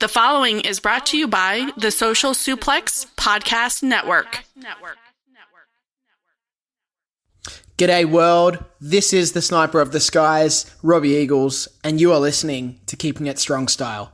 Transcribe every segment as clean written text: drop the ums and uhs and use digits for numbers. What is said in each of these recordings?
The following is brought to you by the Social Suplex Podcast Network. G'day world, this is the Sniper of the Skies, Robbie Eagles, and you are listening to Keeping It Strong Style.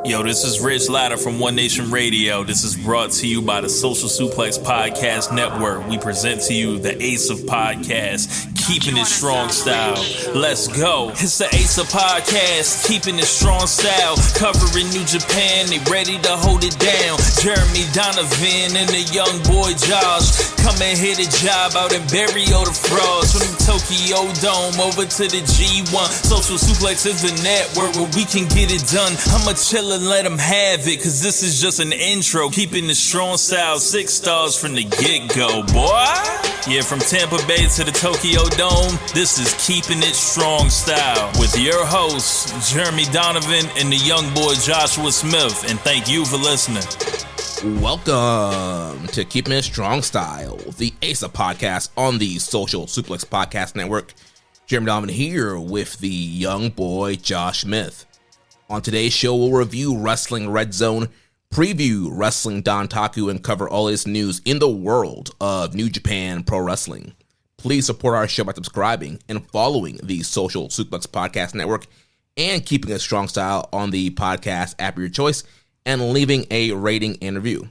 Yo, this is Rich Latta from One Nation Radio. This is brought to you by the Social Suplex Podcast Network. We present to you the Ace of Podcasts, Keeping It Strong Style. Let's go. It's the Ace of Podcasts, Keeping It Strong Style. Covering New Japan, they ready to hold it down. Jeremy Donovan and the young boy Josh. Come and hit a job out in Barrio the Frogs. From the Tokyo Dome over to the G1. Social Suplex is the network where we can get it done. I'ma chill and let them have it, cause this is just an intro. Keeping the strong style, 6 stars from the get-go, boy. Yeah, from Tampa Bay to the Tokyo Dome, this is Keeping It Strong Style with your hosts, Jeremy Donovan and the young boy Joshua Smith. And thank you for listening. Welcome to Keeping It Strong Style, the Ace of Podcast on the Social Suplex Podcast Network. Jeremy Donovan here with the young boy Josh Smith. On today's show, we'll review Wrestling Redzone, preview Wrestling Dontaku, and cover all this news in the world of New Japan Pro Wrestling. Please support our show by subscribing and following the Social Suplex Podcast Network and Keeping It Strong Style on the podcast app of your choice and leaving a rating and review.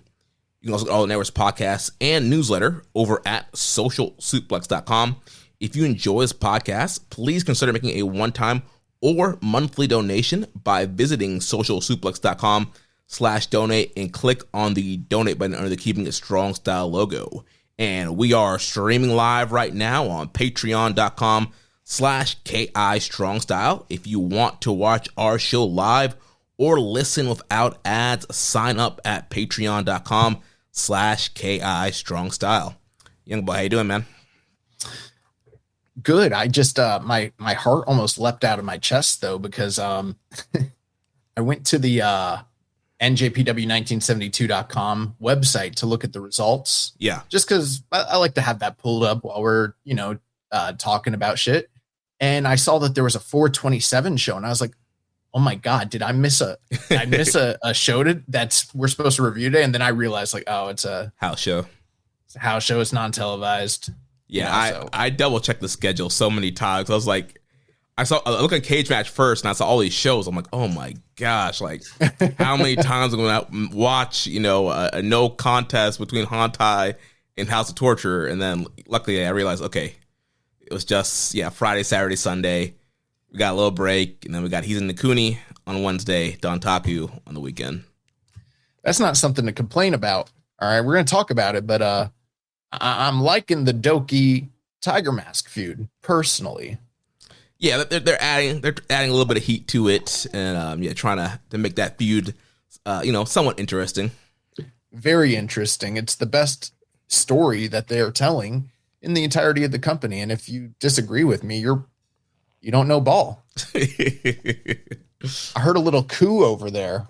You can also get all the network's podcasts and newsletter over at socialsuplex.com. If you enjoy this podcast, please consider making a one-time or monthly donation by visiting socialsuplex.com/donate and click on the donate button under the Keeping It Strong Style logo. And we are streaming live right now on patreon.com/KI Strong Style. If you want to watch our show live or listen without ads, sign up at patreon.com/KI Strong Style. Young boy, how you doing, man? Good. I just my heart almost leapt out of my chest though, because I went to the NJPW1972.com website to look at the results. Yeah. Just because I like to have that pulled up while we're, talking about shit. And I saw that there was a 427 show, and I was like, oh my God, did I miss a show we're supposed to review today? And then I realized it's a house show. It's a house show. It's non-televised. Yeah, I double checked the schedule so many times. I was like, I looked at Cage Match first, and I saw all these shows. I'm like, oh my gosh, like how many times am I going to watch, a no contest between Hantai and House of Torture? And then luckily I realized, okay, it was just, Friday, Saturday, Sunday. We got a little break, and then we got Hizen No Kuni on Wednesday, Dontaku on the weekend. That's not something to complain about. All right, we're going to talk about it, but I'm liking the Doki Tiger Mask feud personally. Yeah, they're adding a little bit of heat to it, and trying to make that feud, somewhat interesting. Very interesting. It's the best story that they are telling in the entirety of the company. And if you disagree with me, you don't know ball. I heard a little coo over there.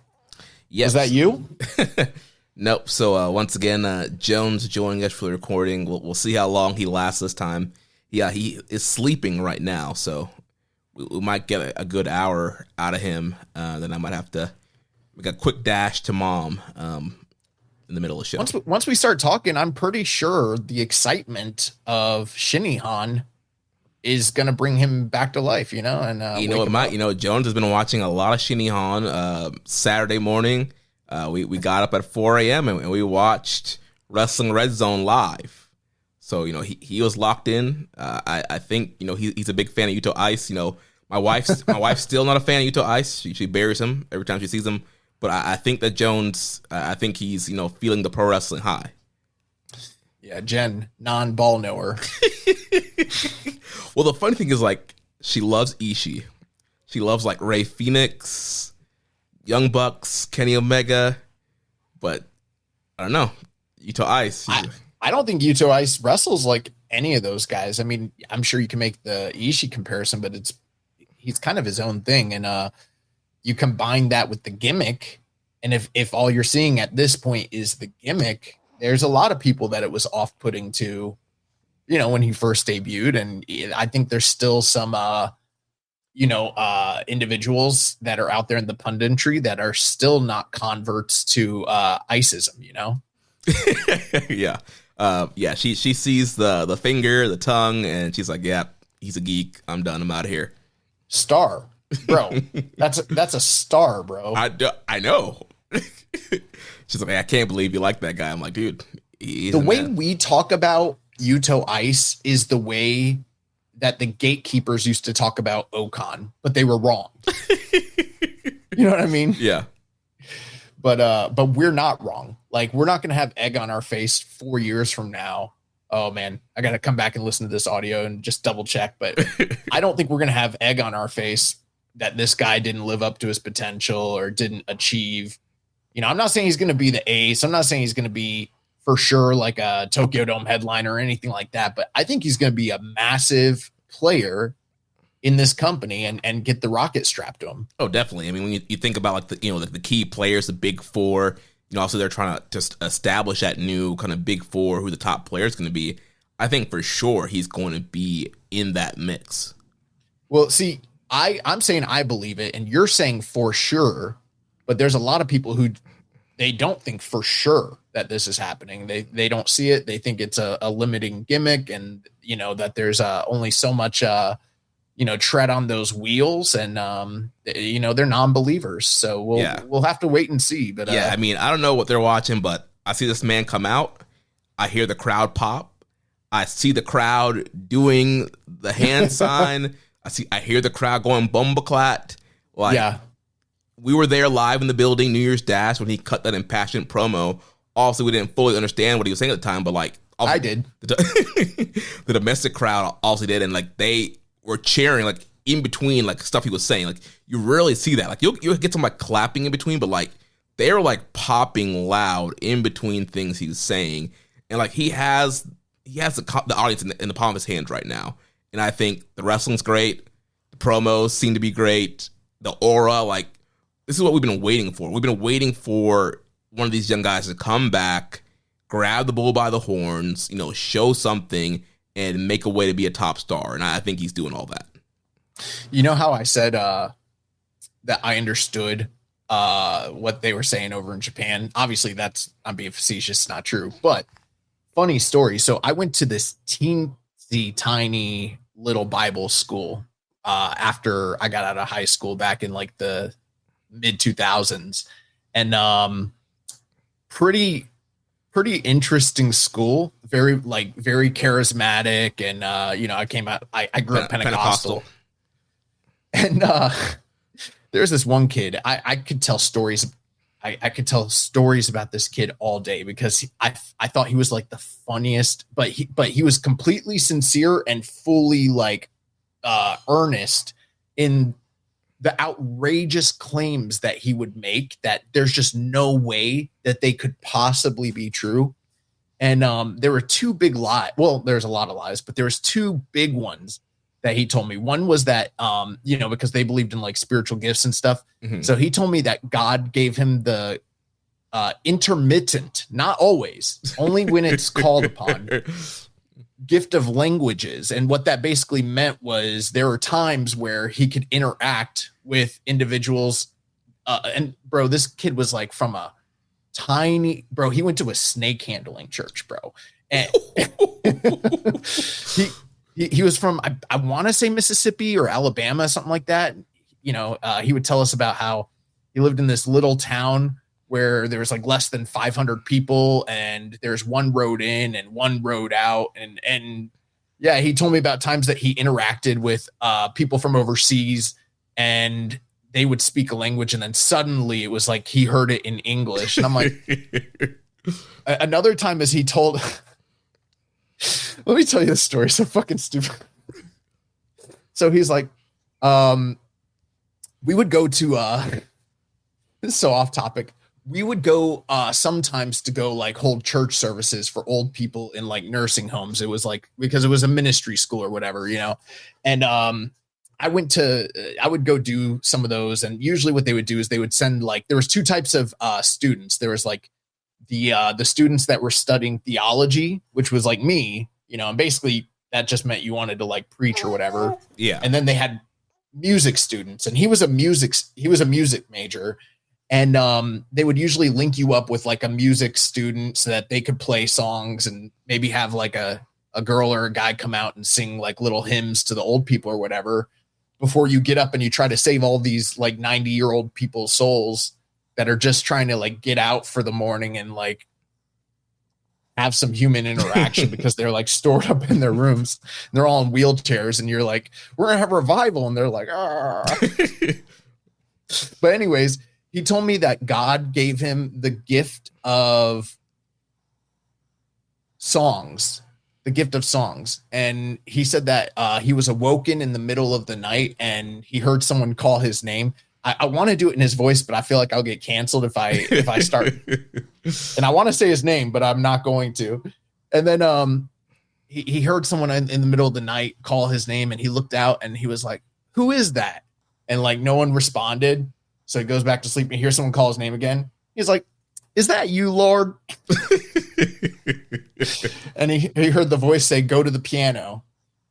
Yes. Is that you? Nope. So once again, Jones joining us for the recording. We'll see how long he lasts this time. Yeah, he is sleeping right now, so we might get a good hour out of him. Then I might have to make a quick dash to mom in the middle of the show. Once we start talking, I'm pretty sure the excitement of Shinihan is going to bring him back to life, and Jones has been watching a lot of Shinihan Saturday morning. We got up at 4 a.m. and we watched Wrestling Redzone live. So, he was locked in. I think, he's a big fan of Yuto Ice. My wife's still not a fan of Yuto Ice. She buries him every time she sees him. But I think that Jones, I think he's, feeling the pro wrestling high. Yeah, Jen, non-ball knower. Well, the funny thing is, she loves Ishii. She loves, Ray Phoenix, Young Bucks, Kenny Omega, but I don't know. Yuto Ice. I don't think Yuto Ice wrestles like any of those guys. I mean, I'm sure you can make the Ishii comparison, but he's kind of his own thing. And you combine that with the gimmick, and if all you're seeing at this point is the gimmick, there's a lot of people that it was off-putting to, when he first debuted. And I think there's still some individuals that are out there in the punditry that are still not converts to iceism, Yeah. She sees the finger, the tongue, and she's like, yeah, he's a geek. I'm done. I'm out of here. Star, bro. That's a star, bro. I know. She's like, I can't believe you like that guy. I'm like, dude, the way we talk about Yuto Ice is the way that the gatekeepers used to talk about Okan, but they were wrong. You know what I mean? Yeah. But we're not wrong. Like, we're not going to have egg on our face 4 years from now. Oh man, I got to come back and listen to this audio and just double check. But I don't think we're going to have egg on our face that this guy didn't live up to his potential or didn't achieve. I'm not saying he's going to be the ace. I'm not saying he's going to be for sure like a Tokyo Dome headliner or anything like that. But I think he's going to be a massive player in this company and get the rocket strapped to him. Oh, definitely. I mean, when you think about like the key players, the big four, also they're trying to just establish that new kind of big four, who the top player is going to be. I think for sure he's going to be in that mix. Well, see, I'm saying I believe it, and you're saying for sure, but there's a lot of people who they don't think for sure that this is happening. They don't see it. They think it's a limiting gimmick, and that there's only so much tread on those wheels, and they're non-believers. So we'll have to wait and see. But I mean, I don't know what they're watching, but I see this man come out. I hear the crowd pop. I see the crowd doing the hand sign. I hear the crowd going bumbleclat. We were there live in the building, New Year's Dash, when he cut that impassioned promo. Obviously, we didn't fully understand what he was saying at the time, but I did. The domestic crowd obviously did, and they were cheering in between stuff he was saying. You rarely see that. You'll get some clapping in between, but they were popping loud in between things he was saying, and he has the audience in the palm of his hands right now. And I think the wrestling's great, the promos seem to be great, the aura. This is what we've been waiting for. We've been waiting for one of these young guys to come back, grab the bull by the horns, show something, and make a way to be a top star. And I think he's doing all that. You know how I said that I understood what they were saying over in Japan? Obviously, I'm being facetious, not true. But funny story. So I went to this teensy tiny little Bible school after I got out of high school back in the mid 2000s, and pretty interesting school, very charismatic, and I came out, I grew up Pentecostal. And there's this one kid, I could tell stories. I could tell stories about this kid all day because I thought he was the funniest, but he was completely sincere and fully earnest in the outrageous claims that he would make that there's just no way that they could possibly be true. And there were two big lies. Well, there's a lot of lies, but there was two big ones that he told me. One was that, because they believed in spiritual gifts and stuff. Mm-hmm. So he told me that God gave him the intermittent, not always, only when it's called upon, gift of languages. And what that basically meant was there were times where he could interact with individuals. And bro, this kid was from a tiny, bro, he went to a snake handling church, bro. And he was from, I want to say Mississippi or Alabama, something like that. He would tell us about how he lived in this little town where there was less than 500 people, and there's one road in and one road out. And yeah, he told me about times that he interacted with people from overseas, and they would speak a language, and then suddenly it was he heard it in English. And I'm like, another time is he told, let me tell you this story. So fucking stupid. So he's like, we would go to, this is so off topic. We would go sometimes to go hold church services for old people in nursing homes. It was because it was a ministry school or whatever, and I would go do some of those. And usually what they would do is they would send there was two types of students. There was the students that were studying theology, which was me, and basically that just meant you wanted to preach or whatever. Yeah. And then they had music students, and he was a music major. And they would usually link you up with like a music student so that they could play songs and maybe have like a girl or a guy come out and sing like little hymns to the old people or whatever before you get up and you try to save all these like 90-year-old people's souls that are just trying to like get out for the morning and like have some human interaction because they're like stored up in their rooms. And they're all in wheelchairs and you're like, we're going to have a revival. And they're like, ah. But anyways, he told me that God gave him the gift of songs, And he said that he was awoken in the middle of the night and he heard someone call his name. I want to do it in his voice, but I feel like I'll get canceled if I start. And I want to say his name, but I'm not going to. And then he heard someone in the middle of the night call his name and he looked out and he was like, who is that? And like no one responded. So he goes back to sleep and he hears someone call his name again. He's like, is that you, Lord? And he heard the voice say, go to the piano.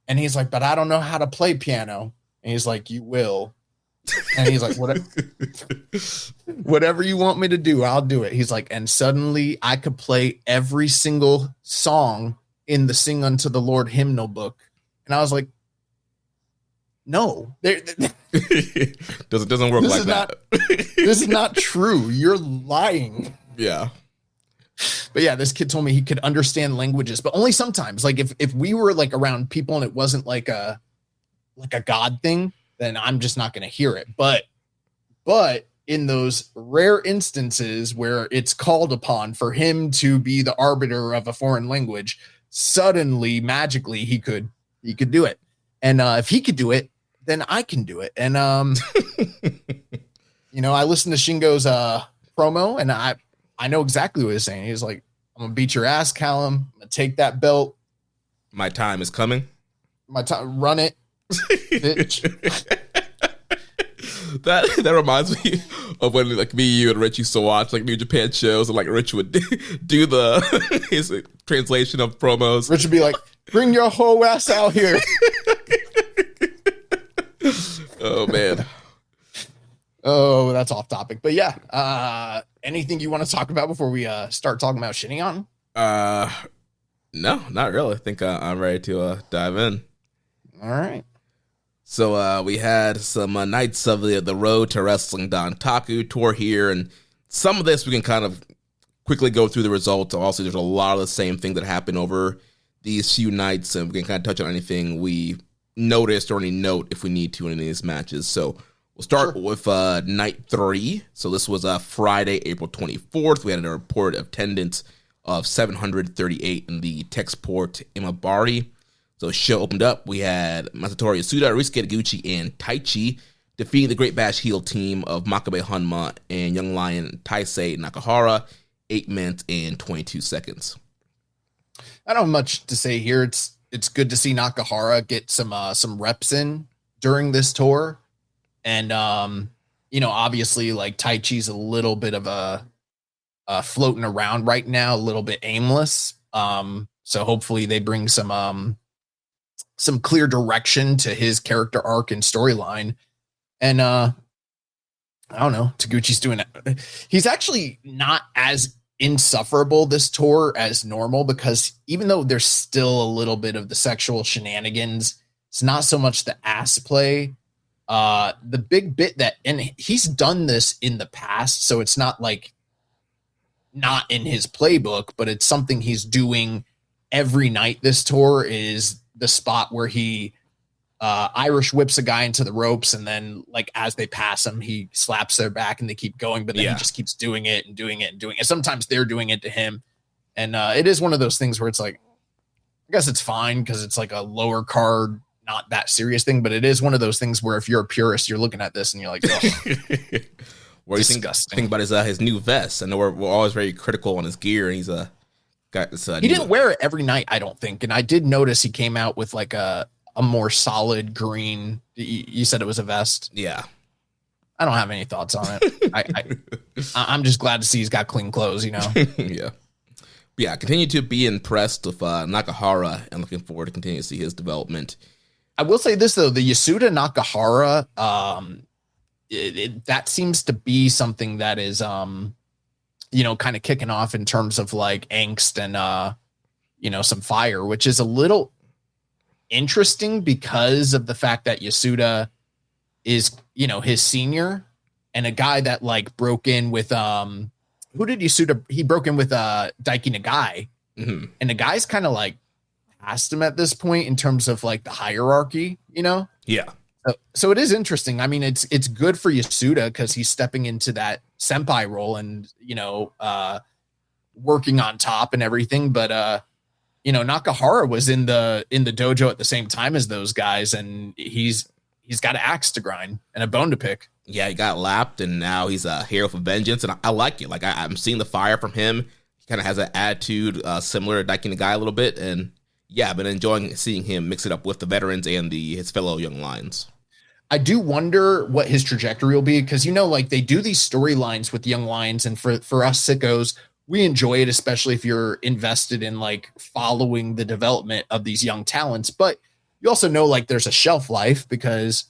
And he's like, but I don't know how to play piano. And he's like, you will. And he's like, whatever you want me to do, I'll do it. He's like, and suddenly I could play every single song in the Sing Unto the Lord hymnal book. And I was like, no, doesn't work like that. This is not true. You're lying. Yeah. But yeah, this kid told me he could understand languages, but only sometimes. Like if we were like around people and it wasn't like a God thing, then I'm just not going to hear it. But in those rare instances where it's called upon for him to be the arbiter of a foreign language, suddenly, magically, he could do it. And if he could do it, then I can do it. And, you know, I listened to Shingo's promo and I know exactly what he's saying. He's like, I'm going to beat your ass, Callum. I'm going to take that belt. My time is coming. My time, run it, bitch. That reminds me of when like me, you, and Rich used to watch like New Japan shows, and like Rich would do his translation of promos. Rich would be like, "Bring your whole ass out here." Oh man. Oh, that's off topic. But yeah, anything you want to talk about before we start talking about Shingon? No, not really. I think I'm ready to dive in. All right. So we had some nights of the Road to Wrestling Dontaku tour here, and some of this we can kind of quickly go through the results. Also, there's a lot of the same thing that happened over these few nights, and we can kind of touch on anything we noticed or any note if we need to in any of these matches. So we'll start with night 3. So this was Friday, April 24th. We had a reported attendance of 738 in the Texport Imabari. So show opened up. We had Masatori Yasuda, Ryusuke Taguchi, and Taichi defeating the Great Bash heel team of Makabe Hanma and Young Lion Taisei Nakahara, 8 minutes and 22 seconds. I don't have much to say here. It's good to see Nakahara get some reps in during this tour. And, you know, obviously, like, Taichi's a little bit of a floating around right now, a little bit aimless. So hopefully they bring some clear direction to his character arc and storyline. And I don't know, Taguchi's doing it. He's actually not as insufferable this tour as normal, because even though there's still a little bit of the sexual shenanigans, it's not so much the ass play. The big bit that, and he's done this in the past, so it's not like not in his playbook, but it's something he's doing every night this tour, is the spot where he Irish whips a guy into the ropes, and then like as they pass him, he slaps their back and they keep going, but then he just keeps doing it and doing it and doing it. Sometimes they're doing it to him. And it is one of those things where it's like, I guess it's fine because it's like a lower card, not that serious thing, but it is one of those things where if you're a purist, you're looking at this and you're like, oh, what do you think about his new vest? I know we're always very critical on his gear, and he's got this. He didn't wear it every night, I don't think. And I did notice he came out with like a more solid green. You said it was a vest. Yeah. I don't have any thoughts on it. I'm just glad to see he's got clean clothes, you know? Yeah. Yeah. Continue to be impressed with Nakahara, and looking forward to continue to see his development. I will say this though, the Yasuda Nakahara, that seems to be something that is, kind of kicking off in terms of like angst and, some fire, which is a little interesting because of the fact that Yasuda is, his senior and a guy that like broke in with, who did Yasuda? He broke in with Daiki Nagai, and the guy's kind of like past him at this point in terms of like the hierarchy, Yeah. So it is interesting. I mean, it's good for Yasuda because he's stepping into that senpai role and working on top and everything. But Nakahara was in the dojo at the same time as those guys, and he's got an axe to grind and a bone to pick. Yeah, he got lapped, and now he's a hero for vengeance, and I like it. Like I'm seeing the fire from him. He kind of has an attitude similar to Daiki Nagai a little bit, and yeah, I've been enjoying seeing him mix it up with the veterans and his fellow young lions. I do wonder what his trajectory will be because, like they do these storylines with young lions, and for us sickos, we enjoy it, especially if you're invested in like following the development of these young talents. But you also know like there's a shelf life because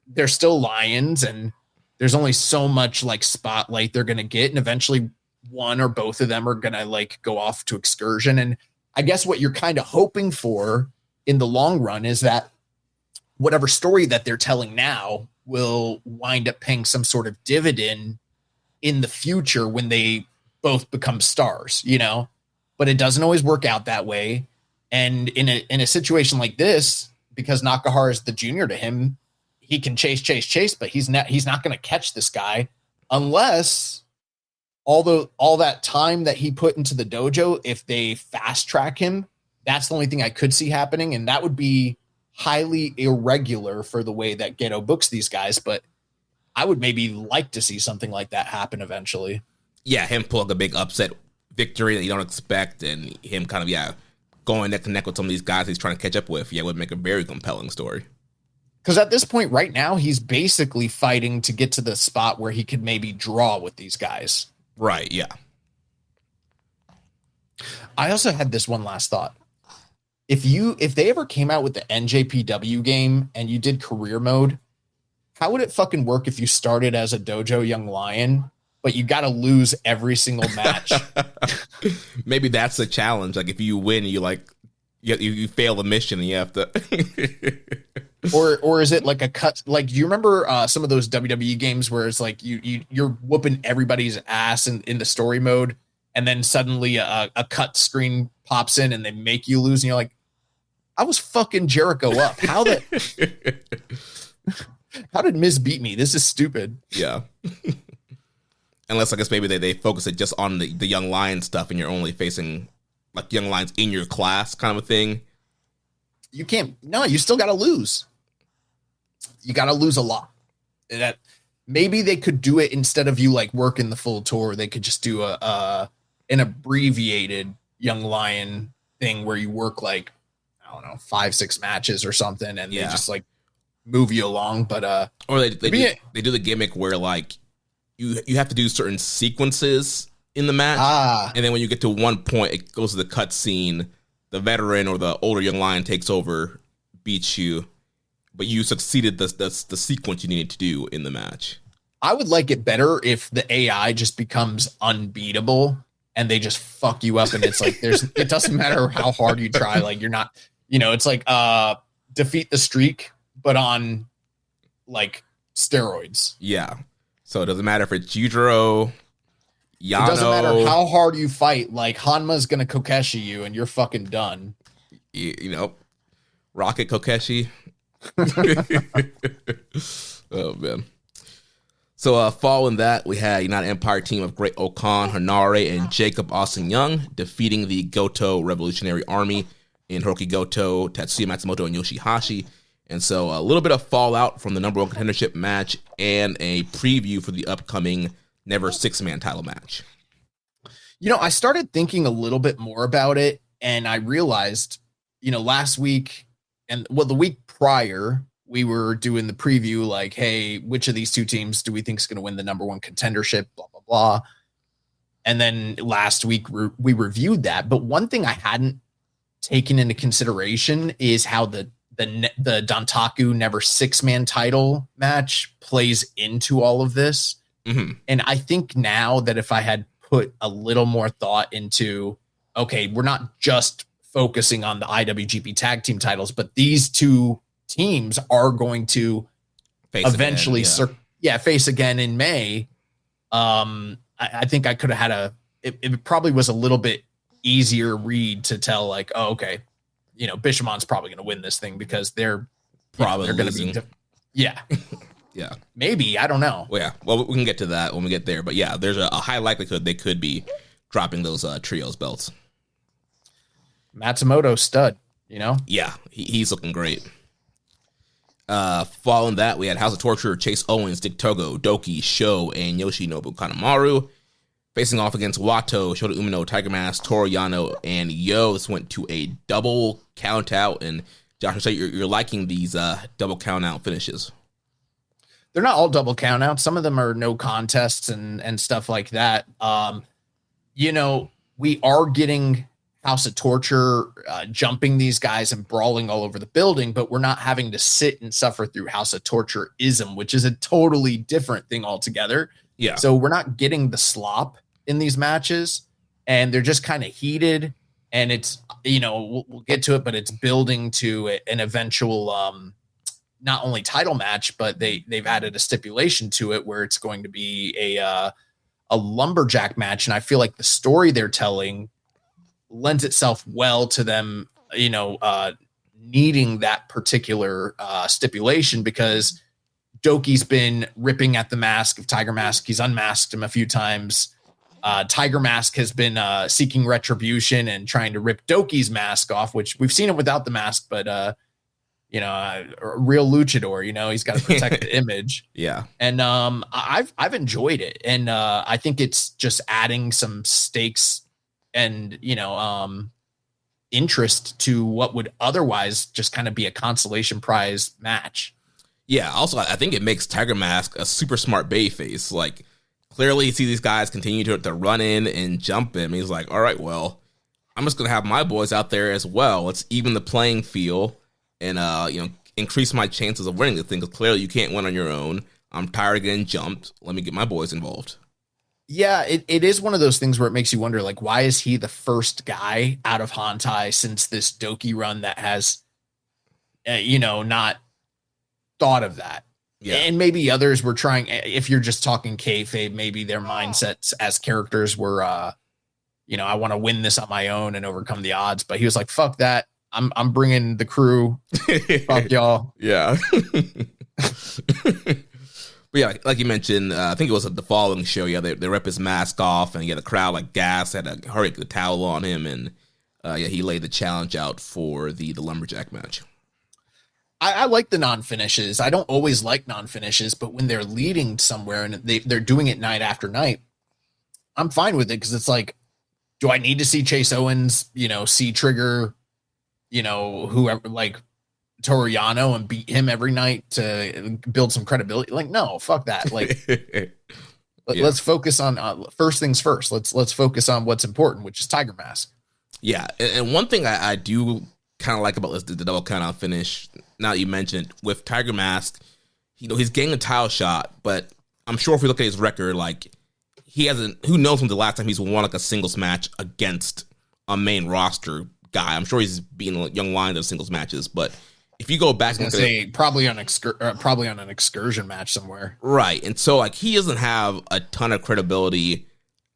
they're still lions and there's only so much like spotlight they're going to get. And eventually one or both of them are going to like go off to excursion. And I guess what you're kind of hoping for in the long run is that whatever story that they're telling now will wind up paying some sort of dividend in the future when they both become stars, but it doesn't always work out that way. And in a situation like this, because Nakahara is the junior to him, he can chase, but he's not going to catch this guy unless all that time that he put into the dojo, if they fast track him, that's the only thing I could see happening. And that would be highly irregular for the way that Gedo books these guys. But I would maybe like to see something like that happen eventually. Yeah, him pull like a big upset victory that you don't expect, and him kind of, going to connect with some of these guys he's trying to catch up with. Yeah, would make a very compelling story. Because at this point right now, he's basically fighting to get to the spot where he could maybe draw with these guys. Right, yeah. I also had this one last thought. If they ever came out with the NJPW game and you did career mode, how would it fucking work if you started as a dojo young lion, but you got to lose every single match? Maybe that's the challenge. Like if you win, you fail the mission and you have to. Or is it like a cut? Like, do you remember some of those WWE games where it's like you're whooping everybody's ass in the story mode, and then suddenly a cut screen pops in and they make you lose, and you're like, I was fucking Jericho up. How did Miz beat me? This is stupid. Yeah. Unless I guess maybe they focus it just on the young lion stuff, and you're only facing like young lions in your class kind of a thing. You can't. No, you still got to lose. You got to lose a lot. That maybe they could do it instead of you like working the full tour. They could just do an abbreviated young lion thing where you work like, I don't know, 5-6 matches or something, and they just like move you along. But or they do the gimmick where like you have to do certain sequences in the match, and then when you get to one point, it goes to the cut scene. The veteran or the older young lion takes over, beats you, but you succeeded the sequence you needed to do in the match. I would like it better if the AI just becomes unbeatable and they just fuck you up, and it's like it doesn't matter how hard you try, like you're not, it's like defeat the streak but on like steroids. Yeah. So it doesn't matter if it's Yujiro, Yano. It doesn't matter how hard you fight. Like Hanma's gonna Kokeshi you, and you're fucking done. Rocket Kokeshi. Oh man. So following that, we had United Empire team of Great Okan, Hanare, and Jacob Austin Young defeating the Goto Revolutionary Army in Hiroki Goto, Tatsuya Matsumoto, and Yoshihashi. And so a little bit of fallout from the number one contendership match and a preview for the upcoming Never Six-Man title match. I started thinking a little bit more about it, and I realized, last week and the week prior, we were doing the preview like, hey, which of these two teams do we think is going to win the number one contendership, blah, blah, blah. And then last week we reviewed that. But one thing I hadn't taken into consideration is how the the Dontaku Never 6-man title match plays into all of this. Mm-hmm. And I think now that if I had put a little more thought into, okay, we're not just focusing on the IWGP tag team titles, but these two teams are going to eventually face again in May. I think I could have had it probably was a little bit easier read to tell, like, oh, okay, Bishamon's probably going to win this thing because they're probably going to be yeah. Yeah, maybe, I don't know. Well, yeah, well, we can get to that when we get there, but yeah, there's a high likelihood they could be dropping those trios belts. Matsumoto stud, Yeah, he's looking great. Following that, we had House of Torture, Chase Owens, Dick Togo, Doki, Sho, and Yoshinobu Kanemaru facing off against Wato, Shota Umino, Tiger Mask, Toru Yano, and Yo. This went to a double count out, and Josh, say you're liking these double count out finishes. They're not all double count outs. Some of them are no contests and stuff like that. We are getting House of Torture jumping these guys and brawling all over the building, but we're not having to sit and suffer through House of Torture-ism, which is a totally different thing altogether. Yeah. So we're not getting the slop in these matches, and they're just kind of heated, and it's, we'll get to it, but it's building to an eventual not only title match, but they've added a stipulation to it where it's going to be a lumberjack match. And I feel like the story they're telling lends itself well to them, needing that particular stipulation, because Doki's been ripping at the mask of Tiger Mask. He's unmasked him a few times. Tiger Mask has been seeking retribution and trying to rip Doki's mask off, which we've seen it without the mask, but a real luchador, he's got to protect the image. Yeah. And I've enjoyed it. And I think it's just adding some stakes and, interest to what would otherwise just kind of be a consolation prize match. Yeah. Also, I think it makes Tiger Mask a super smart babyface. Like, clearly you see these guys continue to run in and jump him. He's like, all right, well, I'm just going to have my boys out there as well. Let's even the playing field. And, increase my chances of winning the thing, because clearly you can't win on your own. I'm tired of getting jumped. Let me get my boys involved. Yeah, it is one of those things where it makes you wonder, like, why is he the first guy out of Hantai since this Doki run that has, not thought of that? Yeah. And maybe others were trying, if you're just talking kayfabe, maybe their mindsets as characters were, I want to win this on my own and overcome the odds. But he was like, fuck that. I'm bringing the crew. Fuck y'all. Yeah. But yeah, like you mentioned, I think it was the following show. Yeah, they rip his mask off, and the crowd like gas, had to hurry the towel on him, and he laid the challenge out for the lumberjack match. I like the non-finishes. I don't always like non-finishes, but when they're leading somewhere and they're doing it night after night, I'm fine with it, because it's like, do I need to see Chase Owens, see Trigger, whoever, like Toru Yano, and beat him every night to build some credibility? Like, no, fuck that. Like, let's focus on first things first. Let's focus on what's important, which is Tiger Mask. Yeah, and one thing I do kind of like about the double count out finish, now that you mentioned, with Tiger Mask, he's getting a title shot, but I'm sure if we look at his record, like, he hasn't, who knows when the last time he's won like a singles match against a main roster guy. I'm sure he's beaten young lions in singles matches, but if you go back and say probably on an excursion match somewhere, right? And so, like, he doesn't have a ton of credibility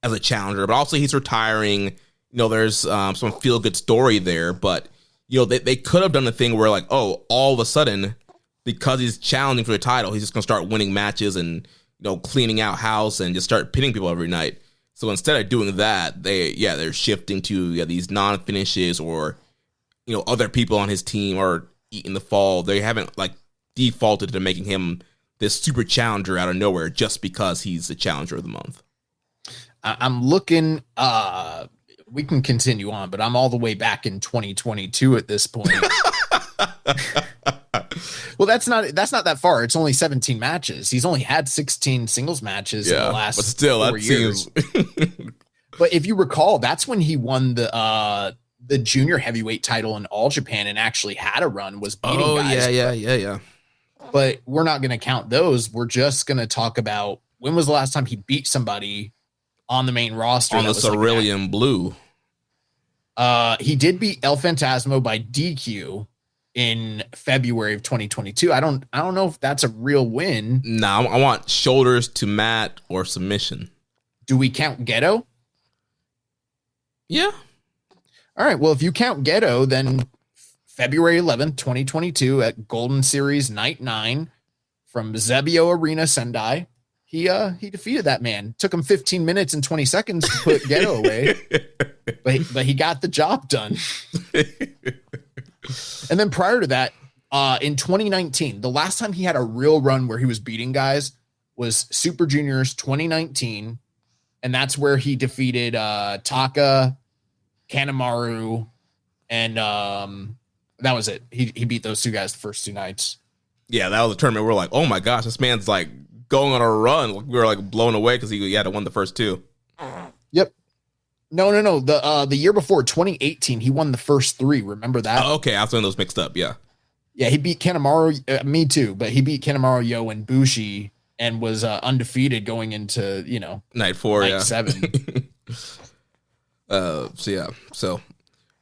as a challenger, but also he's retiring. There's some feel good story there, but they could have done the thing where, like, oh, all of a sudden, because he's challenging for the title, he's just gonna start winning matches and cleaning out house and just start pinning people every night. So instead of doing that, they're shifting to these non-finishes, or other people on his team are eating the fall. They haven't like defaulted to making him this super challenger out of nowhere just because he's the challenger of the month. I'm looking. We can continue on, but I'm all the way back in 2022 at this point. Well, that's not that far. It's only 17 matches. He's only had 16 singles matches in the last but still, 4 years. But if you recall, that's when he won the the junior heavyweight title in All Japan and actually had a run, was beating guys. Yeah. But we're not going to count those. We're just going to talk about when was the last time he beat somebody on the main roster. On the Cerulean Blue. He did beat El Phantasmo by DQ in February of 2022. I don't know if that's a real win. No, I want shoulders to mat or submission. Do we count Geto? Yeah. All right. Well, if you count Geto, then February 11th, 2022 at Golden Series Night 9 from Zebio Arena, Sendai. He defeated that man. Took him 15 minutes and 20 seconds to put Geto away, but he got the job done. And then prior to that, in 2019, the last time he had a real run where he was beating guys was Super Juniors 2019, and that's where he defeated Taka, Kanemaru, and that was it. He beat those two guys the first two nights. Yeah, that was a tournament. We're like, oh my gosh, this man's like going on a run. We were like blown away because he had to win the first two. Yep. No. The year before, 2018, he won the first three. Remember that? Oh, okay, I was getting those mixed up. Yeah. Yeah, he beat Kanemaru. Me too, but he beat Kanemaru, Yo, and Bushi, and was undefeated going into night 4, 7. So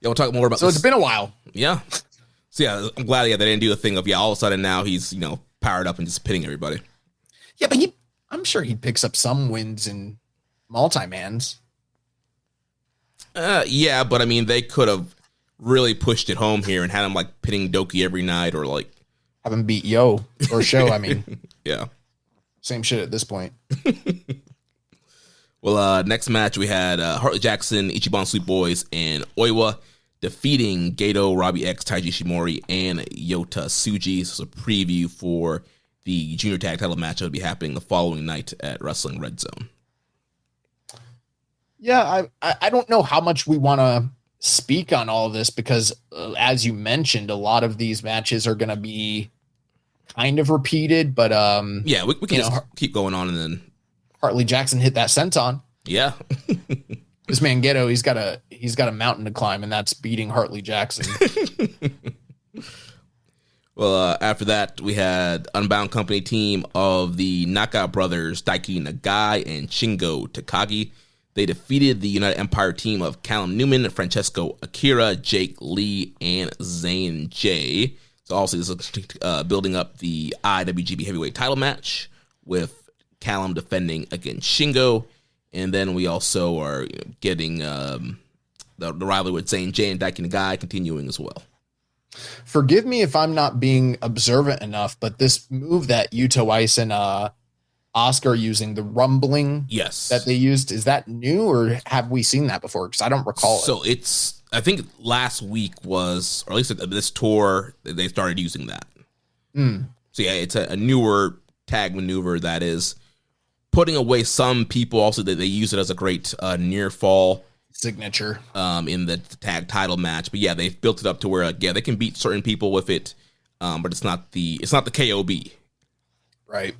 we'll talk more about. So it's been a while. Yeah. So yeah, I'm glad they didn't do the thing of all of a sudden now he's powered up and just pitting everybody. Yeah, but I'm sure he picks up some wins in multi-mans. Yeah, but I mean they could have really pushed it home here and had him like pitting Doki every night or like have him beat Yo or Show. I mean, yeah, same shit at this point. Well, next match we had Hartley Jackson, Ichiban Sweet Boys, and Oiwa defeating Geto, Robbie X, Taiji Shimori, and Yota Tsuji. This is a preview for the junior tag title match that will be happening the following night at Wrestling Redzone. Yeah, I don't know how much we want to speak on all of this because, as you mentioned, a lot of these matches are going to be kind of repeated. But yeah, we can just keep going on and then Hartley Jackson hit that senton. Yeah. This man Geto, he's got a mountain to climb, and that's beating Hartley Jackson. Well, after that, we had Unbound Company team of the Knockout Brothers, Daiki Nagai and Shingo Takagi. They defeated the United Empire team of Callum Newman, Francesco Akira, Jake Lee, and Zane J. So also this is building up the IWGP Heavyweight title match with Callum defending against Shingo. And then we also are getting the rivalry with Zane J and Daiki Nagai continuing as well. Forgive me if I'm not being observant enough, but this move that Yuto Ice and Oscar using, the rumbling that they used, is that new or have we seen that before? Because I don't recall so it's, I think last week was, or at least at this tour, they started using that. So yeah, it's a newer tag maneuver that is putting away some people. Also, that they use it as a great near fall signature in the tag title match. But yeah, they've built it up to where they can beat certain people with it, but it's not the KOB. Right.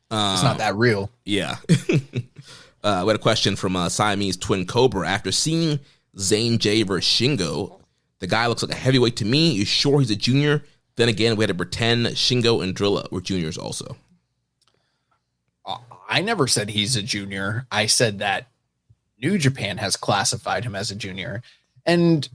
It's not that real. Yeah. We had a question from Siamese Twin Cobra. After seeing Zane J versus Shingo, the guy looks like a heavyweight to me. You sure he's a junior? Then again, we had to pretend Shingo and Drilla were juniors also. I never said he's a junior. I said that New Japan has classified him as a junior, and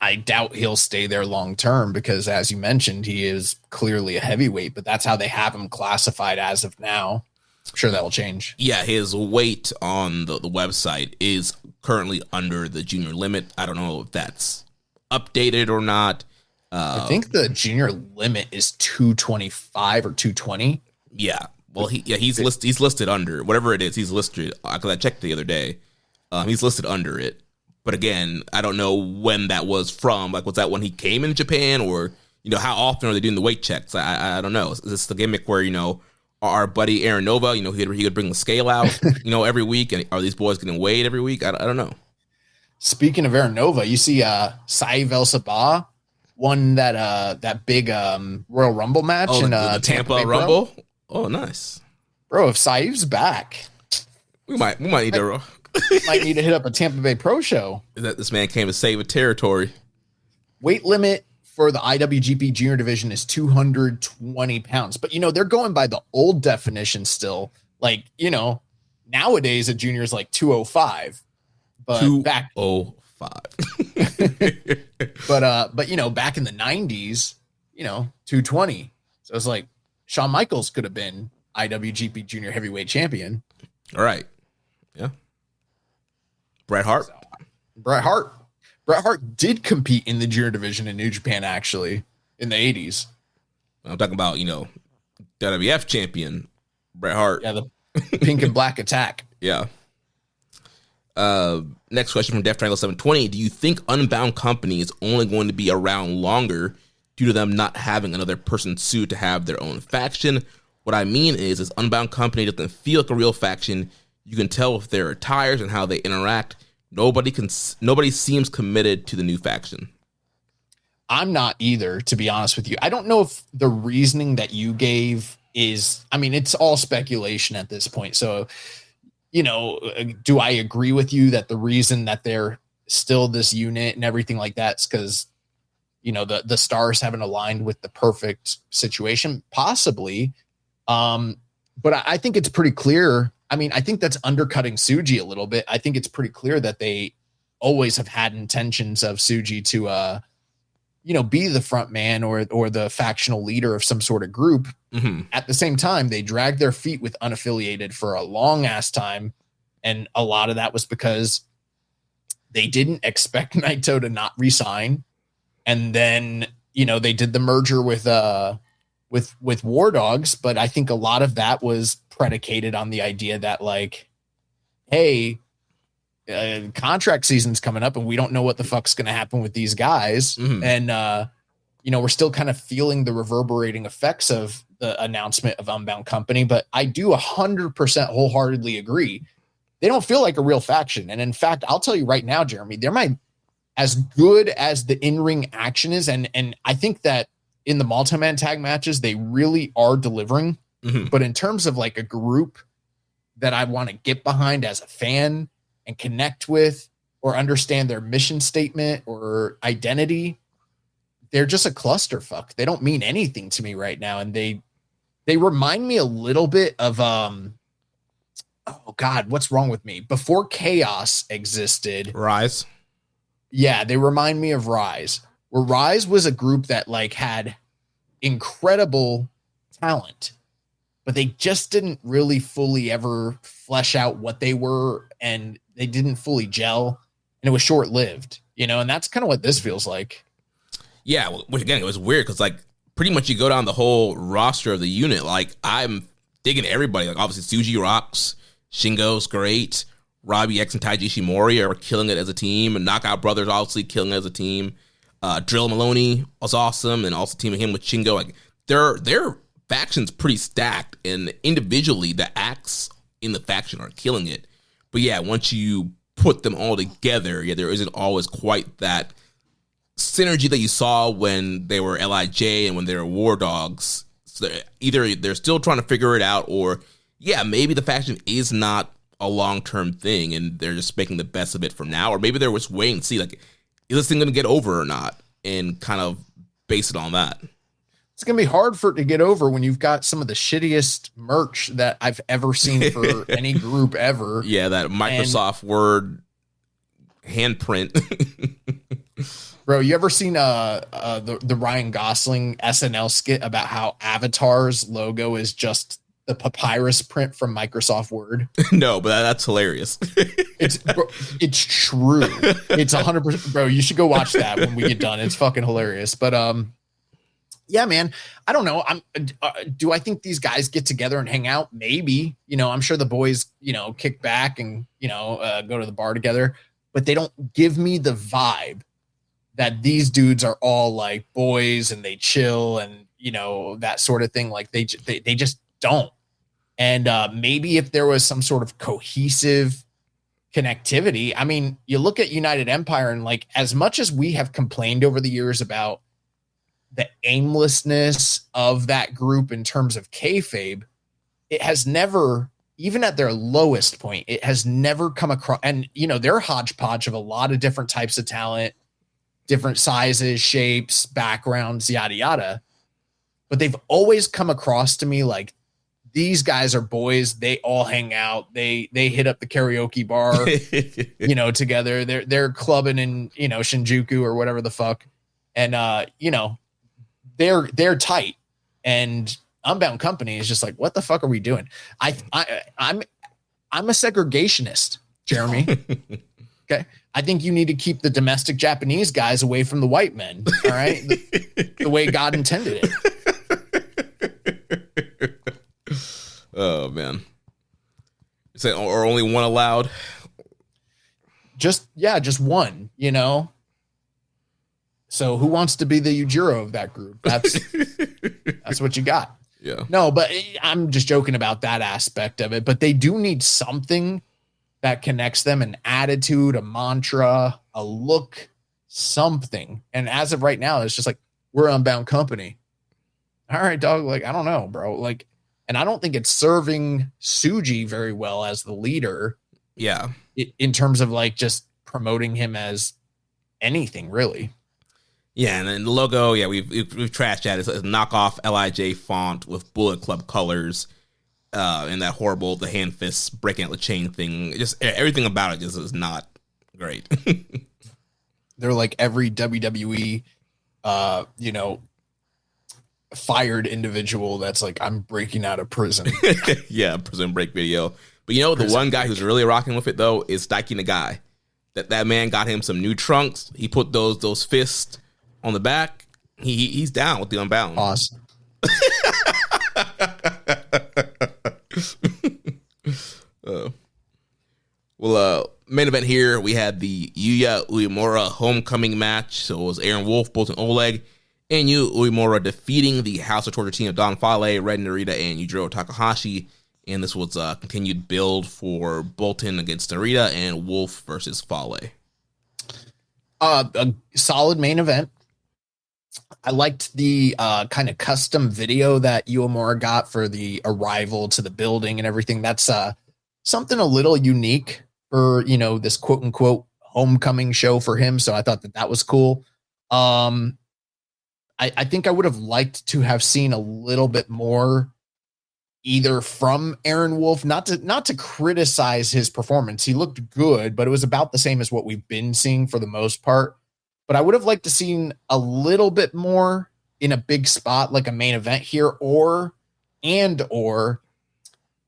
I doubt he'll stay there long term because, as you mentioned, he is clearly a heavyweight, but that's how they have him classified as of now. I'm sure that will change. Yeah, his weight on the website is currently under the junior limit. I don't know if that's updated or not. I think the junior limit is 225 or 220. Yeah. Well, he's listed under whatever it is. He's listed. Because I checked the other day. He's listed under it. But again, I don't know when that was from. Like, was that when he came in Japan, or how often are they doing the weight checks? I don't know. Is this the gimmick where our buddy Aaron Nova, he would bring the scale out, every week, and are these boys getting weighed every week? I don't know. Speaking of Aaron Nova, you see, Saif El Sabah won that big Royal Rumble match in the Tampa Rumble. Oh, nice, bro. If Saif's back, we might need to Might need to hit up a Tampa Bay Pro show. That this man came to save a territory. Weight limit for the IWGP Junior division is 220 pounds. But, they're going by the old definition still. Like, nowadays a junior is like 205. But 205. but back in the 90s, 220. So it's like Shawn Michaels could have been IWGP Junior Heavyweight Champion. All right. Yeah. Bret Hart. Bret Hart did compete in the junior division in New Japan, actually, in the 80s. I'm talking about, WWF champion Bret Hart. Yeah, the pink and black attack. Yeah. Next question from Def Triangle 720. Do you think Unbound Company is only going to be around longer due to them not having another person sued to have their own faction? What I mean is Unbound Company doesn't feel like a real faction. You can tell if their attires and how they interact. Nobody seems committed to the new faction. I'm not either, to be honest with you. I don't know if the reasoning that you gave is, it's all speculation at this point. So, do I agree with you that the reason that they're still this unit and everything like that is because, the stars haven't aligned with the perfect situation? Possibly. But I think it's pretty clear. I think that's undercutting Tsuji a little bit. I think it's pretty clear that they always have had intentions of Tsuji to, be the front man or the factional leader of some sort of group. Mm-hmm. At the same time, they dragged their feet with Unaffiliated for a long ass time. And a lot of that was because they didn't expect Naito to not resign. And then, they did the merger with War Dogs. But I think a lot of that was predicated on the idea that, like, hey, contract season's coming up and we don't know what the fuck's going to happen with these guys. Mm-hmm. And, we're still kind of feeling the reverberating effects of the announcement of Unbound Company. But I do 100% wholeheartedly agree. They don't feel like a real faction. And in fact, I'll tell you right now, Jeremy, they're as good as the in-ring action is. And I think that in the multi-man tag matches, they really are delivering. Mm-hmm. But in terms of like a group that I want to get behind as a fan and connect with or understand their mission statement or identity, they're just a clusterfuck. They don't mean anything to me right now. And they remind me a little bit of, oh God, what's wrong with me? Before Chaos existed. Rise. Yeah, they remind me of Rise. Where Rise was a group that like had incredible talent, but they just didn't really fully ever flesh out what they were, and they didn't fully gel, and it was short-lived, and that's kind of what this feels like. Yeah, which again, it was weird because like pretty much you go down the whole roster of the unit. Like I'm digging everybody. Like obviously Tsuji rocks, Shingo's great, Robbie X and Taiji Ishimori are killing it as a team, and Knockout Brothers obviously killing it as a team. Drill Maloney was awesome, and also teaming him with Shingo. Like their faction's pretty stacked, and individually the acts in the faction are killing it. But yeah, once you put them all together, there isn't always quite that synergy that you saw when they were LIJ and when they were War Dogs. So either they're still trying to figure it out, or maybe the faction is not a long-term thing and they're just making the best of it for now, or maybe they're just waiting and see, like, is this thing going to get over or not, and kind of base it on that. It's going to be hard for it to get over when you've got some of the shittiest merch that I've ever seen for any group ever. Yeah, that Microsoft Word handprint. Bro, you ever seen the Ryan Gosling SNL skit about how Avatar's logo is just the papyrus print from Microsoft Word? No, but that's hilarious. It's true. It's 100%. Bro, you should go watch that when we get done. It's fucking hilarious. But yeah, man, I don't know. Do I think these guys get together and hang out? Maybe. I'm sure the boys, kick back and go to the bar together, but they don't give me the vibe that these dudes are all like boys and they chill and that sort of thing. Like they just don't. And maybe if there was some sort of cohesive connectivity, I mean, you look at United Empire and like, as much as we have complained over the years about the aimlessness of that group in terms of kayfabe, it has never even at their lowest point, it has never come across. And, you know, they're a hodgepodge of a lot of different types of talent, different sizes, shapes, backgrounds, yada, yada. But they've always come across to me like, these guys are boys. They all hang out. They hit up the karaoke bar, you know, together. They're clubbing in, you know, Shinjuku or whatever the fuck. And, you know, they're tight. And Unbound Company is just like, what the fuck are we doing? I'm a segregationist, Jeremy. Okay. I think you need to keep the domestic Japanese guys away from the white men. All right. The way God intended it. Oh man. Say, or only one allowed? Just one, you know. So who wants to be the Yujiro of that group? That's what you got. Yeah. No, but I'm just joking about that aspect of it. But they do need something that connects them, an attitude, a mantra, a look, something. And as of right now, it's just like, we're Unbound Company. All right, dog. Like, I don't know, bro. Like, and I don't think it's serving Tsuji very well as the leader. Yeah. In terms of like just promoting him as anything, really. Yeah, and then the logo, yeah, we've trashed that. It's a knockoff LIJ font with Bullet Club colors, and that horrible the hand fists breaking out the chain thing. Just everything about it just is not great. They're like every WWE, you know, fired individual that's like, I'm breaking out of prison. Yeah, prison break video. But you know, the one guy who's really rocking with it though is Daiki Nagai. That man got him some new trunks. He put those fists on the back. He's down with the Unbound. Awesome. Main event here, we had the Yuya Uemura homecoming match. So it was Aaron Wolf, Bolton Oleg, and Yuya Uemura defeating the House of Torture team of Don Fale, Red Narita, and Yujiro Takahashi. And this was a continued build for Bolton against Narita and Wolf versus Fale. A solid main event. I liked the kind of custom video that Uemura got for the arrival to the building and everything. That's something a little unique for, you know, this quote unquote homecoming show for him. So I thought that was cool. I think I would have liked to have seen a little bit more either from Aaron Wolf, not to criticize his performance. He looked good, but it was about the same as what we've been seeing for the most part. But I would have liked to seen a little bit more in a big spot, like a main event here, or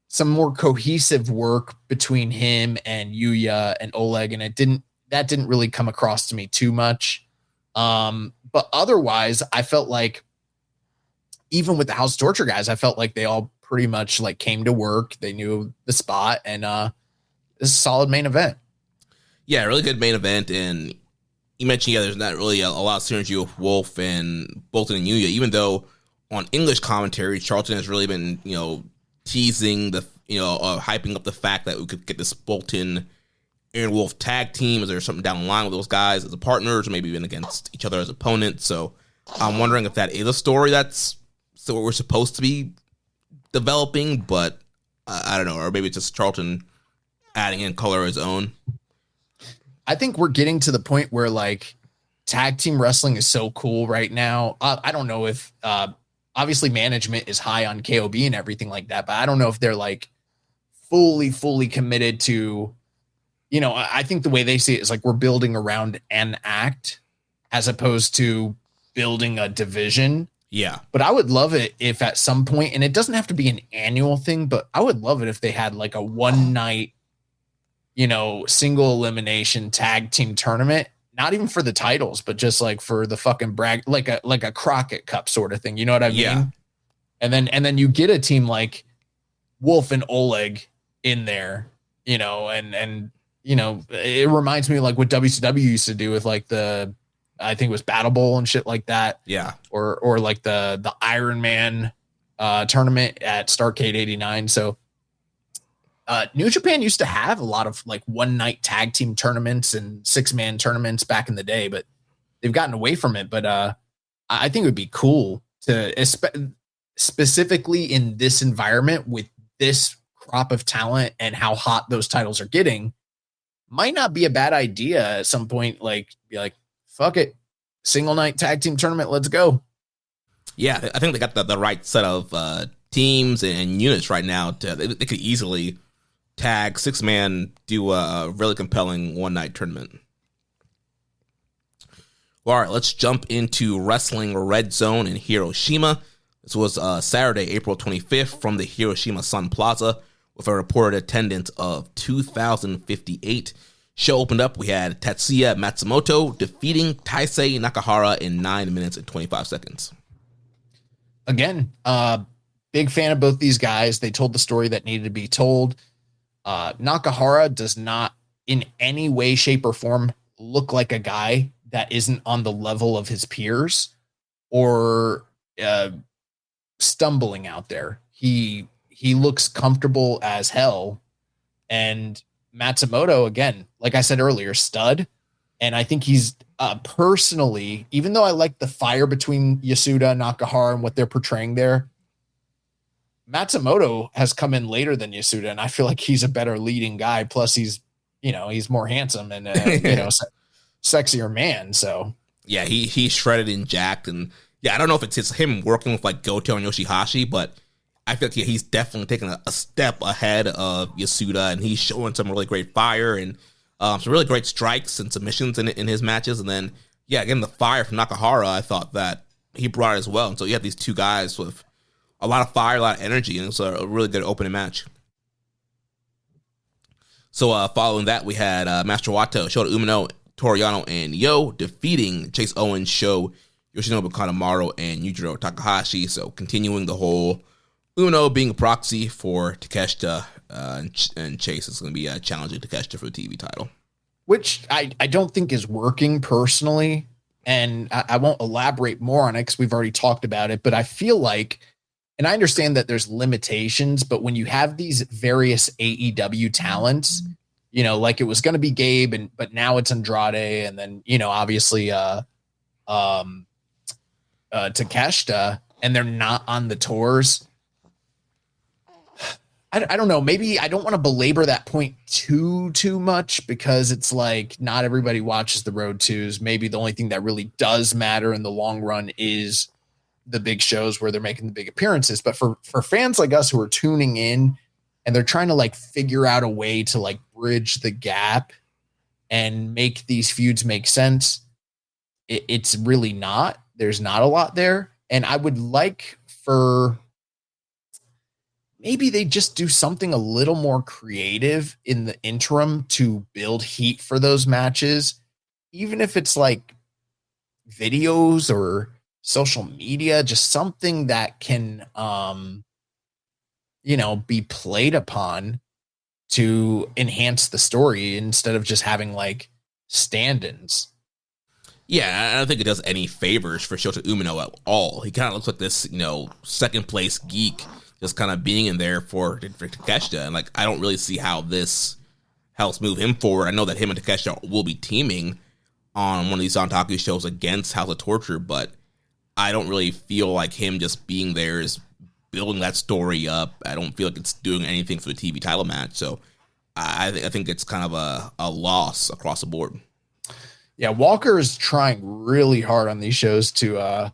some more cohesive work between him and Yuya and Oleg. And that didn't really come across to me too much. But otherwise, I felt like even with the House of Torture guys, I felt like they all pretty much like came to work. They knew the spot, and this is a solid main event. Yeah, really good main event. And you mentioned, yeah, there's not really a lot of synergy with Wolf and Bolton and Yuya, even though on English commentary, Charlton has really been, you know, teasing the, you know, hyping up the fact that we could get this Bolton Aaron Wolf tag team. Is there something down the line with those guys as partners, or maybe even against each other as opponents? So I'm wondering if that is a story that's what we're supposed to be developing, but I don't know, or maybe it's just Charlton adding in color of his own. I think we're getting to the point where like tag team wrestling is so cool right now. I don't know if obviously management is high on KOB and everything like that, but I don't know if they're like fully committed to, you know, I think the way they see it is like we're building around an act as opposed to building a division. Yeah. But I would love it if at some point, and it doesn't have to be an annual thing, but I would love it if they had like a one night, you know, single elimination tag team tournament, not even for the titles, but just like for the fucking brag, like a Crockett Cup sort of thing. You know what I mean? Yeah. And then you get a team like Wolf and Oleg in there, you know, and, you know, it reminds me of like what WCW used to do with like I think it was Battle Bowl and shit like that. Yeah. Or like the Iron Man tournament at Starrcade 89. So New Japan used to have a lot of like one night tag team tournaments and 6-man tournaments back in the day, but they've gotten away from it. But I think it would be cool to specifically in this environment with this crop of talent and how hot those titles are getting, might not be a bad idea at some point. Like, be like, fuck it, single night tag team tournament, let's go. Yeah, I think they got the right set of teams and units right now. They could easily tag 6-man, do a really compelling one-night tournament. All right, let's jump into Wrestling Redzone in Hiroshima. This was Saturday, April 25th from the Hiroshima Sun Plaza with a reported attendance of 2,058. Show opened up. We had Tetsuya Matsumoto defeating Taisei Nakahara in 9 minutes and 25 seconds. Again, big fan of both these guys. They told the story that needed to be told. Nakahara does not in any way, shape, or form look like a guy that isn't on the level of his peers or stumbling out there. He looks comfortable as hell. And Matsumoto, again, like I said earlier, stud. And I think he's personally, even though I like the fire between Yasuda and Nakahara and what they're portraying there, Matsumoto has come in later than Yasuda, and I feel like he's a better leading guy. Plus, he's more handsome and sexier man. So yeah, he's shredded and jacked, and yeah, I don't know if it's him working with like Goto and Yoshihashi, but I feel like he's definitely taken a step ahead of Yasuda, and he's showing some really great fire and some really great strikes and submissions in his matches. And then yeah, again, the fire from Nakahara, I thought that he brought as well. And so you have these two guys with a lot of fire, a lot of energy, and it's a really good opening match. So following that, we had Master Wato, Shota Umino, Toriano, and Yo defeating Chase Owens, Sho, Yoshinobu Kanemaru, and Yujiro Takahashi. So continuing the whole Uno being a proxy for Takeshita, and Chase is going to be challenging Takeshita for the TV title. Which I don't think is working personally, and I won't elaborate more on it because we've already talked about it, but I feel like, and I understand that there's limitations, but when you have these various AEW talents, like it was going to be Gabe, but now it's Andrade, and then, obviously Takeshita, and they're not on the tours. I don't know. Maybe I don't want to belabor that point too much because it's like not everybody watches the Road 2s. Maybe the only thing that really does matter in the long run is the big shows where they're making the big appearances. But for fans like us who are tuning in and they're trying to like figure out a way to like bridge the gap and make these feuds make sense, it's really not. There's not a lot there. And I would like for maybe they just do something a little more creative in the interim to build heat for those matches, even if it's like videos or social media, just something that can, be played upon to enhance the story instead of just having like stand-ins. Yeah, I don't think it does any favors for Shota Umino at all. He kind of looks like this, second place geek, just kind of being in there for Takeshita. And like, I don't really see how this helps move him forward. I know that him and Takeshita will be teaming on one of these Dontaku shows against House of Torture, but I don't really feel like him just being there is building that story up. I don't feel like it's doing anything for the TV title match. So I think it's kind of a loss across the board. Yeah, Walker is trying really hard on these shows to,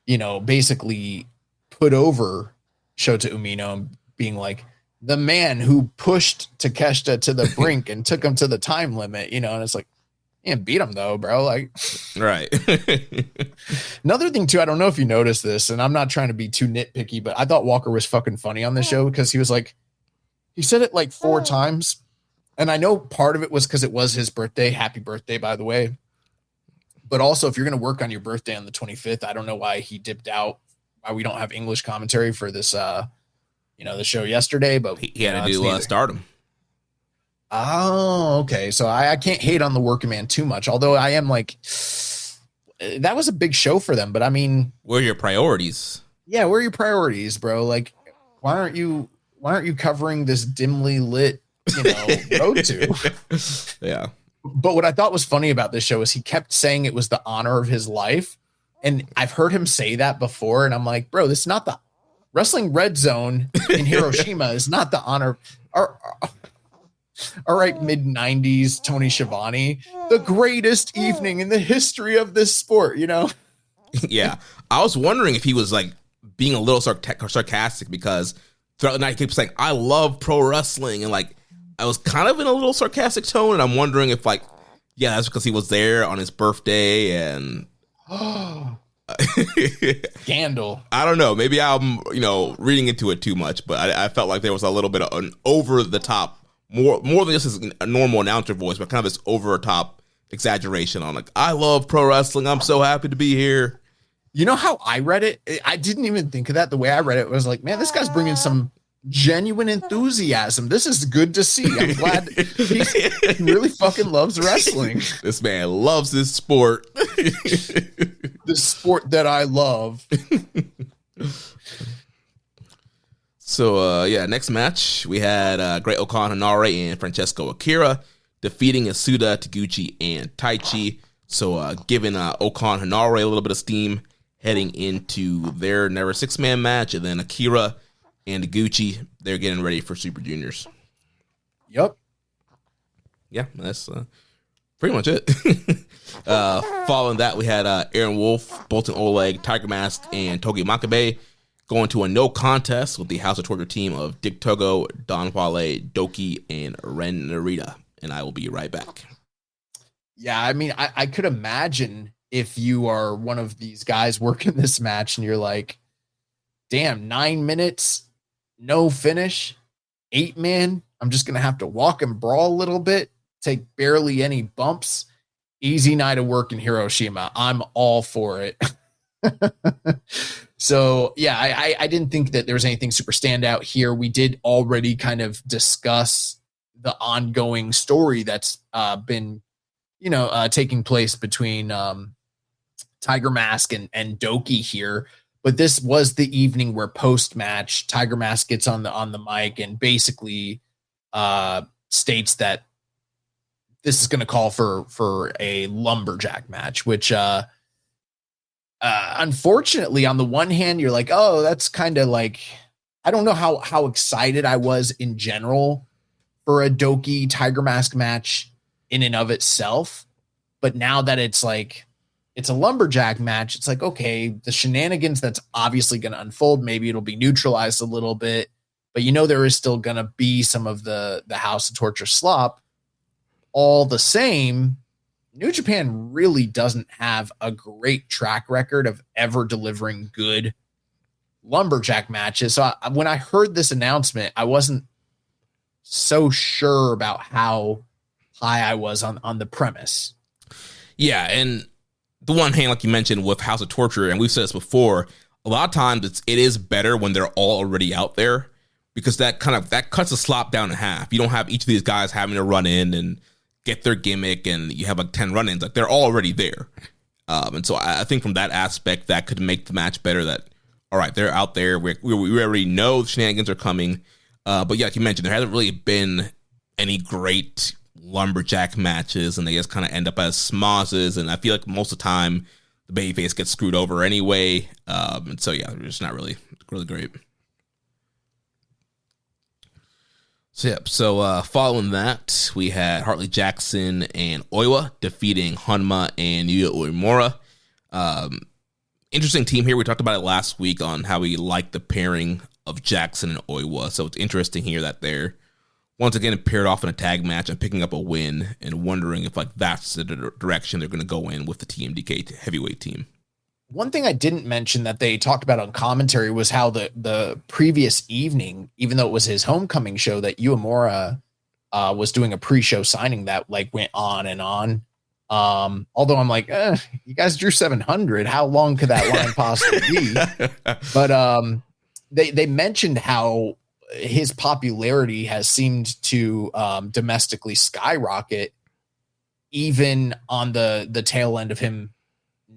basically put over Shota Umino, being like the man who pushed Takeshita to the brink and took him to the time limit, and it's like, you can't beat him though, bro. Like, right. Another thing too, I don't know if you noticed this, and I'm not trying to be too nitpicky, but I thought Walker was fucking funny on this show because he was like, he said it like 4 times. And I know part of it was because it was his birthday. Happy birthday, by the way. But also, if you're going to work on your birthday on the 25th, I don't know why he dipped out, why we don't have English commentary for this, the show yesterday. But he had to do Stardom. Oh, okay. So I can't hate on the working man too much, although I am like, that was a big show for them. But I mean, where are your priorities? Yeah, where are your priorities, bro? Like, why aren't you covering this dimly lit, road to? Yeah. But what I thought was funny about this show is he kept saying it was the honor of his life. And I've heard him say that before. And I'm like, bro, this is not Wrestling Redzone in Hiroshima is not the honor. All right, mid-90s Tony Schiavone, the greatest evening in the history of this sport, you know? Yeah. I was wondering if he was like being a little sarcastic because throughout the night he kept saying, I love pro wrestling. And like, I was kind of in a little sarcastic tone. And I'm wondering if like, yeah, that's because he was there on his birthday and... Scandal. I don't know. Maybe I'm, reading into it too much, but I felt like there was a little bit of an over the top, more than just a normal announcer voice, but kind of this over the top exaggeration on like, I love pro wrestling. I'm so happy to be here. You know how I read it? I didn't even think of that. The way I read it was like, man, this guy's bringing some genuine enthusiasm. This is good to see. I'm glad he really fucking loves wrestling. This man loves this sport. The sport that I love. So, next match, we had Great Okan Hanare and Francesco Akira defeating Asuda, Taguchi, and Taichi. So, giving Okan Hanare a little bit of steam heading into their never six-man match. And then Akira and Taguchi, they're getting ready for Super Juniors. Yep. Yeah, that's pretty much it. Following that, we had Aaron Wolf, Bolton Oleg, Tiger Mask, and Togi Makabe going to a no contest with the House of Torture team of Dick Togo, Don Wale, Doki, and Ren Narita. And I will be right back. Yeah, I mean, I could imagine if you are one of these guys working this match and you're like, damn, 9 minutes, no finish, 8-man. I'm just going to have to walk and brawl a little bit, take barely any bumps. Easy night of work in Hiroshima. I'm all for it. So, yeah, I didn't think that there was anything super standout here. We did already kind of discuss the ongoing story that's been, taking place between Tiger Mask and Doki here. But this was the evening where post-match, Tiger Mask gets on the mic and basically states that this is going to call for a lumberjack match, which unfortunately, on the one hand, you're like, oh, that's kind of like, I don't know how excited I was in general for a Doki Tiger Mask match in and of itself. But now that it's like, it's a lumberjack match, it's like, okay, the shenanigans that's obviously going to unfold, maybe it'll be neutralized a little bit, but there is still going to be some of the House of Torture slop. All the same, New Japan really doesn't have a great track record of ever delivering good lumberjack matches. So when I heard this announcement, I wasn't so sure about how high I was on the premise. Yeah, and the one hand, like you mentioned, with House of Torture, and we've said this before, a lot of times it is better when they're all already out there, because that cuts the slop down in half. You don't have each of these guys having to run in and get their gimmick, and you have like 10 run-ins. Like, they're already there. And so I think from that aspect, that could make the match better. That, all right, they're out there. We already know the shenanigans are coming. But yeah, like you mentioned, there hasn't really been any great lumberjack matches, and they just kind of end up as smozzes. And I feel like most of the time, the babyface gets screwed over anyway. And so yeah, it's not really great. So following that, we had Hartley Jackson and Oiwa defeating Honma and Yuya Uemura. Interesting team here. We talked about it last week on how we like the pairing of Jackson and Oiwa. So it's interesting here that they're once again paired off in a tag match and picking up a win, and wondering if like that's the direction they're going to go in with the TMDK heavyweight team. One thing I didn't mention that they talked about on commentary was how the previous evening, even though it was his homecoming show, that Uemura was doing a pre-show signing that like went on and on. Although I'm like, you guys drew 700. How long could that line possibly be? But they mentioned how his popularity has seemed to domestically skyrocket, even on the tail end of him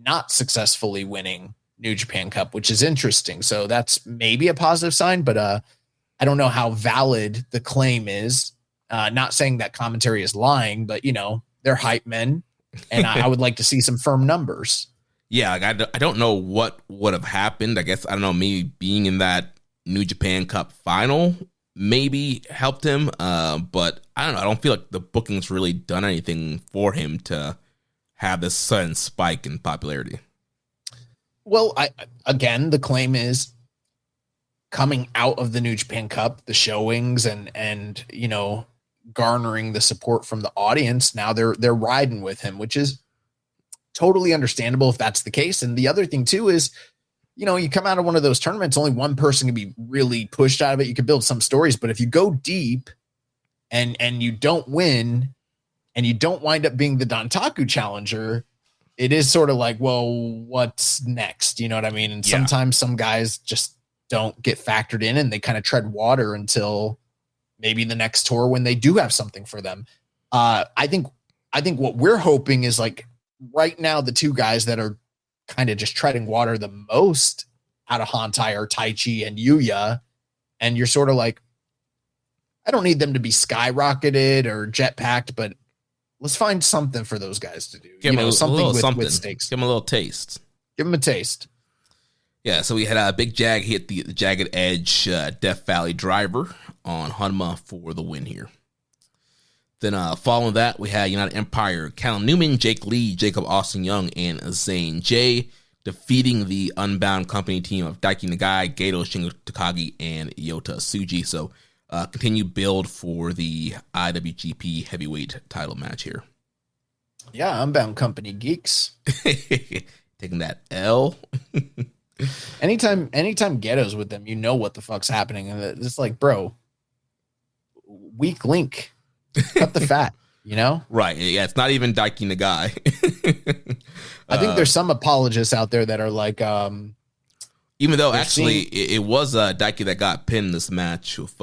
not successfully winning New Japan Cup, which is interesting. So that's maybe a positive sign, but I don't know how valid the claim is. Not saying that commentary is lying, but they're hype men, and I would like to see some firm numbers. Yeah, like I don't know what would have happened. I guess, I don't know, maybe being in that New Japan Cup final maybe helped him, but I don't know. I don't feel like the booking's really done anything for him to have this sudden spike in popularity. Well, again, the claim is coming out of the New Japan Cup, the showings and you know, garnering the support from the audience. Now they're riding with him, which is totally understandable if that's the case. And the other thing too is, you know, you come out of one of those tournaments, only one person can be really pushed out of it. You can build some stories, but if you go deep and you don't win and you don't wind up being the Dontaku challenger, it is sort of like, well, what's next? You know what I mean? And sometimes some guys just don't get factored in and they kind of tread water until maybe the next tour when they do have something for them. I think what we're hoping is, like, right now, the two guys that are kind of just treading water the most out of Hantai are Taichi and Yuya. And you're sort of like, I don't need them to be skyrocketed or jetpacked, but let's find something for those guys to do. Give them something with stakes. Give them a little taste. Give them a taste. Yeah, so we had a Big Jag hit the Jagged Edge Death Valley driver on Hanma for the win here. Then following that, we had United Empire, Callum Newman, Jake Lee, Jacob Austin Young, and Zane J defeating the Unbound Company team of Daiki Nagai, Gato, Shingo Takagi, and Yota Tsuji. So continue build for the IWGP heavyweight title match here. Yeah, Unbound Company geeks. Taking that L. Anytime Ghetto's with them, you know what the fuck's happening. And it's like, bro, weak link. Cut the fat, you know? Right. Yeah, it's not even Daiki Nagai. I think there's some apologists out there that are like, even though actually it was Daiki that got pinned in this match with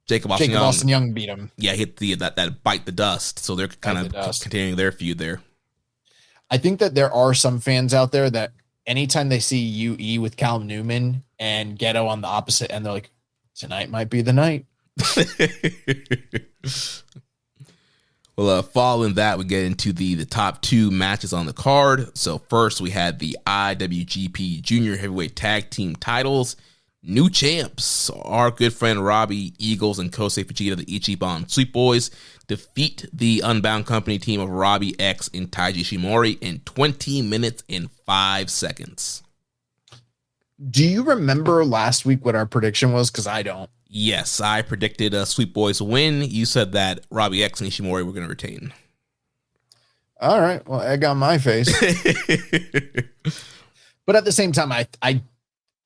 Jacob Austin Young beat him. Yeah, hit that bite the dust. So they're kind of continuing their feud there. I think that there are some fans out there that anytime they see UE with Callum Newman and Ghetto on the opposite end, they're like, tonight might be the night. Well, following that, we get into the top two matches on the card. So first, we had the IWGP Junior Heavyweight Tag Team titles. New champs, our good friend Robbie, Eagles, and Kosei Fujita, the Ichiban Sweet Boys, defeat the Unbound Company team of Robbie X and Taiji Shimori in 20 minutes and 5 seconds. Do you remember last week what our prediction was? Because I don't. Yes, I predicted a Sweet Boys win. You said that Robbie X and Ishimori were going to retain. All right. Well, egg on my face. But at the same time,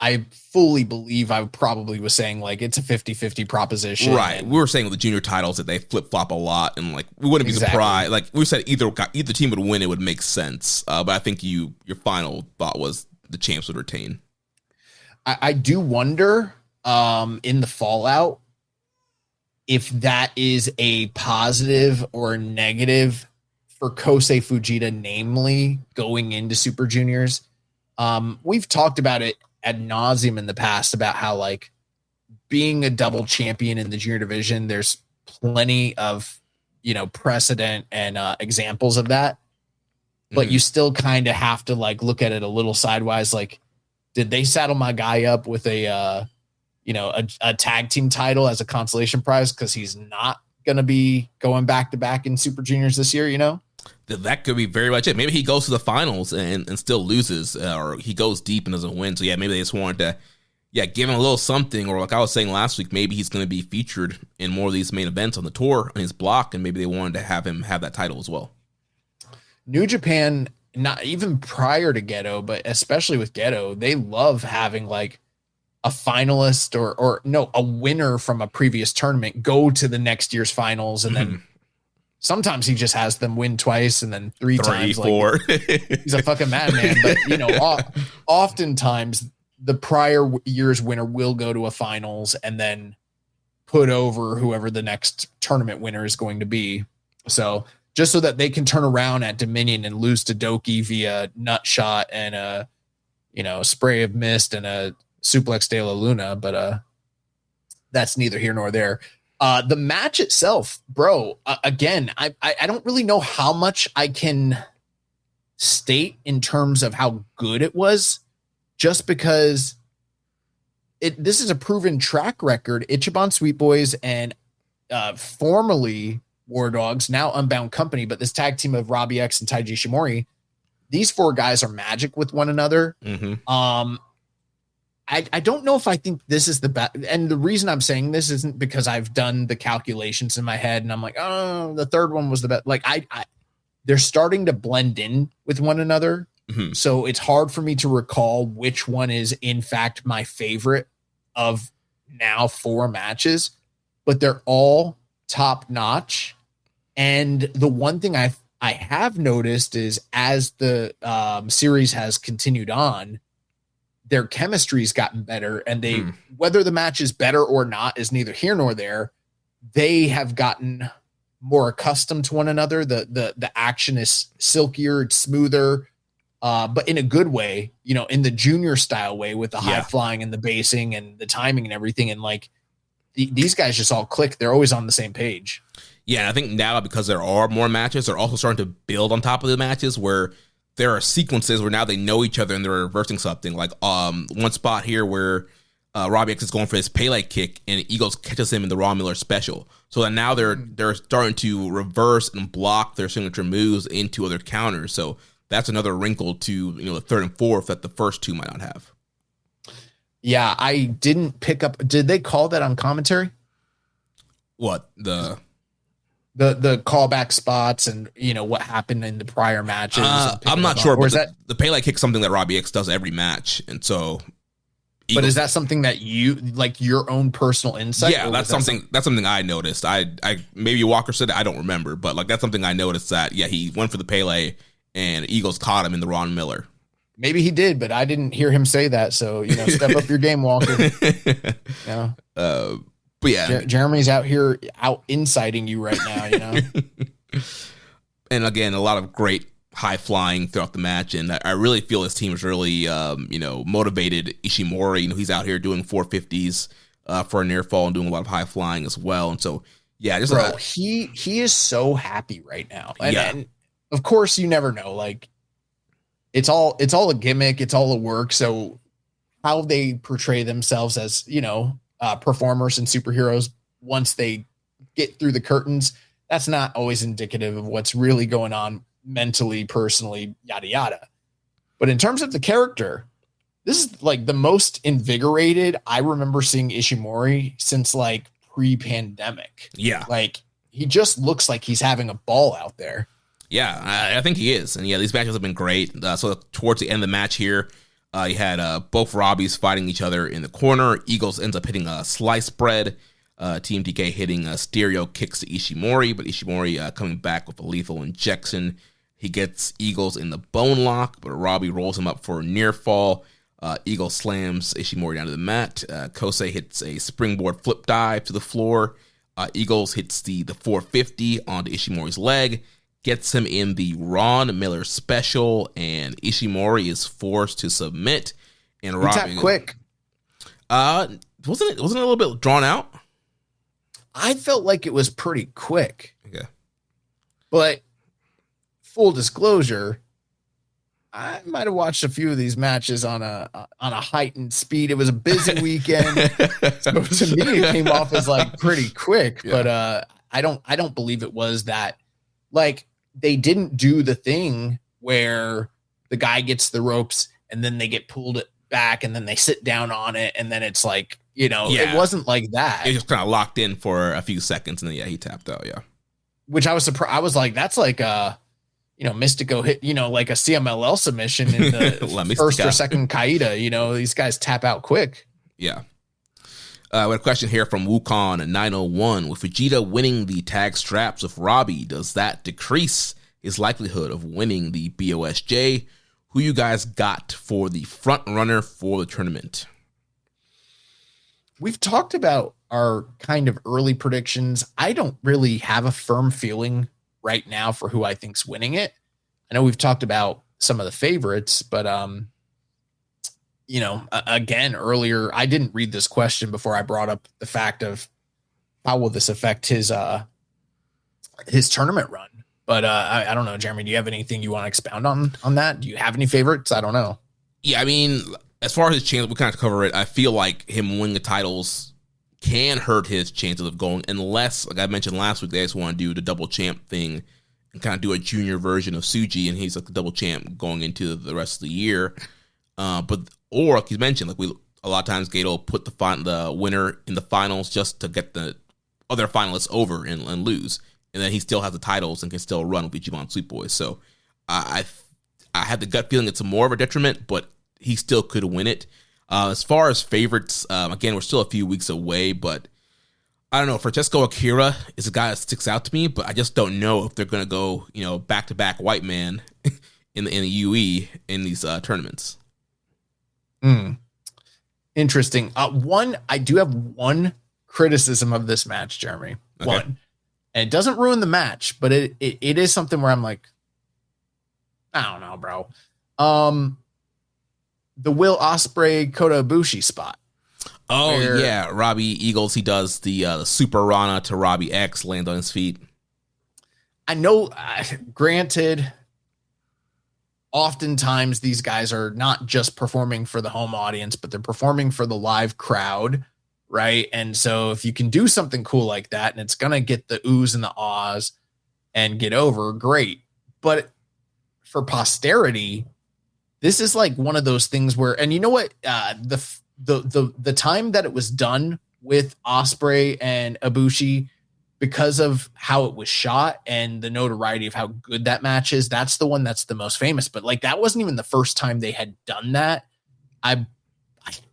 I fully believe I probably was saying, like, it's a 50-50 proposition. Right. We were saying with the junior titles that they flip-flop a lot, and, like, we wouldn't be surprised. Like, we said either team would win, it would make sense. But I think your final thought was the champs would retain. I do wonder in the fallout if that is a positive or a negative for Kosei Fujita, namely going into Super Juniors. We've talked about it ad nauseum in the past about how, like, being a double champion in the junior division, there's plenty of, you know, precedent and examples of that, but you still kind of have to, like, look at it a little sidewise. Like, did they saddle my guy up with a tag team title as a consolation prize because he's not going to be going back to back in Super Juniors this year, you know? That could be very much it. Maybe he goes to the finals and still loses, or he goes deep and doesn't win. So, yeah, maybe they just wanted to, give him a little something. Or like I was saying last week, maybe he's going to be featured in more of these main events on the tour on his block, and maybe they wanted to have him have that title as well. New Japan, not even prior to Ghetto, but especially with Ghetto, they love having, like, a finalist or a winner from a previous tournament go to the next year's finals, and then sometimes he just has them win twice and then three times. 4. Like, he's a fucking madman. But, you know, oftentimes the prior year's winner will go to a finals and then put over whoever the next tournament winner is going to be. So just so that they can turn around at Dominion and lose to Doki via nut shot and a spray of mist and a suplex de la Luna. But that's neither here nor there. The match itself, bro, again, I don't really know how much I can state in terms of how good it was, just because this is a proven track record. Ichiban Sweet Boys and formerly War Dogs, now Unbound Company, but this tag team of Robbie X and Taiji Shimori, these 4 guys are magic with one another. Mm-hmm. I don't know if I think this is the best. And the reason I'm saying this isn't because I've done the calculations in my head and I'm like, oh, the third one was the best. Like they're starting to blend in with one another. Mm-hmm. So it's hard for me to recall which one is in fact my favorite of now 4 matches, but they're all top notch. And the one thing I have noticed is as the series has continued on, their chemistry's gotten better, and they whether the match is better or not is neither here nor there. They have gotten more accustomed to one another. The action is silkier, it's smoother, but in a good way, you know, in the junior style way with the high flying and the basing and the timing and everything. And like these guys just all click. They're always on the same page. Yeah, I think now because there are more matches, they're also starting to build on top of the matches where there are sequences where now they know each other and they're reversing something. Like one spot here where Robbie X is going for his Pele kick and Eagles catches him in the Ron Miller special. So that now they're starting to reverse and block their signature moves into other counters. So that's another wrinkle to the third and fourth that the first 2 might not have. Yeah, I didn't pick up. Did they call that on commentary? What the callback spots and what happened in the prior matches? I'm not sure, but the Pele kick something that Robbie X does every match, and so. But is that something that you like your own personal insight? Yeah, that's something I noticed. I maybe Walker said it, I don't remember, but like that's something I noticed that he went for the Pele and Eagles caught him in the Ron Miller. Maybe he did, but I didn't hear him say that. So step up your game, Walker. But yeah, Jeremy's out inciting you right now. And again, a lot of great high flying throughout the match, and I really feel his team is really motivated. Ishimori, he's out here doing 450s for a near fall and doing a lot of high flying as well. And so he is so happy right now. And of course, you never know. Like it's all a gimmick. It's all a work. So how they portray themselves as performers and superheroes once they get through the curtains, that's not always indicative of what's really going on mentally, personally, yada yada. But in terms of the character, this is like the most invigorated I remember seeing Ishimori since like pre-pandemic. Yeah, like he just looks like he's having a ball out there. Yeah, I think he is. And these matches have been great. So towards the end of the match here, you had both Robbies fighting each other in the corner. Eagles ends up hitting a slice bread. Team DK hitting stereo kicks to Ishimori, but Ishimori coming back with a lethal injection. He gets Eagles in the bone lock, but Robbie rolls him up for a near fall. Eagle slams Ishimori down to the mat. Kosei hits a springboard flip dive to the floor. Eagles hits the 450 onto Ishimori's leg. Gets him in the Ron Miller special, and Ishimori is forced to submit. And Robbie tapped quick. Wasn't it a little bit drawn out? I felt like it was pretty quick. Okay. But full disclosure, I might have watched a few of these matches on a heightened speed. It was a busy weekend. So to me, it came off as like pretty quick, but I don't believe it was that. Like, they didn't do the thing where the guy gets the ropes and then they get pulled back and then they sit down on it. And then it's like, it wasn't like that. It just kind of locked in for a few seconds and then, he tapped out. Yeah. Which I was surprised. I was like, that's like a, Mystico hit, like a CMLL submission in the first or second Kaida, these guys tap out quick. Yeah. We have a question here from Wukon 901. With Fujita winning the tag straps with Robbie, does that decrease his likelihood of winning the BOSJ? Who you guys got for the front runner for the tournament? We've talked about our kind of early predictions. I don't really have a firm feeling right now for who I think's winning it. I know we've talked about some of the favorites, but again, earlier, I didn't read this question before I brought up the fact of how will this affect his tournament run. But I don't know, Jeremy, do you have anything you want to expound on that? Do you have any favorites? I don't know. Yeah, I mean, as far as his chance, we kind of cover it. I feel like him winning the titles can hurt his chances of going, unless, like I mentioned last week, they just want to do the double champ thing and kind of do a junior version of Tsuji, and he's like the double champ going into the rest of the year. Or like you mentioned, like a lot of times Gato put the winner in the finals just to get the other finalists over and lose, and then he still has the titles and can still run with Ichiban Sweet Boys. So I had the gut feeling it's more of a detriment, but he still could win it. As far as favorites, again, we're still a few weeks away, but I don't know. Francesco Akira is a guy that sticks out to me, but I just don't know if they're going to go, back-to-back white man in the UE in these tournaments. Interesting. I do have one criticism of this match, Jeremy. Okay. One. And it doesn't ruin the match, but it is something where I'm like, I don't know, bro. The Will Ospreay Kota Ibushi spot. Oh, yeah. Robbie Eagles, he does the Super Rana to Robbie X, land on his feet. I know, granted, oftentimes these guys are not just performing for the home audience, but they're performing for the live crowd, right? And so if you can do something cool like that and it's going to get the oohs and the ahs and get over, great. But for posterity, this is like one of those things where, and you know what, the time that it was done with Ospreay and Ibushi, because of how it was shot and the notoriety of how good that match is, that's the one that's the most famous. But like, that wasn't even the first time they had done that. I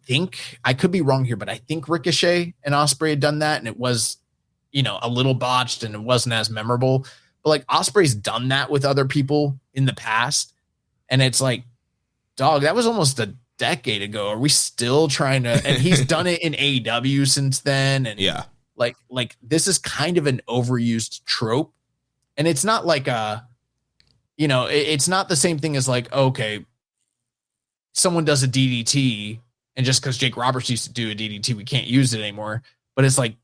think, I could be wrong here, but I think Ricochet and Ospreay had done that, and it was, a little botched and it wasn't as memorable. But like, Ospreay's done that with other people in the past, and it's like, dog, that was almost a decade ago. Are we still trying to? And he's done it in AEW since then, and yeah. Like this is kind of an overused trope, and it's not like it's not the same thing as like, okay, someone does a DDT and just because Jake Roberts used to do a DDT, we can't use it anymore. But it's like,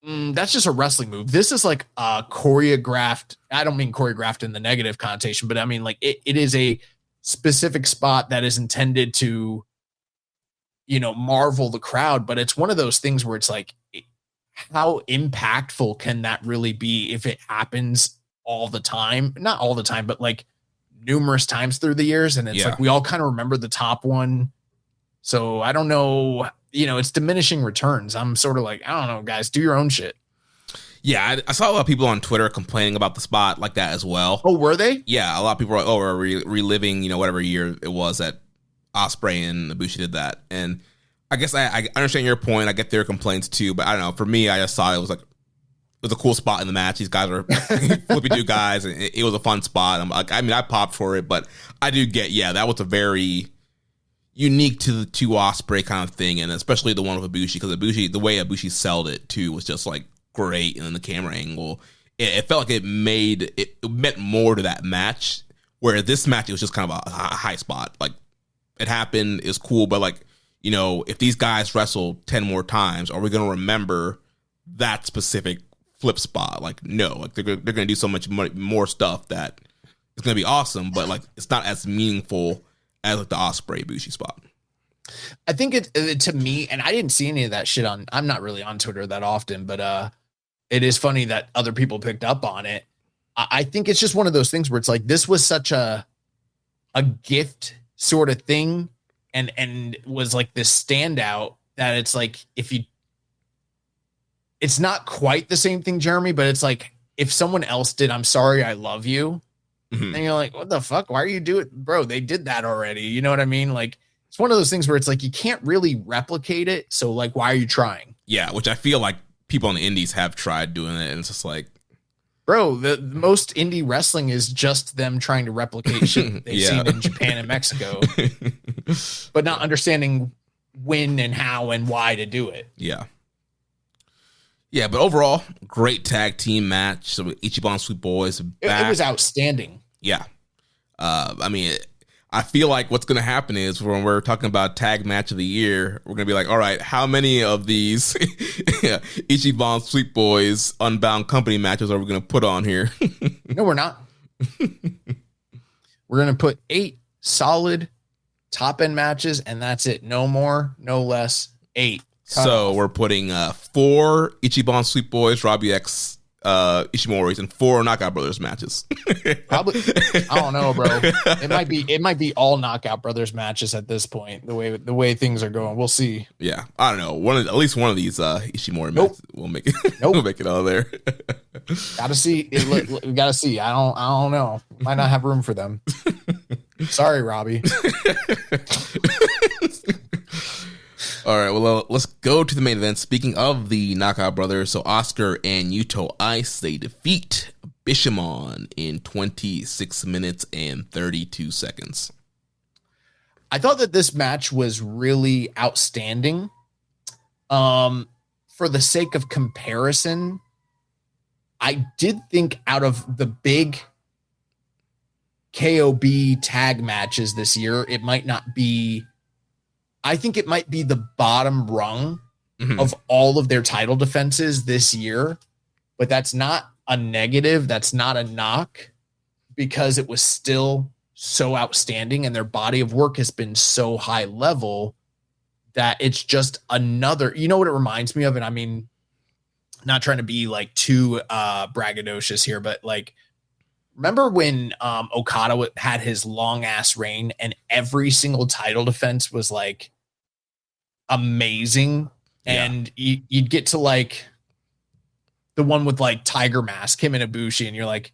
that's just a wrestling move. This is like a choreographed. I don't mean choreographed in the negative connotation, but I mean like it is a specific spot that is intended to, marvel the crowd. But it's one of those things where it's like, how impactful can that really be if it happens all the time? Not all the time, but like numerous times through the years. And it's like, we all kind of remember the top one. So I don't know, it's diminishing returns. I'm sort of like, I don't know, guys, do your own shit. Yeah. I saw a lot of people on Twitter complaining about the spot like that as well. Oh, were they? Yeah. A lot of people were like, we're reliving, whatever year it was that Ospreay and Ibushi did that. And I guess I understand your point. I get their complaints too, but I don't know. For me, I just saw it was a cool spot in the match. These guys are flippy do guys, and it was a fun spot. I'm like, I popped for it, but I do get, that was a very unique to Ospreay kind of thing, and especially the one with Ibushi, because the way Ibushi sold it too was just like great, and then the camera angle, it felt like it meant more to that match. Where this match, it was just kind of a high spot. Like it happened, is cool, but like, if these guys wrestle 10 more times, are we going to remember that specific flip spot? Like, no, like they're going to do so much more stuff that it's going to be awesome, but like it's not as meaningful as like the Ospreay Ibushi spot. I think it to me, and I didn't see any of that shit I'm not really on Twitter that often, but it is funny that other people picked up on it. I think it's just one of those things where it's like, this was such a gift sort of thing. And was like this standout that it's like, it's not quite the same thing, Jeremy, but it's like, if someone else did, I'm sorry, I love you. Mm-hmm. And you're like, what the fuck? Why are you doing it? Bro, they did that already. You know what I mean? Like, it's one of those things where it's like, you can't really replicate it. So like, why are you trying? Yeah. Which I feel like people on the indies have tried doing it. And it's just like, bro, the most indie wrestling is just them trying to replicate shit they've seen in Japan and Mexico, but not understanding when and how and why to do it. Yeah. Yeah, but overall, great tag team match. So Ichiban Sweet Boys back. It was outstanding. Yeah. I feel like what's going to happen is when we're talking about tag match of the year, we're going to be like, all right, how many of these Ichiban Sweet Boys Unbound Company matches are we going to put on here? No, we're not. We're going to put 8 solid top end matches, and that's it. No more, no less. 8. So we're putting 4 Ichiban Sweet Boys, Robbie X, Ishimoris, and 4 Knockout Brothers matches. Probably, I don't know, bro. It might be all Knockout Brothers matches at this point. The way things are going, we'll see. Yeah, I don't know. At least one of these Ishimori matches will make it. We'll make it out of there. Gotta see. We gotta see. I don't know. Might not have room for them. Sorry, Robbie. All right, well, let's go to the main event. Speaking of the Knockout Brothers, so Oscar and Yuto Ice, they defeat Bishamon in 26 minutes and 32 seconds. I thought that this match was really outstanding. For the sake of comparison, I did think out of the big KOB tag matches this year, it might not be... I think it might be the bottom rung of all of their title defenses this year, but that's not a negative. That's not a knock, because it was still so outstanding and their body of work has been so high level that it's just another, you know what it reminds me of? And I mean, not trying to be like too braggadocious here, but like, remember when Okada had his long ass reign and every single title defense was like amazing, and you'd get to like the one with like Tiger Mask, him and Ibushi, and you're like,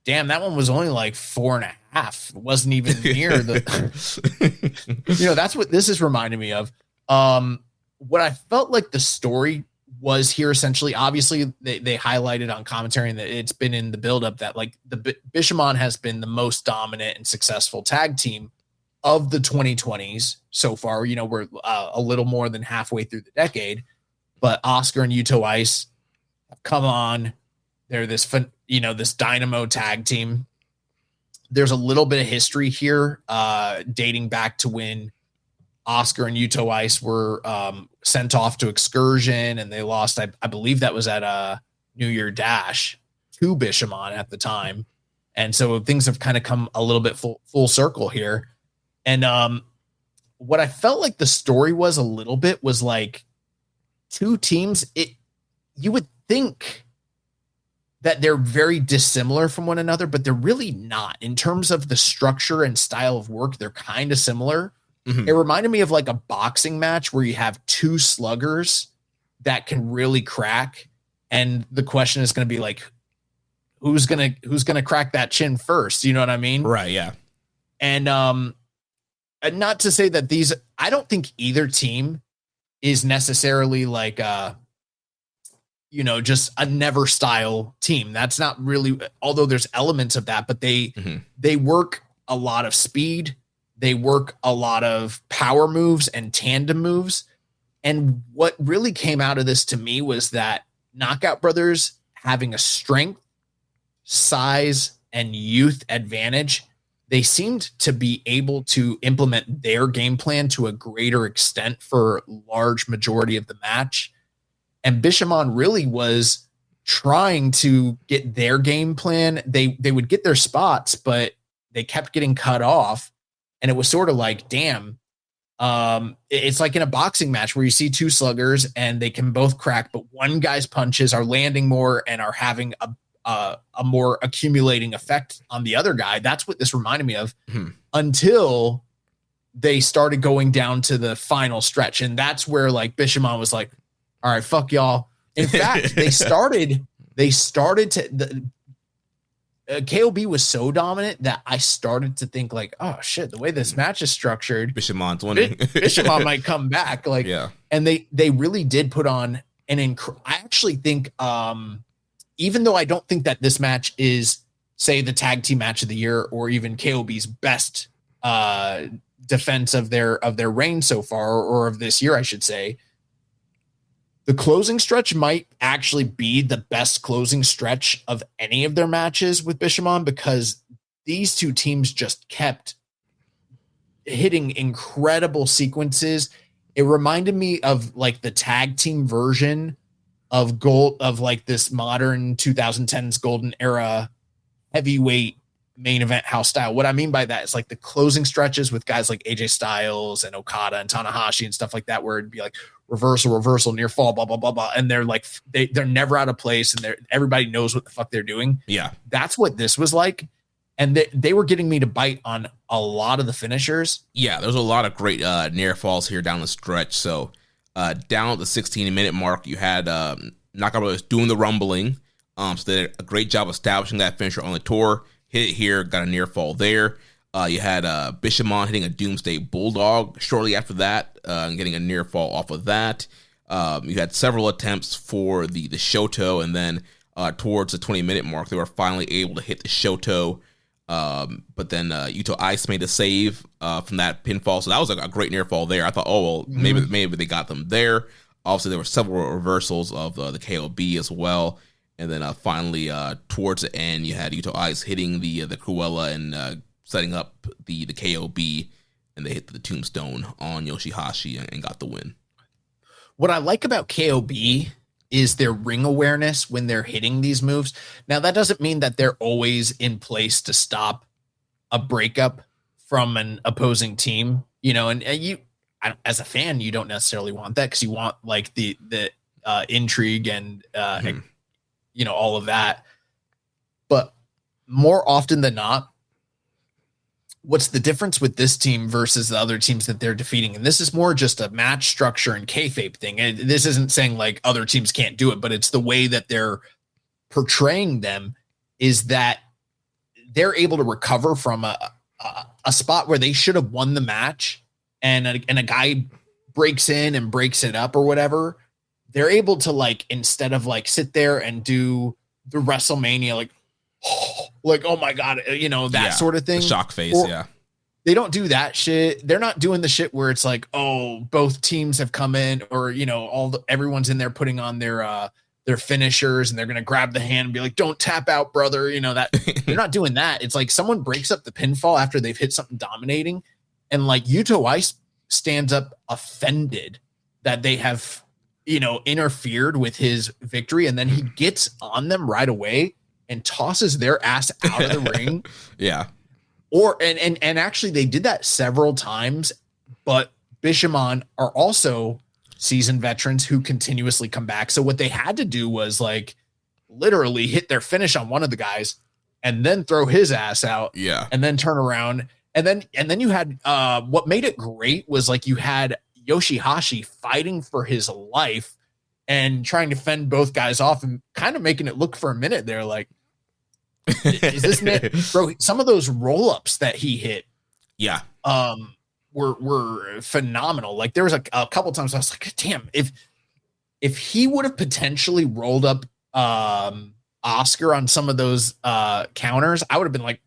damn, that one was only like 4.5. It wasn't even near the that's what this is reminding me of. What I felt like the story was here, essentially, obviously they highlighted on commentary, and that it's been in the buildup that like the Bishamon has been the most dominant and successful tag team of the 2020s so far. We're a little more than halfway through the decade, but Oscar and Yuto Ice have come on. They're this this dynamo tag team. There's a little bit of history here, dating back to when Oscar and Yuto Ice were sent off to excursion, and they lost. I believe that was at a New Year Dash to Bishamon at the time. And so things have kind of come a little bit full circle here. And what I felt like the story was a little bit was like two teams. You would think that they're very dissimilar from one another, but they're really not. In terms of the structure and style of work, they're kind of similar. It reminded me of like a boxing match where you have two sluggers that can really crack. And the question is going to be like, who's going to crack that chin first? You know what I mean? Right. Yeah. And not to say that I don't think either team is necessarily like, just a never style team. That's not really, although there's elements of that, but they work a lot of speed. They work a lot of power moves and tandem moves. And what really came out of this to me was that Knockout Brothers having a strength, size, and youth advantage, they seemed to be able to implement their game plan to a greater extent for large majority of the match. And Bishamon really was trying to get their game plan. They would get their spots, but they kept getting cut off. And it was sort of like, damn, it's like in a boxing match where you see two sluggers and they can both crack, but one guy's punches are landing more and are having a more accumulating effect on the other guy. That's what this reminded me of until they started going down to the final stretch. And that's where like Bishamon was like, all right, fuck y'all. In fact, they started to, KOB was so dominant that I started to think like, oh shit, the way this match is structured, Bishamon's winning. Bishamon might come back. Like, yeah. And they really did put on I actually think, even though I don't think that this match is, say, the tag team match of the year or even KOB's best defense of their reign so far, or of this year, I should say, the closing stretch might actually be the best closing stretch of any of their matches with Bishamon, because these two teams just kept hitting incredible sequences. It reminded me of like the tag team version of like this modern 2010s golden era heavyweight main event house style. What I mean by that is like the closing stretches with guys like AJ Styles and Okada and Tanahashi and stuff like that, where it'd be like reversal, near fall, blah, blah, blah, blah. And they're like, they're never out of place and everybody knows what the fuck they're doing. Yeah. That's what this was like. And they were getting me to bite on a lot of the finishers. Yeah, there's a lot of great near falls here down the stretch. So down at the 16-minute mark, you had Knockout Brothers doing the rumbling. So they did a great job establishing that finisher on the tour. Hit it here, got a near fall there. You had Bishamon hitting a Doomsday Bulldog shortly after that, and getting a near fall off of that. You had several attempts for the Shoto, and then towards the 20-minute mark, they were finally able to hit the Shoto. But then Yuto Ice made a save from that pinfall, so that was a great near fall there. I thought, maybe they got them there. Obviously, there were several reversals of the KOB as well. And then finally, towards the end, you had Yuto Ice hitting the Cruella and setting up the KOB, and they hit the Tombstone on Yoshihashi and got the win. What I like about KOB is their ring awareness when they're hitting these moves. Now, that doesn't mean that they're always in place to stop a breakup from an opposing team, and as a fan, you don't necessarily want that because you want like the intrigue and all of that. But more often than not, what's the difference with this team versus the other teams that they're defeating? And this is more just a match structure and kayfabe thing. And this isn't saying like other teams can't do it, but it's the way that they're portraying them is that they're able to recover from a spot where they should have won the match and a guy breaks in and breaks it up or whatever. They're able to like, instead of like sit there and do the WrestleMania, like, oh my God, that sort of thing. The shock face. They don't do that shit. They're not doing the shit where it's like, oh, both teams have come in or, everyone's in there putting on their finishers and they're going to grab the hand and be like, don't tap out, brother. That they're not doing that. It's like someone breaks up the pinfall after they've hit something dominating. And like Yuto Ice stands up offended that they have, interfered with his victory. And then he gets on them right away and tosses their ass out of the ring. Yeah. And actually they did that several times, but Bishamon are also seasoned veterans who continuously come back. So what they had to do was like literally hit their finish on one of the guys and then throw his ass out. Yeah. And then turn around. And then you had what made it great was like you had Yoshihashi fighting for his life and trying to fend both guys off and kind of making it look for a minute there like, is this man, bro? Some of those roll-ups that he hit, were phenomenal. Like there was a couple times I was like, damn, if he would have potentially rolled up Oscar on some of those counters, I would have been like,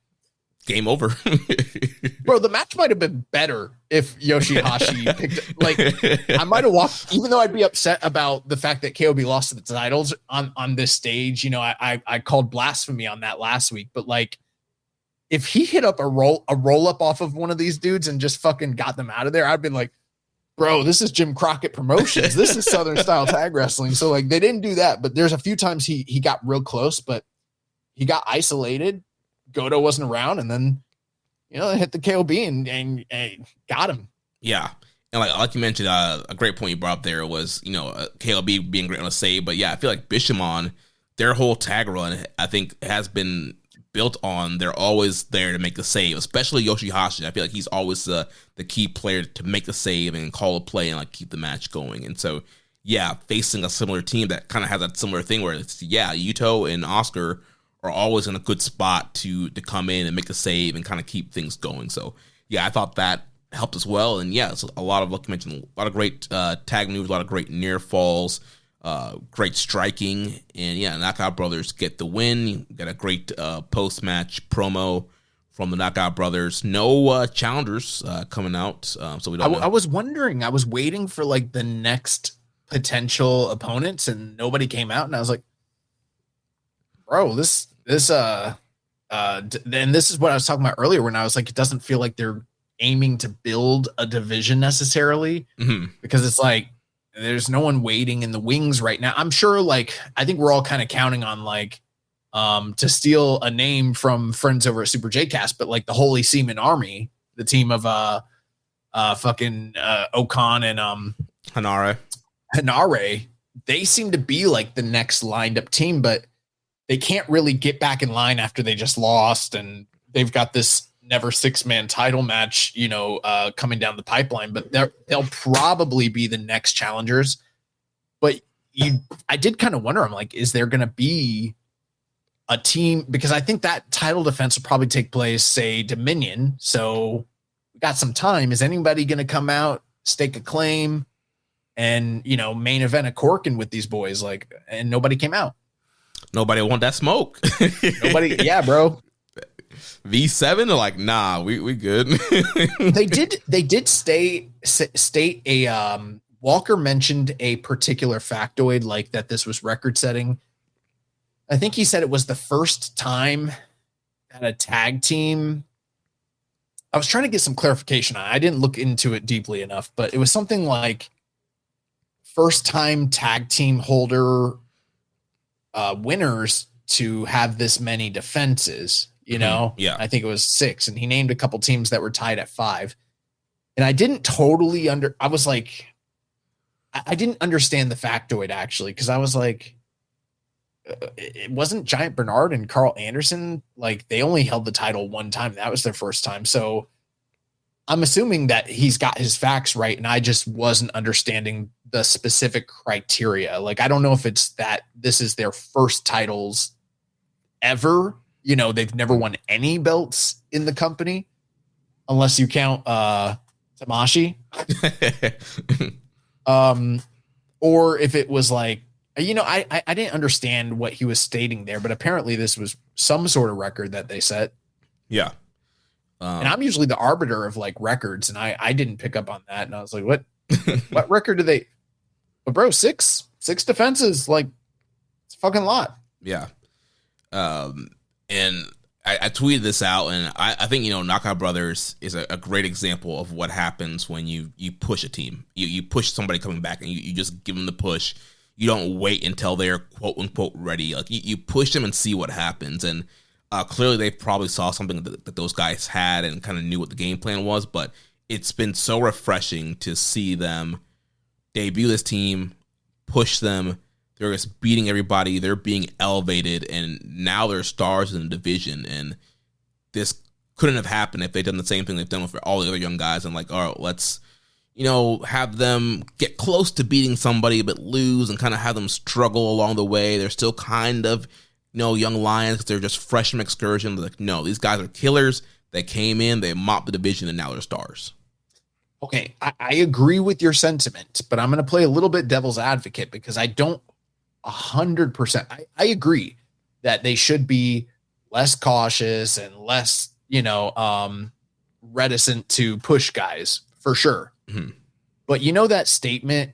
game over. Bro, the match might have been better if Yoshihashi picked, like I might have walked, even though I'd be upset about the fact that KOB lost to the titles on this stage. I called blasphemy on that last week, but like if he hit up a roll up off of one of these dudes and just fucking got them out of there, I'd been like, bro, this is Jim Crockett Promotions. This is Southern style tag wrestling. So like they didn't do that, but there's a few times he got real close, but he got isolated. Goto wasn't around, and then hit the KOB and got him. Yeah, and like you mentioned, a great point you brought up there was KOB being great on a save, but yeah, I feel like Bishamon, their whole tag run, I think has been built on they're always there to make the save, especially Yoshihashi. I feel like he's always the key player to make the save and call a play and like keep the match going. And so yeah, facing a similar team that kind of has that similar thing where it's Yuto and Oscar are always in a good spot to come in and make a save and kind of keep things going. So yeah, I thought that helped as well. And yeah, it's a lot of, like you mentioned, a lot of great tag moves, a lot of great near falls, great striking. And yeah, Knockout Brothers get the win. You got a great post-match promo from the Knockout Brothers. No challengers coming out. So we don't know. I was wondering, I was waiting for like the next potential opponents and nobody came out. And I was like, bro, this then this is what I was talking about earlier when I was like, it doesn't feel like they're aiming to build a division necessarily, because it's like there's no one waiting in the wings right now. I'm sure, like, I think we're all kind of counting on like to steal a name from friends over at Super J-Cast, but like the Holy Seaman Army, the team of fucking Okan and Hanare, they seem to be like the next lined up team, but they can't really get back in line after they just lost, and they've got this never 6-man title match, coming down the pipeline, but they'll probably be the next challengers. But I did kind of wonder, I'm like, is there going to be a team? Because I think that title defense will probably take place, say, Dominion. So we got some time. Is anybody going to come out, stake a claim, and, main event a Corkin with these boys? Like, and nobody came out. Nobody want that smoke. Nobody. Yeah, bro. V7 are like, nah, we good. They did state a Walker mentioned a particular factoid, like that this was record setting. I think he said it was the first time that a tag team, I was trying to get some clarification on it. I didn't look into it deeply enough, but it was something like first time tag team holder winners to have this many defenses. Yeah, I think it was 6, and he named a couple teams that were tied at 5. And I didn't totally I was like, I didn't understand the factoid actually, because I was like, it wasn't Giant Bernard and Carl Anderson. Like, they only held the title one time. That was their first time. So I'm assuming that he's got his facts right, and I just wasn't understanding the specific criteria. Like, I don't know if it's that this is their first titles ever. They've never won any belts in the company, unless you count Tamashi. Or if it was like, I didn't understand what he was stating there, but apparently this was some sort of record that they set. Yeah. And I'm usually the arbiter of like records, and I didn't pick up on that. And I was like, what record do they, but bro, six defenses, like, it's a fucking lot. Yeah. And I tweeted this out, and I think, Knockout Brothers is a great example of what happens when you push a team. You push somebody coming back, and you just give them the push. You don't wait until they're quote unquote ready. Like, you push them and see what happens. And clearly they probably saw something that those guys had and kind of knew what the game plan was. But it's been so refreshing to see them debut this team, push them. They're just beating everybody. They're being elevated, and now they're stars in the division. And this couldn't have happened if they'd done the same thing they've done with all the other young guys. And like, all right, let's, have them get close to beating somebody but lose, and kind of have them struggle along the way. They're still kind of, young lions because they're just fresh from excursion. Like, no, these guys are killers. They came in, they mopped the division, and now they're stars. Okay, I agree with your sentiment, but I'm going to play a little bit devil's advocate, because I don't 100%. I agree that they should be less cautious and less, reticent to push guys, for sure. Mm-hmm. But that statement,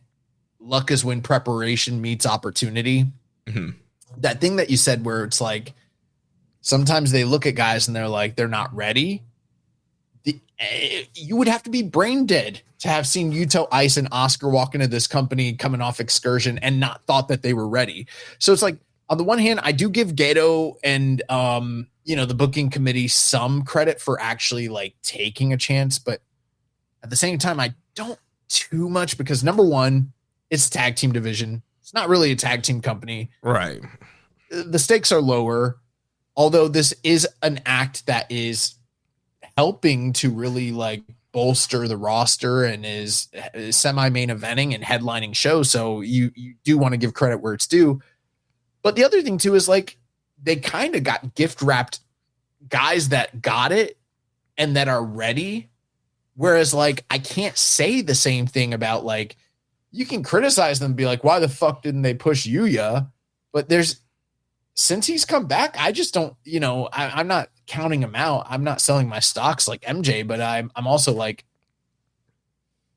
luck is when preparation meets opportunity. Mm-hmm. That thing that you said where it's like, sometimes they look at guys and they're like, they're not ready. You would have to be brain dead to have seen Yuto Ice and Oscar walk into this company coming off excursion and not thought that they were ready. So it's like, on the one hand, I do give Gato and, the booking committee some credit for actually like taking a chance. But at the same time, I don't too much, because number one, it's tag team division. It's not really a tag team company. Right. The stakes are lower, although this is an act that is helping to really like bolster the roster and is semi-main eventing and headlining shows. So you do want to give credit where it's due. But the other thing too is like, they kind of got gift wrapped guys that got it and that are ready. Whereas like, I can't say the same thing about like, you can criticize them and be like, why the fuck didn't they push Yuya? But since he's come back, I just don't, I'm not counting him out. I'm not selling my stocks like MJ, but I'm also like,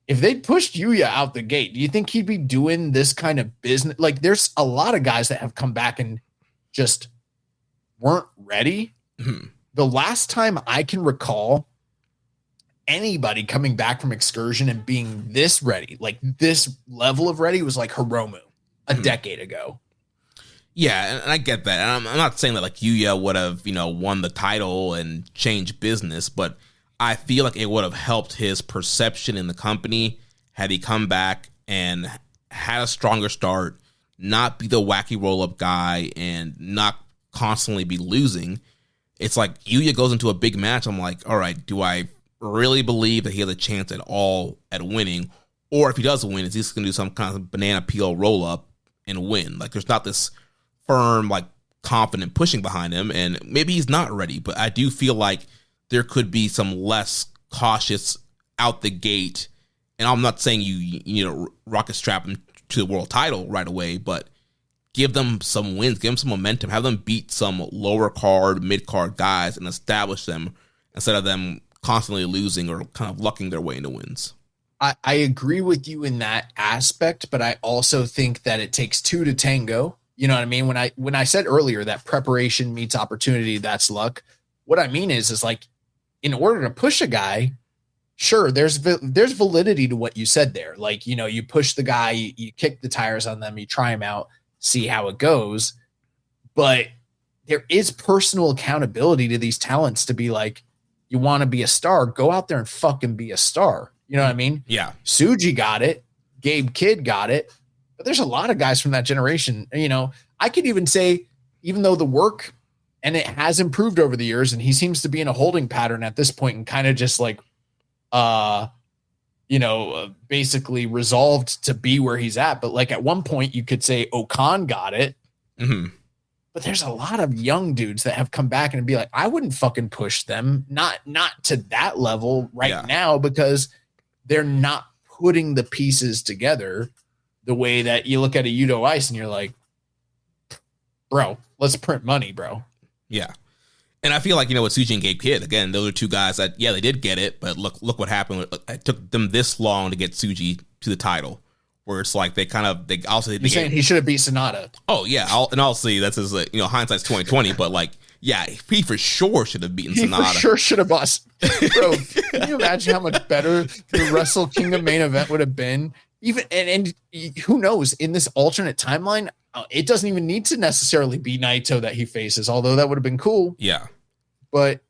if they pushed Yuya out the gate, do you think he'd be doing this kind of business? Like, there's a lot of guys that have come back and just weren't ready. Mm-hmm. The last time I can recall anybody coming back from excursion and being this ready, like this level of ready, was like Hiromu a decade ago. Yeah, and I get that. And I'm not saying that like Yuya would have, won the title and changed business, but I feel like it would have helped his perception in the company had he come back and had a stronger start, not be the wacky roll-up guy, and not constantly be losing. It's like Yuya goes into a big match. I'm like, all right, do I really believe that he has a chance at all at winning? Or if he does win, is he just going to do some kind of banana peel roll-up and win? Like, there's not this firm, like, confident pushing behind him, and maybe he's not ready, but I do feel like there could be some less cautious out the gate. And I'm not saying you rocket strap him to the world title right away, but give them some wins, give them some momentum, have them beat some lower card, mid card guys and establish them instead of them constantly losing or kind of lucking their way into wins. I agree with you in that aspect, but I also think that it takes two to tango. You know what I mean? When I said earlier that preparation meets opportunity, that's luck. What I mean is like, in order to push a guy, sure, there's validity to what you said there. Like, you push the guy, you kick the tires on them, you try them out, see how it goes. But there is personal accountability to these talents to be like, you want to be a star, go out there and fucking be a star. You know what I mean? Yeah. Tsuji got it. Gabe Kidd got it. But there's a lot of guys from that generation. I could even say, even though the work, and it has improved over the years, and he seems to be in a holding pattern at this point and kind of just like, basically resolved to be where he's at. But like at one point you could say Okan got it. Mm-hmm. But there's a lot of young dudes that have come back and be like, I wouldn't fucking push them. Not to that level now, because they're not putting the pieces together the way that you look at a Yudo Ice and you're like, bro, let's print money, bro. Yeah. And I feel like, with Tsuji and Gabe Kidd, again, those are two guys that, they did get it, but look what happened. It took them this long to get Tsuji to the title, where it's like they saying he should have beat Sonata. Oh, yeah. I'll see. That's his, hindsight's 2020, but like, yeah, he for sure should have beaten Sonata. He for sure should have bossed. Bro, can you imagine how much better the Wrestle Kingdom main event would have been? Even and who knows, in this alternate timeline, it doesn't even need to necessarily be Naito that he faces, although that would have been cool. Yeah. But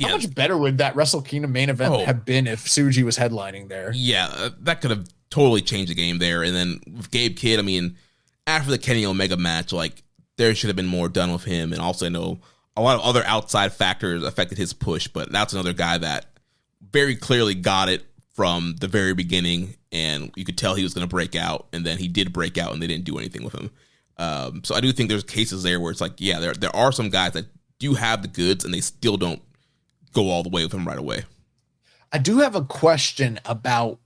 how much better would that Wrestle Kingdom main event have been if Tsuji was headlining there? Yeah, that could have totally changed the game there. And then with Gabe Kidd, I mean, after the Kenny Omega match, like, there should have been more done with him. And also, I know a lot of other outside factors affected his push, but that's another guy that very clearly got it from the very beginning, and you could tell he was going to break out, and then he did break out, and they didn't do anything with him. So I do think there's cases there where it's like, yeah, there are some guys that do have the goods, and they still don't go all the way with him right away. I do have a question about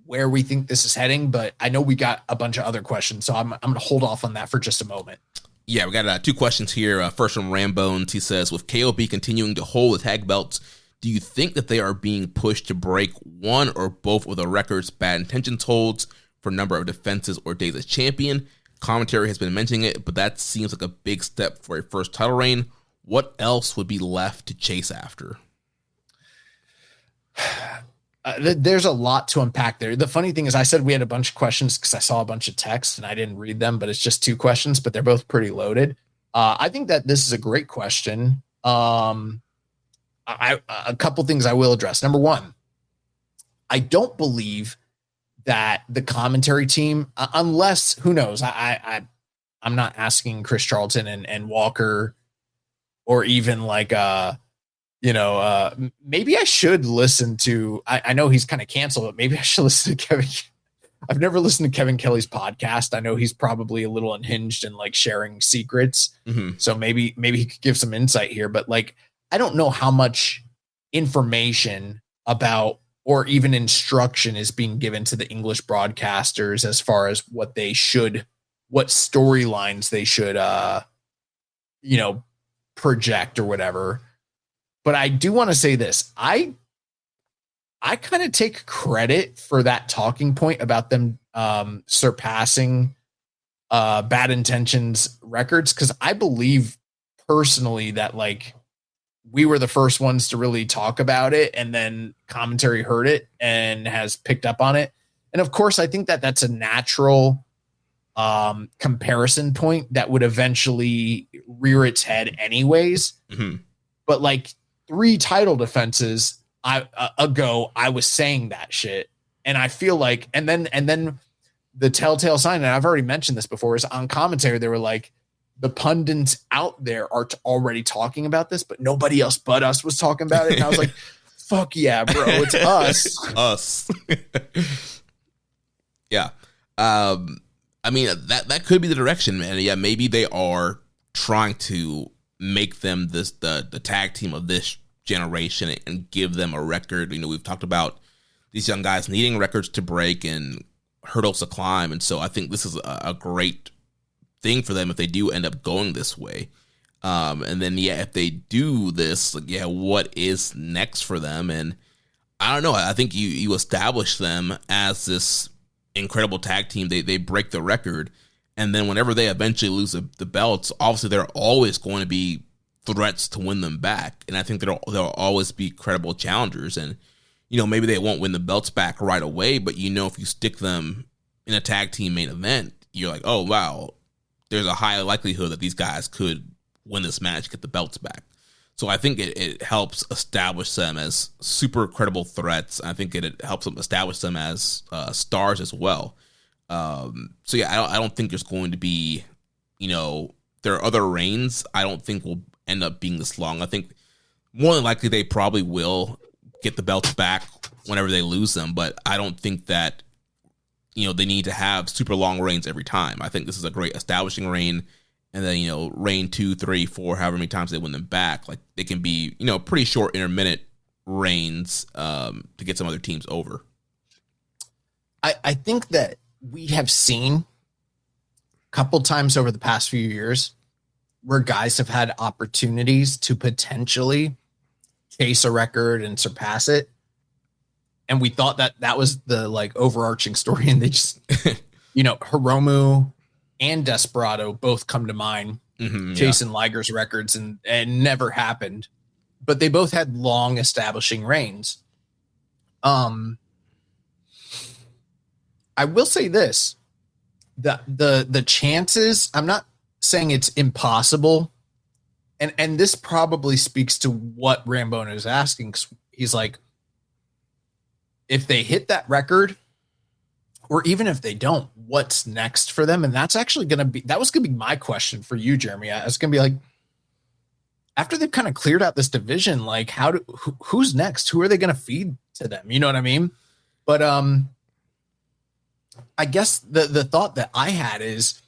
where we think this is heading, but I know we got a bunch of other questions, so I'm going to hold off on that for just a moment. Yeah, we got two questions here. First from Rambones. He says, with KOB continuing to hold the tag belts, do you think that they are being pushed to break one or both of the records Bad Intentions holds for number of defenses or days as champion? Commentary has been mentioning it, but that seems like a big step for a first title reign. What else would be left to chase after? There's a lot to unpack there. The funny thing is I said we had a bunch of questions because I saw a bunch of texts and I didn't read them, but it's just two questions, but they're both pretty loaded. I think that this is a great question. A couple things I will address. Number one, I don't believe that the commentary team, unless, who knows, I'm not asking Chris Charlton and Walker, or even like, maybe I should listen to, I know he's kind of canceled, but maybe I should listen to Kevin. I've never listened to Kevin Kelly's podcast. I know he's probably a little unhinged and like sharing secrets. Mm-hmm. So maybe he could give some insight here, but like, I don't know how much information about or even instruction is being given to the English broadcasters as far as what storylines they should, project or whatever. But I do want to say this. I kind of take credit for that talking point about them surpassing Bad Intentions records, because I believe personally that like we were the first ones to really talk about it, and then commentary heard it and has picked up on it. And of course, I think that that's a natural comparison point that would eventually rear its head anyways. Mm-hmm. But like 3 title defenses ago, I was saying that shit. And I feel like, and then the telltale sign, and I've already mentioned this before, is on commentary, they were like, the pundits out there are already talking about this, but nobody else but us was talking about it. And I was like, fuck yeah, bro, it's us. Us. Yeah. I mean, that could be the direction, man. Yeah, maybe they are trying to make them the tag team of this generation and give them a record. You know, we've talked about these young guys needing records to break and hurdles to climb, and so I think this is a great thing for them if they do end up going this way. And then, yeah, if they do this, like, yeah, what is next for them? And I don't know. I think you establish them as this incredible tag team. They break the record, and then whenever they eventually lose the belts, obviously there are always going to be threats to win them back, and I think there'll always be credible challengers. And you know, maybe they won't win the belts back right away, but you know, if you stick them in a tag team main event, you're like, oh wow, there's a high likelihood that these guys could win this match, get the belts back. So I think it helps establish them as super credible threats. I think it helps them establish them as stars as well. So yeah, I don't think there's going to be, you know, their other reigns, I don't think will end up being this long. I think more than likely they probably will get the belts back whenever they lose them, but I don't think that, you know, they need to have super long reigns every time. I think this is a great establishing reign. And then, you know, reign 2, 3, 4, however many times they win them back, like they can be, you know, pretty short intermittent reigns to get some other teams over. I think that we have seen a couple times over the past few years where guys have had opportunities to potentially chase a record and surpass it. And we thought that was the like overarching story. And they just, you know, Hiromu and Desperado both come to mind, chasing Liger's records, and never happened. But they both had long establishing reigns. I will say this: the chances. I'm not saying it's impossible, and this probably speaks to what Rambona is asking. He's like, if they hit that record, or even if they don't, what's next for them? And that's actually that was going to be my question for you, Jeremy. I was going to be like, after they've kind of cleared out this division, like who's next? Who are they going to feed to them? You know what I mean? But I guess the thought that I had is,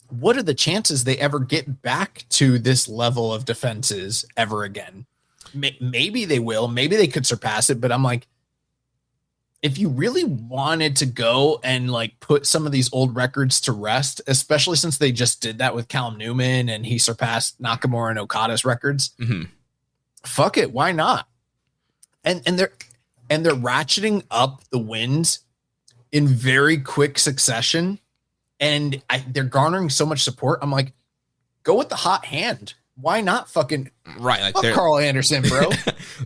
what are the chances they ever get back to this level of defenses ever again? Maybe they will, maybe they could surpass it, but I'm like, if you really wanted to go and like put some of these old records to rest, especially since they just did that with Callum Newman and he surpassed Nakamura and Okada's records, fuck it, why not? And they're ratcheting up the wins in very quick succession, and they're garnering so much support. I'm like, go with the hot hand. Why not fucking right? Like fuck Carl Anderson, bro.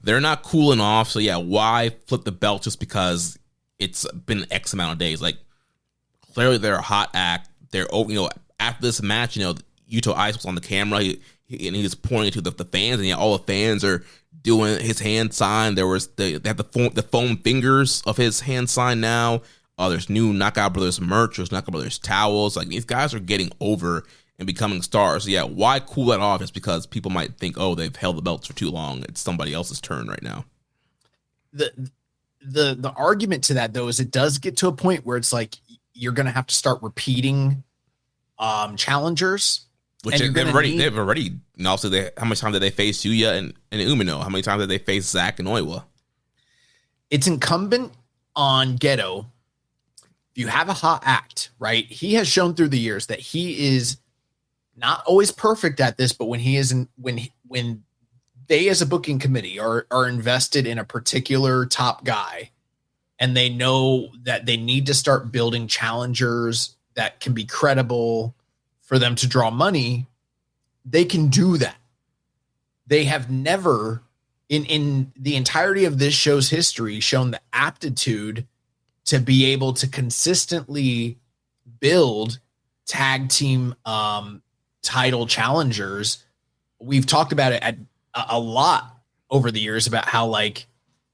They're not cooling off, so yeah, why flip the belt just because it's been X amount of days? Like clearly they're a hot act. They're, you know, after this match, you know, Yuto Ice was on the camera and he was pointing to the fans, and yeah, all the fans are doing his hand sign. There was they have the foam fingers of his hand sign now. There's new Knockout Brothers merch. There's Knockout Brothers towels. Like these guys are getting over and becoming stars. So yeah, why cool that off? Just because people might think, oh, they've held the belts for too long. It's somebody else's turn right now. The argument to that though is it does get to a point where it's like you're gonna have to start repeating challengers. Which they've already, you know, obviously how much time did they face Yuya and Umino? How many times did they face Zack and Oiwa? It's incumbent on Gedo. If you have a hot act, right? He has shown through the years that he is not always perfect at this, but when he isn't, when they as a booking committee are invested in a particular top guy, and they know that they need to start building challengers that can be credible for them to draw money, they can do that. They have never, in the entirety of this show's history, shown the aptitude to be able to consistently build tag team title challengers. We've talked about it a lot over the years about how like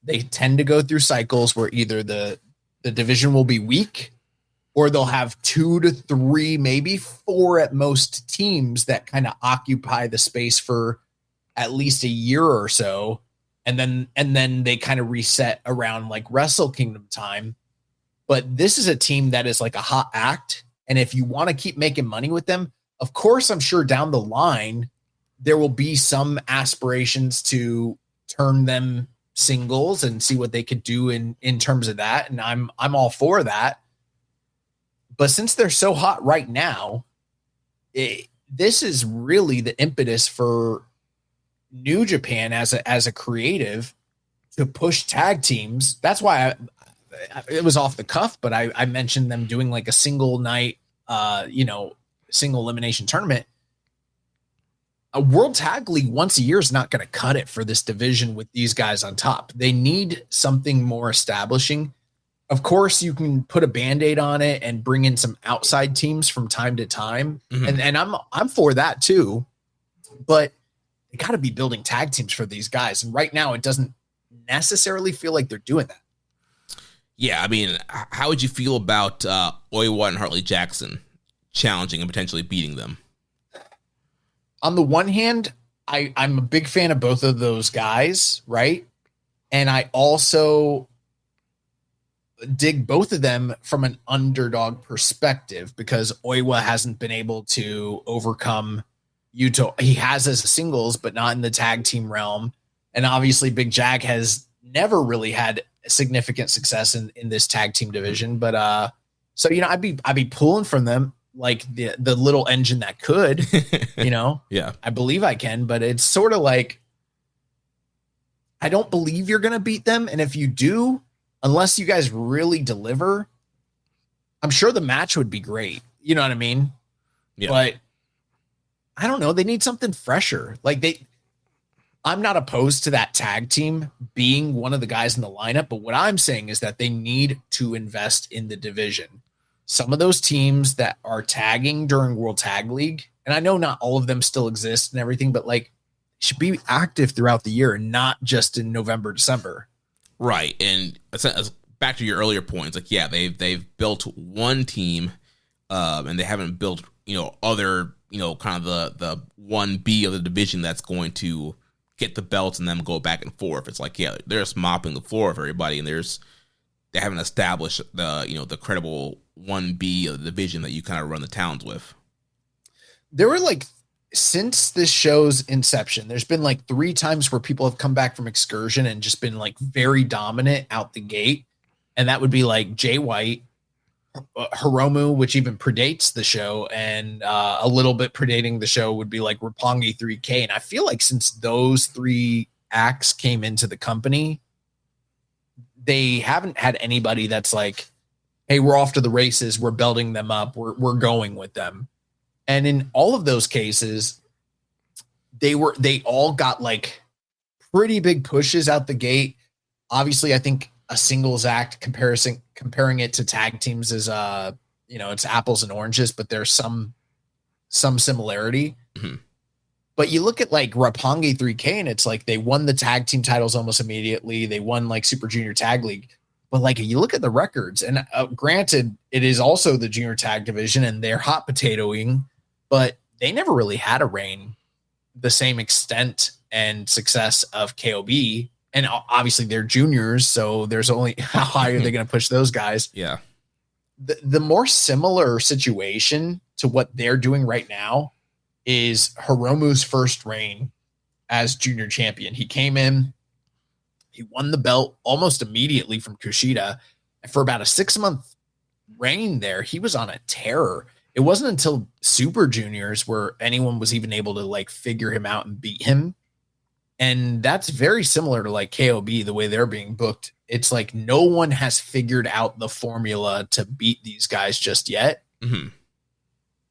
they tend to go through cycles where either the division will be weak or they'll have 2 to 3, maybe 4 at most teams that kind of occupy the space for at least a year or so. And then they kind of reset around like Wrestle Kingdom time. But this is a team that is like a hot act. And if you want to keep making money with them, of course, I'm sure down the line, there will be some aspirations to turn them singles and see what they could do in terms of that. And I'm all for that. But since they're so hot right now, this is really the impetus for New Japan as a creative to push tag teams. That's why it was off the cuff, but I mentioned them doing like a single night, single elimination tournament. A World Tag League once a year is not going to cut it for this division with these guys on top. They need something more establishing. Of course, you can put a Band-Aid on it and bring in some outside teams from time to time. Mm-hmm. And I'm for that too. But they got to be building tag teams for these guys. And right now, it doesn't necessarily feel like they're doing that. Yeah, I mean, how would you feel about Oiwa and Hartley Jackson challenging and potentially beating them? On the one hand, I'm a big fan of both of those guys, right? And I also dig both of them from an underdog perspective because Oiwa hasn't been able to overcome Yota. He has as a singles, but not in the tag team realm. And obviously Big Jack has never really had significant success in this tag team division. But so, I'd be pulling from them like the little engine that could, Yeah, I believe I can, but it's sort of like, I don't believe you're going to beat them. And if you do, unless you guys really deliver, I'm sure the match would be great. You know what I mean? Yeah. But I don't know. They need something fresher. I'm not opposed to that tag team being one of the guys in the lineup, but what I'm saying is that they need to invest in the division. Some of those teams that are tagging during World Tag League, and I know not all of them still exist and everything, but like should be active throughout the year and not just in November, December. Right. And back to your earlier points, like, yeah, they've built one team and they haven't built, other, kind of the 1B of the division that's going to get the belts and then go back and forth. It's like, yeah, they're just mopping the floor of everybody and they haven't established the credible 1B of the division that you kind of run the towns with. There were since this show's inception, there's been 3 times where people have come back from excursion and just been very dominant out the gate. And that would be Jay White, Hiromu, which even predates the show, and a little bit predating the show would be Roppongi 3K. And I feel like since those 3 acts came into the company, they haven't had anybody that's hey, we're off to the races. We're building them up. We're going with them. And in all of those cases, they all got pretty big pushes out the gate. Obviously, I think a singles act comparing it to tag teams is it's apples and oranges, but there's some similarity. Mm-hmm. But you look at Roppongi 3K and it's they won the tag team titles almost immediately. They won Super Junior Tag League. But you look at the records, and granted, it is also the junior tag division and they're hot potatoing, but they never really had a reign the same extent and success of KOB. And obviously they're juniors, so there's only how high are they going to push those guys? Yeah. The more similar situation to what they're doing right now is Hiromu's first reign as junior champion. He came in, he won the belt almost immediately from Kushida. And for about a 6-month reign there, he was on a tear. It wasn't until Super Juniors where anyone was even able to figure him out and beat him. And that's very similar to KOB, the way they're being booked. It's no one has figured out the formula to beat these guys just yet. Mm-hmm.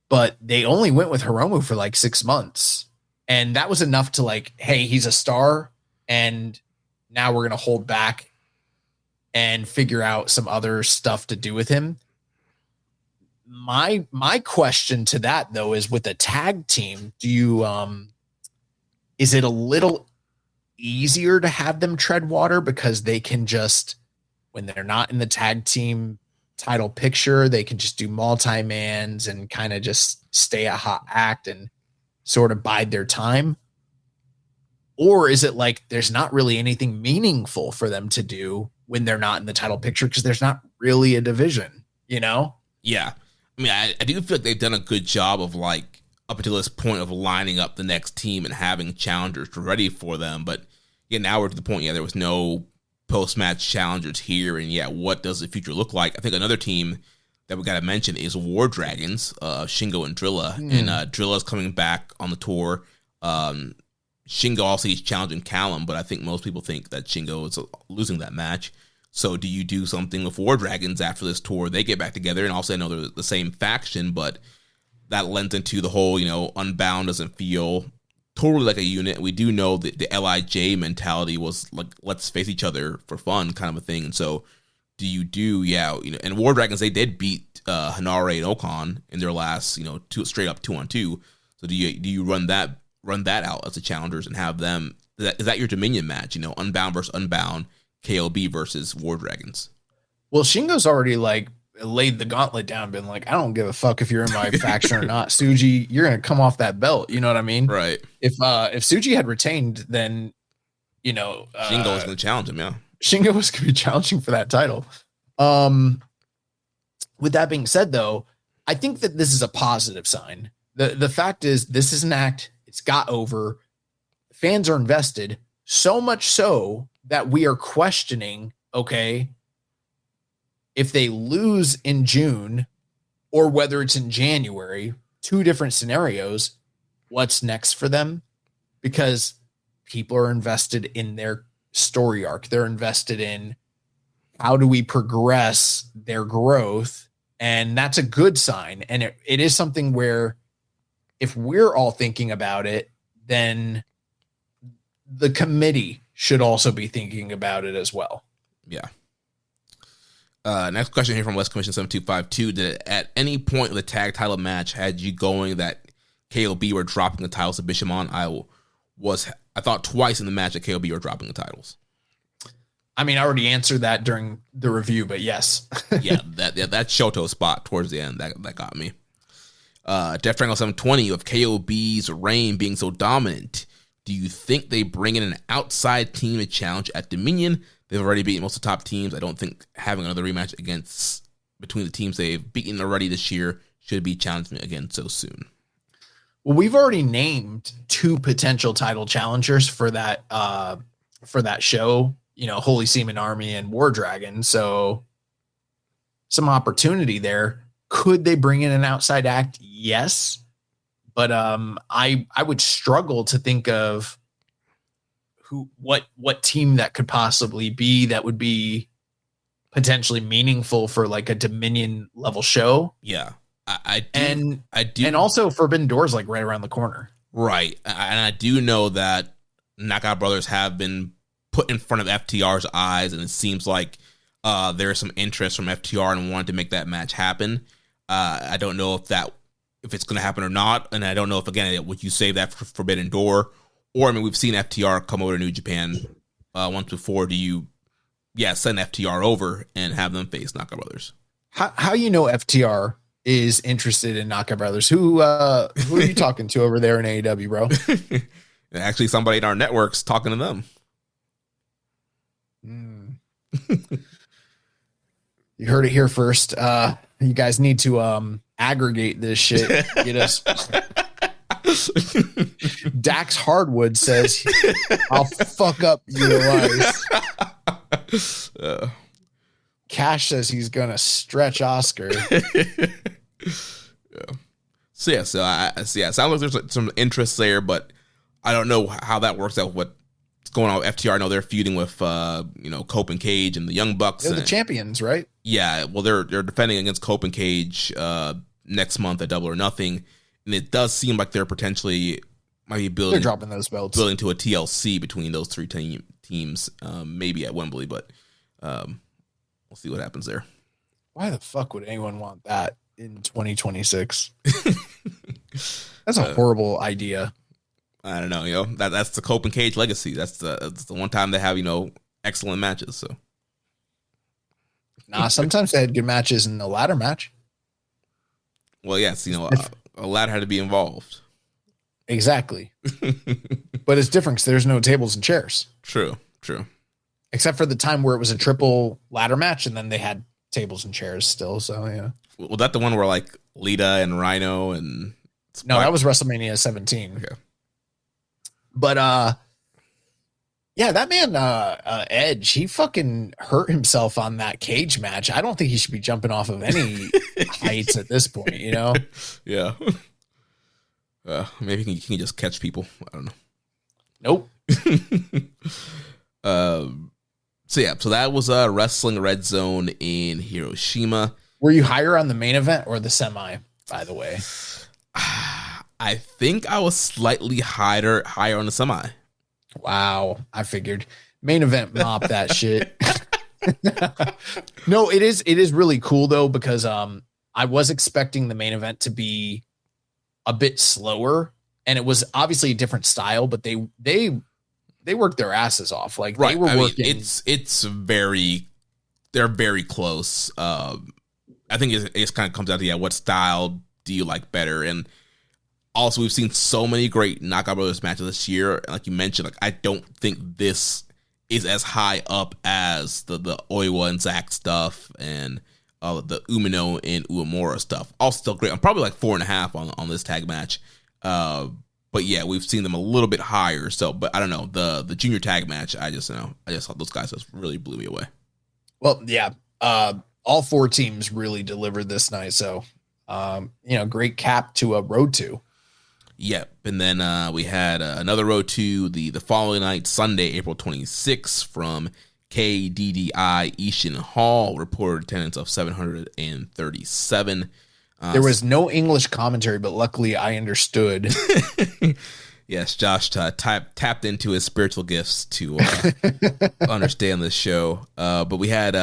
But they only went with Hiromu for 6 months. And that was enough to hey, he's a star. And now we're going to hold back and figure out some other stuff to do with him. my question to that though is, with a tag team, do you is it a little easier to have them tread water because they can just, when they're not in the tag team title picture, they can just do multi-mans and kind of just stay a hot act and sort of bide their time? Or is it like there's not really anything meaningful for them to do when they're not in the title picture because there's not really a division, you know? Yeah. I mean, I do feel like they've done a good job of, like, up until this point of lining up the next team and having challengers ready for them. But yeah, now we're to the point, there was no post-match challengers here. And yeah, what does the future look like? I think another team that we got to mention is War Dragons, Shingo and Drilla. And Drilla's coming back on the tour. Shingo also is challenging Callum, but I think most people think that Shingo is losing that match. So do you do something with War Dragons after this tour? They get back together, and also I know they're the same faction, but that lends into the whole, Unbound doesn't feel totally like a unit. We do know that the LIJ mentality was like, let's face each other for fun kind of a thing. And so do you do, and War Dragons, they did beat Hanare and Okan in their last, straight up 2-on-2. So do you run that out as the challengers and have them, is that your Dominion match, Unbound versus Unbound, KOB versus War Dragons? Well, Shingo's already like laid the gauntlet down, been like, I don't give a fuck if you're in my faction or not. Tsuji, you're gonna come off that belt. You know what I mean? Right. If Tsuji had retained, then Shingo was gonna challenge him. Yeah, Shingo was gonna be challenging for that title. With that being said, though, I think that this is a positive sign. The fact is, this is an act. It's got over. Fans are invested, so much so that we are questioning, okay, if they lose in June or whether it's in January, two different scenarios, what's next for them? Because people are invested in their story arc. They're invested in how do we progress their growth? And that's a good sign. And it is something where if we're all thinking about it, then the committee should also be thinking about it as well. Yeah. Next question here from West Commission 7252. Did at any point of the tag title match had you going that KOB were dropping the titles to Bishamon? I thought twice in the match that KOB were dropping the titles. I mean, I already answered that during the review, but yes. Yeah, that Shoto spot towards the end, that got me. Death Triangle 720, of KOB's reign being so dominant, do you think they bring in an outside team to challenge at Dominion? They've already beaten most of the top teams. I don't think having another rematch between the teams they've beaten already this year should be challenging again so soon. Well, we've already named two potential title challengers for that show, Holy Seaman Army and War Dragon. So some opportunity there. Could they bring in an outside act? Yes. But I would struggle to think of what team that could possibly be that would be potentially meaningful for like a Dominion level show. Yeah. I do. And also Forbidden Door's like right around the corner. Right. And I do know that Knockout Brothers have been put in front of FTR's eyes, and it seems like there's some interest from FTR and wanting to make that match happen. I don't know if it's going to happen or not, and I don't know if, again, would you save that for Forbidden Door? Or, I mean, we've seen FTR come over to New Japan once before. Do you, send FTR over and have them face Knockout Brothers? How FTR is interested in Knockout Brothers? Who are you talking to over there in AEW, bro? Actually, somebody in our network's talking to them. You heard it here first. You guys need to aggregate this shit. Get us. Dax Hardwood says, I'll fuck up your life. Cash says he's going to stretch Oscar. So sounds like there's some interest there, but I don't know how that works out. What's going on with FTR? I know they're feuding with, Cope and Cage and the Young Bucks. They're the champions, right? Yeah, well, they're defending against Cope and Cage next month at Double or Nothing, and it does seem like they're potentially might be building. They're dropping those belts, building to a TLC between those three teams, maybe at Wembley, but we'll see what happens there. Why the fuck would anyone want that? in 2026. That's a horrible idea. I don't know, that's the Cope and Cage legacy. That's the one time they have, excellent matches. So, nah, sometimes they had good matches in the ladder match. Well, yes, a ladder had to be involved. Exactly. But it's different because there's no tables and chairs. True. Except for the time where it was a triple ladder match and then they had tables and chairs still. So, yeah. Was that the one where like Lita and Rhino and... No, that was WrestleMania 17. Okay. But, yeah, that man, Edge, he fucking hurt himself on that cage match. I don't think he should be jumping off of any heights at this point, Yeah. Maybe he can just catch people. I don't know. Nope. So that was Wrestling Redzone in Hiroshima. Were you higher on the main event or the semi, by the way? I think I was slightly higher on the semi. Wow, I figured. Main event mop that shit. No, it is really cool though, because I was expecting the main event to be a bit slower, and it was obviously a different style, but they worked their asses off. Like right. They were working. They're very close. I think it just kind of comes down to what style do you like better, and also we've seen so many great Knockout Brothers matches this year. Like you mentioned, I don't think this is as high up as the Oiwa and Zack stuff and the Umino and Uemura stuff. All still great. I'm probably like 4.5 on this tag match. But yeah, we've seen them a little bit higher. So, but I don't know, the junior tag match. I just thought those guys just really blew me away. Well, yeah, all four teams really delivered this night. So, great cap to a Road to. Yep. And then we had another Road to the following night, Sunday, April 26th, from KDDI Ishin Hall, reported attendance of 737. There was no English commentary, but luckily I understood. Yes, Josh tapped into his spiritual gifts to understand this show. But we had...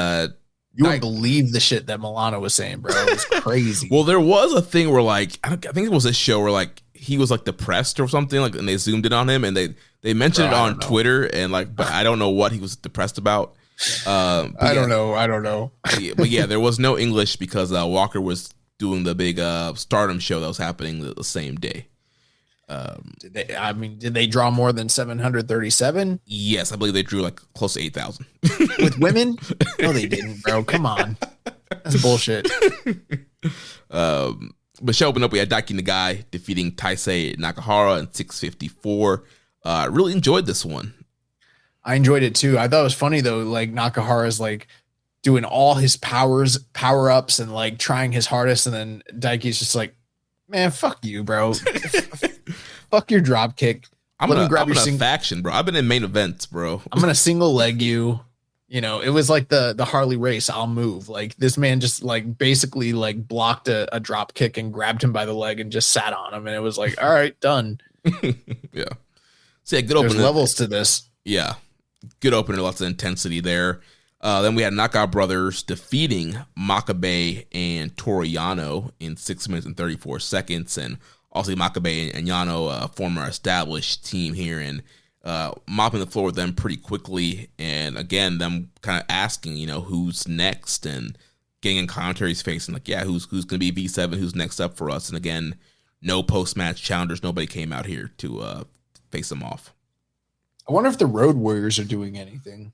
you wouldn't believe the shit that Milano was saying, bro. It was crazy. Well, there was a thing where, I think it was a show where, he was, depressed or something, and they zoomed in on him, and they mentioned it on Twitter, and, but I don't know what he was depressed about. I don't know. But yeah, there was no English because Walker was doing the big Stardom show that was happening the same day. Did they draw more than 737? Yes, I believe they drew close to 8,000 with women. No, they didn't, bro. Come on, that's bullshit. But show opened up. We had Daiki Nagai defeating Taisei Nakahara in 6:54. Really enjoyed this one. I enjoyed it too. I thought it was funny though. Nakahara's doing all his power ups and trying his hardest, and then Daiki's just man, fuck you, bro. Fuck your drop kick. I'm gonna grab your faction, bro. I've been in main events, bro. I'm gonna single leg you. It was like the Harley race. I'll move. This man just basically blocked a drop kick and grabbed him by the leg and just sat on him, and it was all right, done. Yeah. So yeah, good opener. There's levels to this. Yeah, good opener. Lots of intensity there. Then we had Knockout Brothers defeating Makabe and Toru Yano in 6 minutes and 34 seconds. And also Makabe and Yano, a former established team here, and mopping the floor with them pretty quickly. And again, them kind of asking, who's next, and getting in commentary's face and who's going to be V7, who's next up for us. And again, no post-match challengers. Nobody came out here to face them off. I wonder if the Road Warriors are doing anything.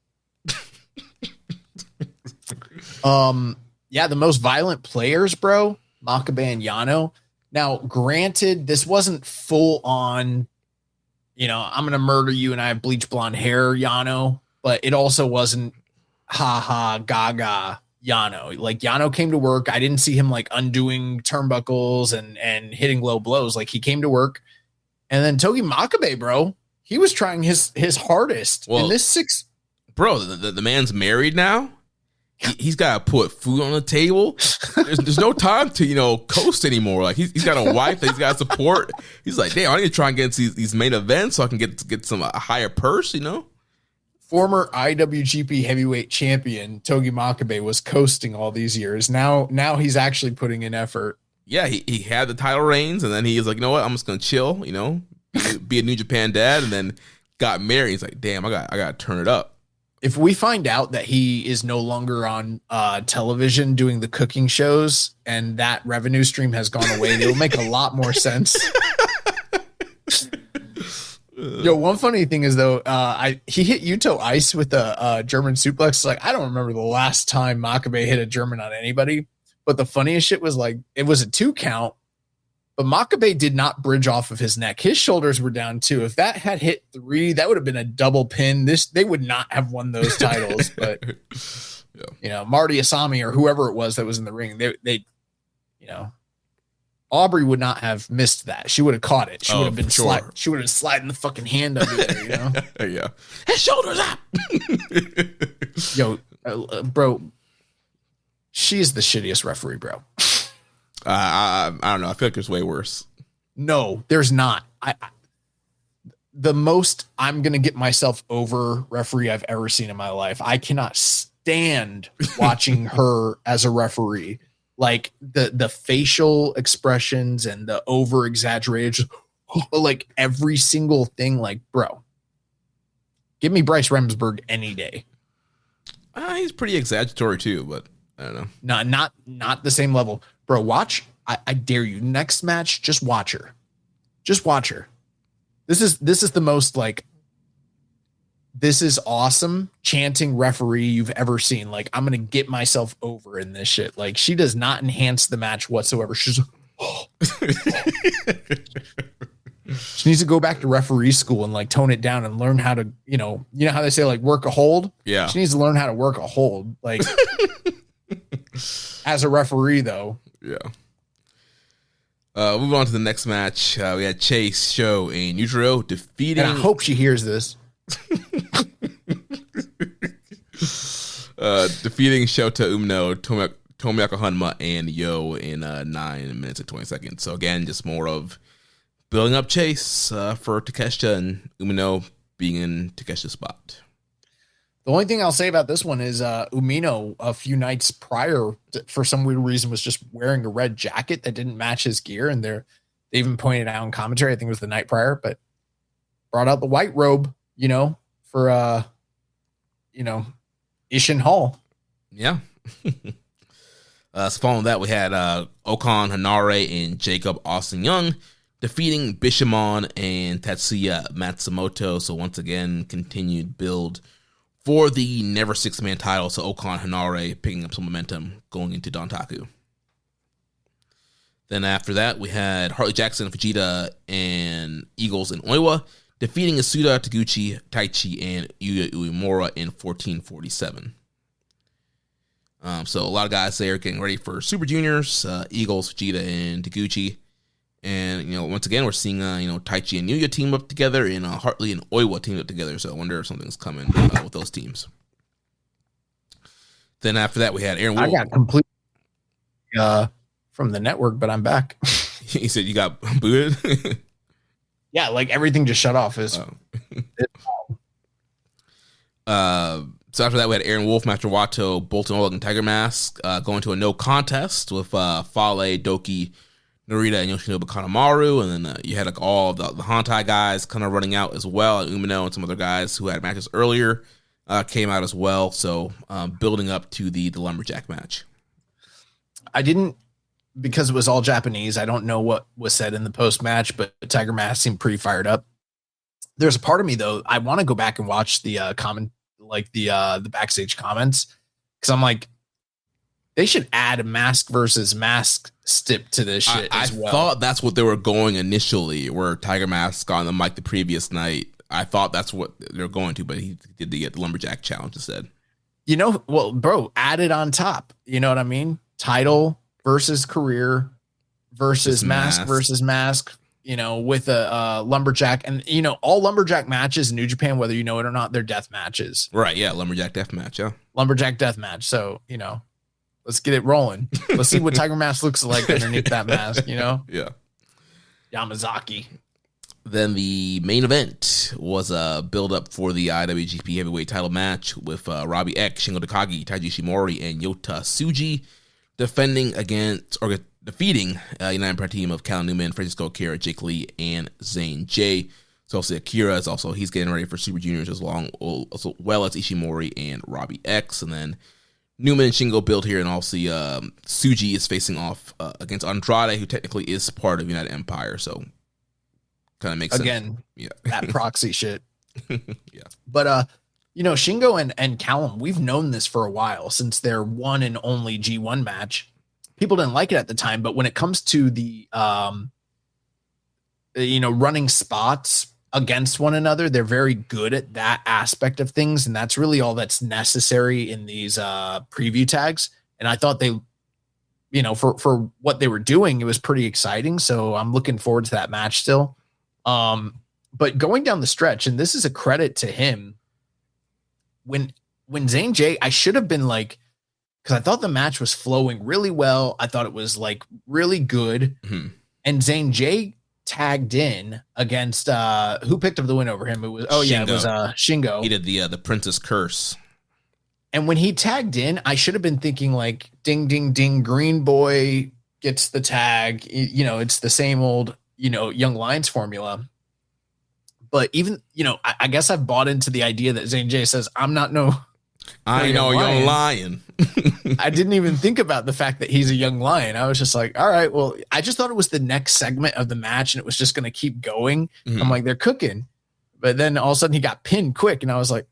Yeah, the most violent players, bro, Makabe and Yano. Now, granted, this wasn't full on, I'm going to murder you and I have bleach blonde hair, Yano, but it also wasn't gaga Yano. Yano came to work. I didn't see him undoing turnbuckles and hitting low blows. He came to work. And then Togi Makabe, bro, he was trying his hardest. Well, in this 6. Bro, the man's married now. He's got to put food on the table. There's no time to, coast anymore. He's got a wife that he's got to support. He's damn, I need to try and get into these main events so I can get some higher purse, former IWGP heavyweight champion Togi Makabe was coasting all these years. Now he's actually putting in effort. Yeah, he had the title reigns, and then he was like, you know what, I'm just gonna chill, you know, be a New Japan dad, and then got married. He's like, damn, I got to turn it up. If we find out that he is no longer on television doing the cooking shows and that revenue stream has gone away, it'll make a lot more sense. Yo, one funny thing is though, he hit Yuto Ice with a German suplex. Like, I don't remember the last time Makabe hit a German on anybody, but the funniest shit was like, it was a 2 count, but Makabe did not bridge off of his neck. His shoulders were down too. If that had hit 3, that would have been a double pin. They would not have won those titles, but yeah. You know, Marty Asami or whoever it was that was in the ring, they you know, Aubrey would not have missed that. She would have caught it. She would have been she would have sliding the fucking hand under there, you know? Yeah. His shoulders up. Yo, bro, she's the shittiest referee, bro. I don't know. I feel like there's way worse. No, there's not. The most I'm going to get myself over referee I've ever seen in my life. I cannot stand watching her as a referee. Like the facial expressions and the over exaggerated, like every single thing. Like, bro, give me Bryce Remsburg any day. He's pretty exaggeratory too, but I don't know. Not the same level, bro. Watch. I dare you. Next match, just watch her. Just watch her. This is the most like, this is awesome chanting referee you've ever seen. Like, I'm going to get myself over in this shit. Like, she does not enhance the match whatsoever. She's she needs to go back to referee school and like tone it down and learn how to, you know how they say like work a hold. Yeah. She needs to learn how to work a hold. Like as a referee though. Yeah. Moving on to the next match. We had Chase, Sho, and Yujiro defeating. And I hope she hears this. Defeating Shota Umino, Tomoyaka Hanma, and Yo in 9 minutes and 20 seconds. So again, just more of building up Chase for Takeshita and Umino being in Takeshita's spot. The only thing I'll say about this one is Umino a few nights prior, for some weird reason, was just wearing a red jacket that didn't match his gear, and they even pointed out in commentary, I think it was the night prior, but brought out the white robe, for Ishin Hall. Yeah. So following that, we had Okan Hanare and Jacob Austin Young defeating Bishamon and Tatsuya Matsumoto. So once again, continued build for the Never Six-Man title. So Okan Hanare picking up some momentum going into Dontaku. Then after that, we had Harley Jackson, Fujita, and Eagles and Oiwa defeating Asuda, Taguchi, Taichi, and Yuya Uemura in 14:47. So a lot of guys there getting ready for Super Juniors, Eagles, Fujita, and Taguchi. And, once again, we're seeing, Taichi and Yuya team up together, and Hartley and Oiwa team up together. So I wonder if something's coming with those teams. Then after that, we had Aaron Wolf. I got complete from the network, but I'm back. He said you got booted? Yeah, like everything just shut off. So after that, we had Aaron Wolf, Master Wato, Bolton Oleg, and Tiger Mask going to a no contest with Fale, Doki, Narita, and Yoshinobu Kanemaru. And then you had like all the Hantai guys kind of running out as well. And Umino and some other guys who had matches earlier came out as well. So building up to the Lumberjack match. I didn't, because it was all Japanese, I don't know what was said in the post-match, but Tiger Mask seemed pretty fired up. There's a part of me, though, I want to go back and watch the the backstage comments, because I'm like, they should add a mask versus mask stip to this shit as well. I thought that's what they were going initially, where Tiger Mask on the mic the previous night. I thought that's what they're going to, but he did the Lumberjack challenge instead. Well, bro, add it on top. You know what I mean? Title versus career versus mask versus mask, with a lumberjack. And, all lumberjack matches in New Japan, whether you know it or not, they're death matches. Right, yeah, lumberjack death match, yeah. Lumberjack death match. So, let's get it rolling. Let's see what Tiger Mask looks like underneath that mask, Yeah. Yamazaki. Then the main event was a build-up for the IWGP Heavyweight title match with Robbie X, Shingo Takagi, Taiji Ishimori, and Yota Tsuji defending against or defeating United Empire team of Callum Newman, Francisco Akira, Jake Lee, and Zane J. So obviously Akira is also, he's getting ready for Super Juniors as well as Ishimori and Robbie X. And then Newman and Shingo build here, and obviously Tsuji is facing off against Andrade, who technically is part of United Empire. So kind of makes sense. Again, that proxy shit. Yeah. But, Shingo and Callum, we've known this for a while, since their one and only G1 match. People didn't like it at the time, but when it comes to the, running spots against one another, they're very good at that aspect of things. And that's really all that's necessary in these preview tags. And I thought they, for what they were doing, it was pretty exciting. So I'm looking forward to that match still. But going down the stretch, and this is a credit to him, when Zane J, I should have been like, because I thought the match was flowing really well. I thought it was like really good. Mm-hmm. And Zane J tagged in against who picked up the win over him? It was Shingo. He did the Princess Curse. And when he tagged in, I should have been thinking like, ding, ding, ding, green boy gets the tag. It's the same old, Young Lions formula. But even, I guess I've bought into the idea that Zane J says, I'm not young lion. I didn't even think about the fact that he's a young lion. I was just like, all right, well, I just thought it was the next segment of the match and it was just going to keep going. Mm-hmm. I'm like, they're cooking. But then all of a sudden he got pinned quick. And I was like,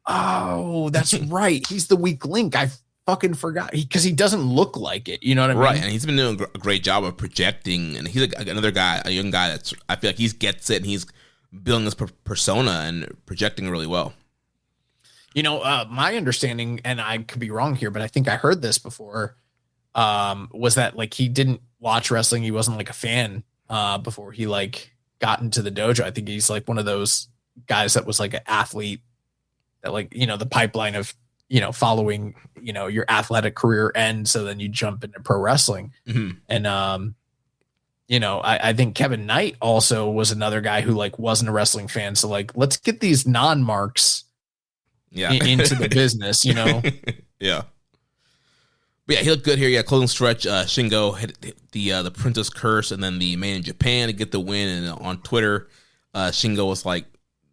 oh, that's right. He's the weak link. I fucking forgot, because he doesn't look like it. You know what I mean? Right. And he's been doing a great job of projecting. And he's another guy, a young guy that's, I feel like he gets it and he's building this persona and projecting really well. My understanding, and I could be wrong here, but I think I heard this before, was that like he didn't watch wrestling. He wasn't like a fan before he like got into the dojo. I think he's like one of those guys that was like an athlete that like, the pipeline of, following, your athletic career end. So then you jump into pro wrestling. Mm-hmm. And, I think Kevin Knight also was another guy who like wasn't a wrestling fan. So like, let's get these non-marks into the business, Yeah. But yeah, he looked good here. Yeah, closing stretch. Shingo hit the Princess Curse and then the Man in Japan to get the win. And on Twitter, Shingo was like,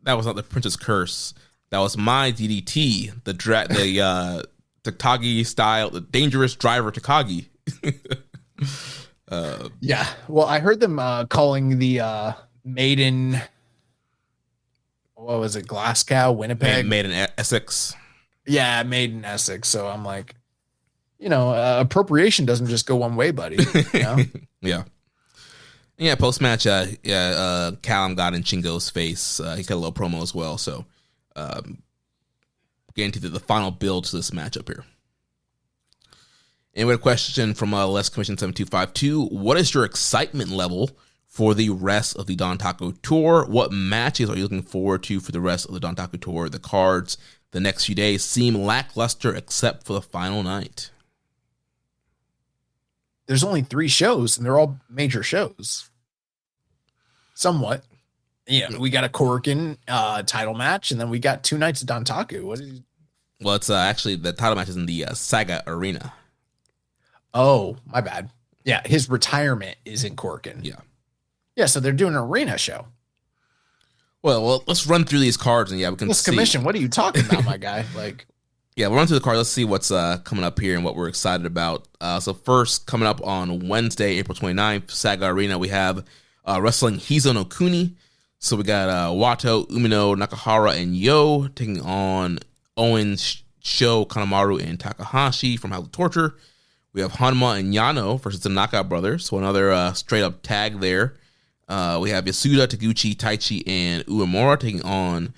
that was not the Princess Curse. That was my DDT. The Takagi style, the dangerous driver Takagi. Yeah. Well, I heard them calling the maiden, what was it, Glasgow, Winnipeg? Made in Essex. Yeah, made in Essex. So I'm like, appropriation doesn't just go one way, buddy. Yeah. Yeah, post-match, Callum got in Shingo's face. He got a little promo as well. So getting to the final build to this matchup here. And we had a question from Les Commission 7252. What is your excitement level for the rest of the Dontaku Tour? What matches are you looking forward to for the rest of the Dontaku Tour? The cards the next few days seem lackluster except for the final night. There's only 3 shows, and they're all major shows. Somewhat. Yeah, we got a Korakuen title match, and then we got 2 nights of Dontaku. Well, it's actually the title match is in the Saga Arena. Oh, my bad. Yeah, his retirement is in Korakuen. Yeah, so they're doing an arena show. Well, let's run through these cards, and we can see. Commission, what are you talking about, my guy? We'll run through the cards. Let's see what's coming up here and what we're excited about. So first, coming up on Wednesday, April 29th, Saga Arena, we have Wrestling Hizen No Kuni. So we got Wato, Umino, Nakahara, and Yo taking on Owens, Sho, Kanemaru, and Takahashi from House of Torture. We have Hanma and Yano versus the Knockout Brothers. So another straight-up tag there. We have Yasuda, Taguchi, Taichi, and Uemura taking on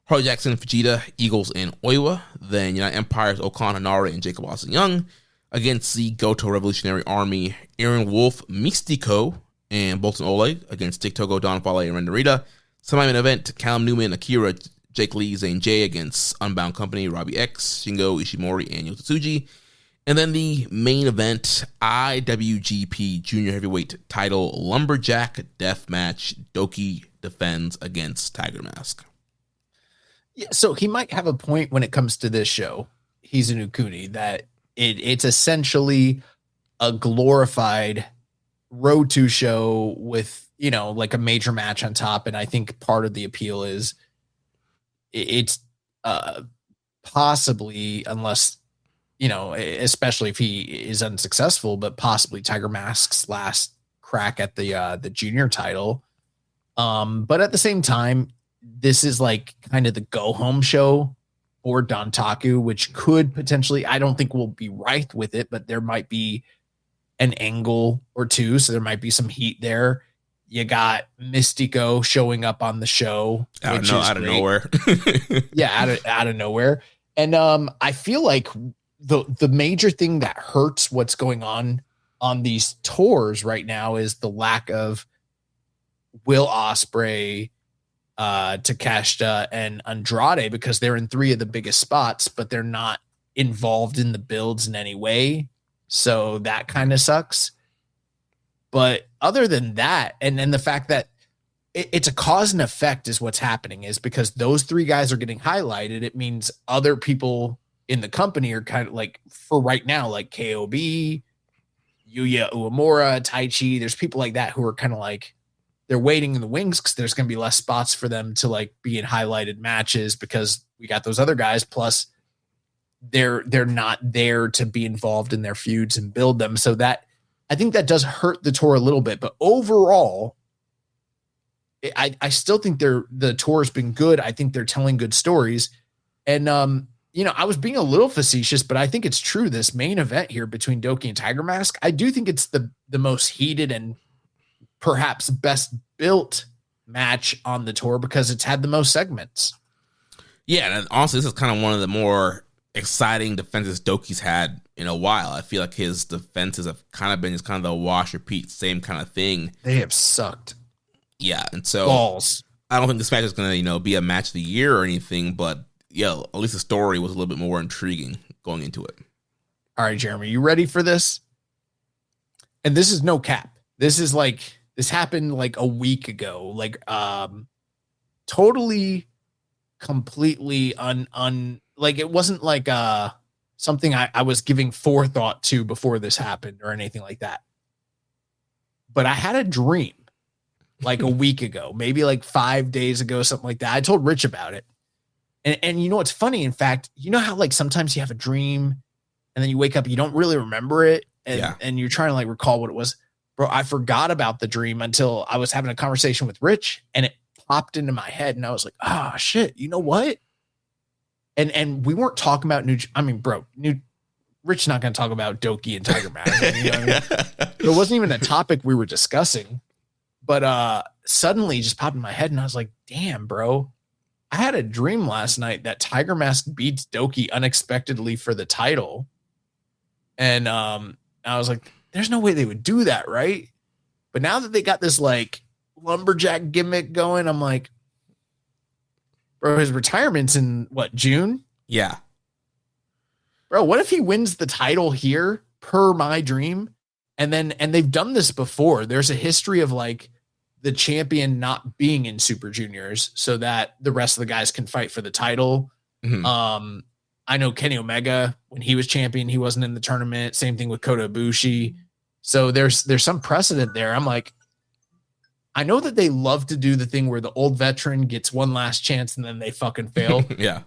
Harley Jackson, Fujita, Eagles, and Oiwa. Then United Empire's Okan Hanare and Jacob Austin Young against the Goto Revolutionary Army, Aaron Wolf, Mystico, and Bolton Ole against Dick Togo, Don Fale, and Renderita. Semi-main event, Callum Newman, Akira, Jake Lee, Zane J against Unbound Company, Robbie X, Shingo, Ishimori, and Yota Tsuji. And then the main event, IWGP Junior Heavyweight Title Lumberjack Deathmatch. Doki defends against Tiger Mask. Yeah, so he might have a point when it comes to this show, Hizen No Kuni, that it's essentially a glorified Road to show with, like a major match on top. And I think part of the appeal is it's possibly, unless, especially if he is unsuccessful, but possibly Tiger Mask's last crack at the junior title. But at the same time, this is like kind of the go home show for Dontaku, which could potentially, I don't think we'll be right with it, but there might be an angle or two. So there might be some heat there. You got Mystico showing up on the show, out of nowhere. Yeah. Out of nowhere. And, I feel like the major thing that hurts what's going on these tours right now is the lack of Will Ospreay, Takeshita and Andrade, because they're in 3 of the biggest spots, but they're not involved in the builds in any way. So that kind of sucks. But other than that, and then the fact that it's a cause and effect is what's happening, is because those 3 guys are getting highlighted. It means other people in the company are kind of like, for right now, like KOB, Yuya Uemura, Taichi. There's people like that who are kind of like, they're waiting in the wings because there's going to be less spots for them to like be in highlighted matches because we got those other guys. Plus they're not there to be involved in their feuds and build them. So that, I think that does hurt the tour a little bit, but overall I still think the tour has been good. I think they're telling good stories. And, I was being a little facetious, but I think it's true. This main event here between Doki and Tiger Mask, I do think it's the most heated and perhaps best built match on the tour because it's had the most segments. Yeah, and honestly, this is kind of one of the more exciting defenses Doki's had in a while. I feel like his defenses have kind of been just kind of the wash, repeat, same kind of thing. They have sucked. Yeah, and so balls. I don't think this match is going to, be a match of the year or anything, but yeah, at least the story was a little bit more intriguing going into it. All right, Jeremy, you ready for this? And this is no cap. This happened like a week ago, like totally, completely like it wasn't like something I was giving forethought to before this happened or anything like that. But I had a dream like a week ago, maybe like 5 days ago, something like that. I told Rich about it. And you know what's funny? In fact, you know how like sometimes you have a dream and then you wake up, you don't really remember it. And you're trying to like recall what it was. Bro, I forgot about the dream until I was having a conversation with Rich and it popped into my head and I was like, oh shit, you know what? And we weren't talking about Rich not going to talk about Doki and Tiger Mask. You know what I mean? It wasn't even a topic we were discussing, but suddenly it just popped in my head and I was like, damn, bro, I had a dream last night that Tiger Mask beats Doki unexpectedly for the title. And I was like, there's no way they would do that, right? But now that they got this like lumberjack gimmick going, I'm like, bro, his retirement's in what, June? Yeah. Bro, what if he wins the title here per my dream? And they've done this before. There's a history of like the champion not being in Super Juniors so that the rest of the guys can fight for the title. Mm-hmm. I know Kenny Omega, when he was champion, he wasn't in the tournament. Same thing with Kota Ibushi. So there's some precedent there. I'm like, I know that they love to do the thing where the old veteran gets one last chance and then they fucking fail. Yeah.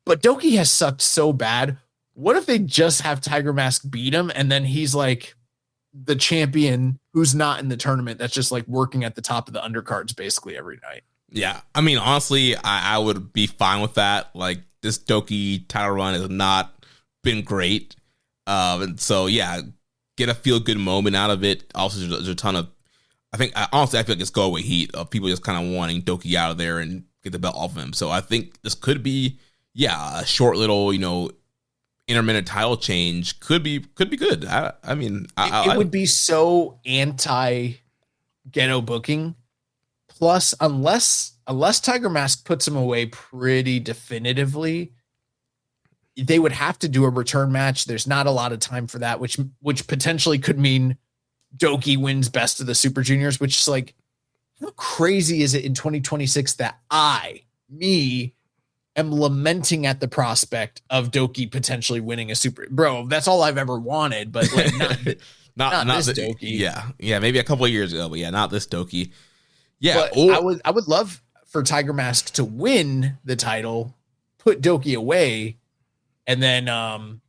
But Doki has sucked so bad. What if they just have Tiger Mask beat him and then he's like the champion who's not in the tournament that's just like working at the top of the undercards basically every night? Yeah. I mean, honestly, I would be fine with that. Like, this Doki title run has not been great. And so, yeah, get a feel-good moment out of it. Also, there's a ton of, I feel like it's go-away heat of people just kind of wanting Doki out of there and get the belt off of him. So I think this could be, a short little, intermittent title change could be good. It would be so anti-ghetto booking. Plus, unless Tiger Mask puts him away pretty definitively, they would have to do a return match. There's not a lot of time for that, which potentially could mean Doki wins Best of the Super Juniors, which is like, how crazy is it in 2026 that me am lamenting at the prospect of Doki potentially winning a super, bro, that's all I've ever wanted, but like not this Doki. Yeah. Maybe a couple of years ago, but yeah, not this Doki. Yeah. But I would love for Tiger Mask to win the title, put Doki away, and then,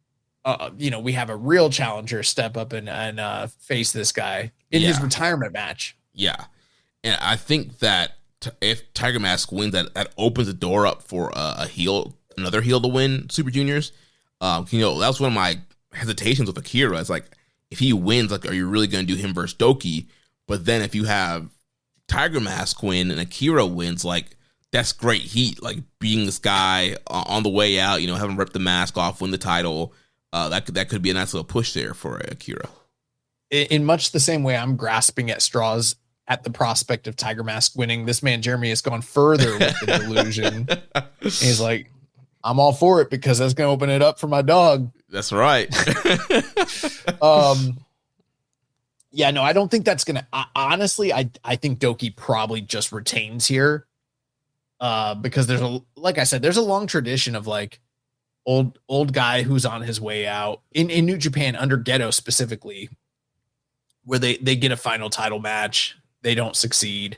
we have a real challenger step up and face this guy in his retirement match. Yeah. And I think that if Tiger Mask wins, that opens the door up for another heel to win Super Juniors. That was one of my hesitations with Akira. It's like, if he wins, like, are you really going to do him versus Doki? But then if you have Tiger Mask win and Akira wins, like, that's great heat. Like, being this guy on the way out, having ripped the mask off, win the title. That could be a nice little push there for Akira. In much the same way I'm grasping at straws at the prospect of Tiger Mask winning, this man Jeremy has gone further with the delusion. He's like, I'm all for it because that's going to open it up for my dog. That's right. Yeah, no, I don't think that's going to, honestly, I think Doki probably just retains here. Because like I said, there's a long tradition of like old guy who's on his way out in New Japan under Gedo specifically, where they get a final title match. They don't succeed.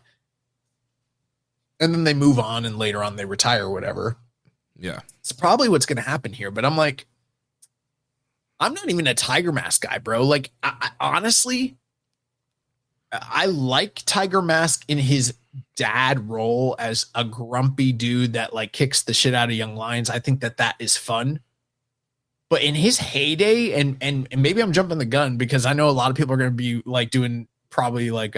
And then they move on and later on they retire or whatever. Yeah. It's probably what's going to happen here. But I'm like, I'm not even a Tiger Mask guy, bro. Like, I honestly, I like Tiger Mask in his dad role as a grumpy dude that like kicks the shit out of young lions. I think that is fun. But in his heyday, and maybe I'm jumping the gun because I know a lot of people are going to be like doing probably like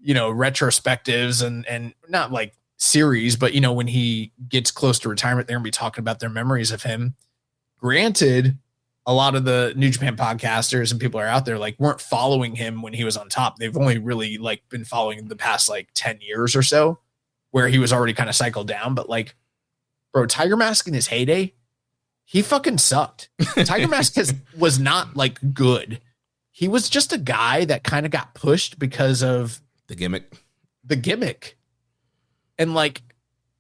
retrospectives and not like series, but when he gets close to retirement, they're gonna be talking about their memories of him. Granted, a lot of the New Japan podcasters and people are out there like weren't following him when he was on top. They've only really like been following the past like 10 years or so where he was already kind of cycled down. But like, bro, Tiger Mask in his heyday, he fucking sucked. Tiger Mask was not like good. He was just a guy that kind of got pushed because of the gimmick. And like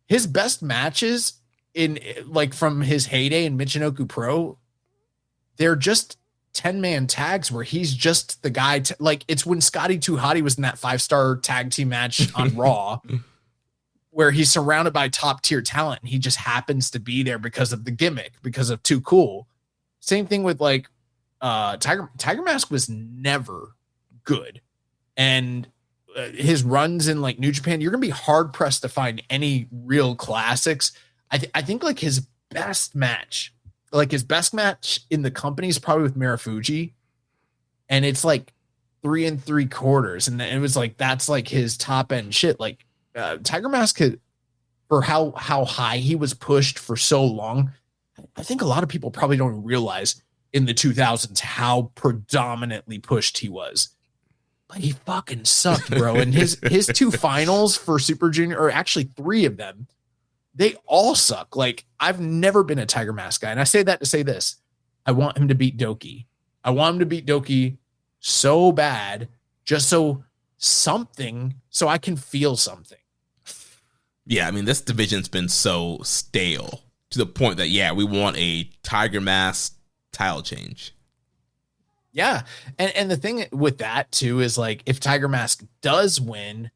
his best matches in like from his heyday in Michinoku Pro, they're just 10-man tags where he's just the guy like it's when Scotty 2 Hotty was in that 5-star tag team match on Raw where he's surrounded by top tier talent and he just happens to be there because of the gimmick, because of Too Cool. Same thing with like Tiger Mask was never good. And his runs in like New Japan, you're gonna be hard pressed to find any real classics. I think like his best match in the company is probably with Marufuji, and it's like 3 3/4, and it was like that's like his top end shit. Like Tiger Mask for how high he was pushed for so long. I think a lot of people probably don't realize in the 2000s how predominantly pushed he was. But he fucking sucked, bro. And his 2 finals for Super Junior, or actually 3 of them, they all suck. Like, I've never been a Tiger Mask guy. And I say that to say this. I want him to beat Doki. I want him to beat Doki so bad, just so I can feel something. Yeah, I mean, this division's been so stale to the point that, yeah, we want a Tiger Mask title change. Yeah. And the thing with that too is like if Tiger Mask does win,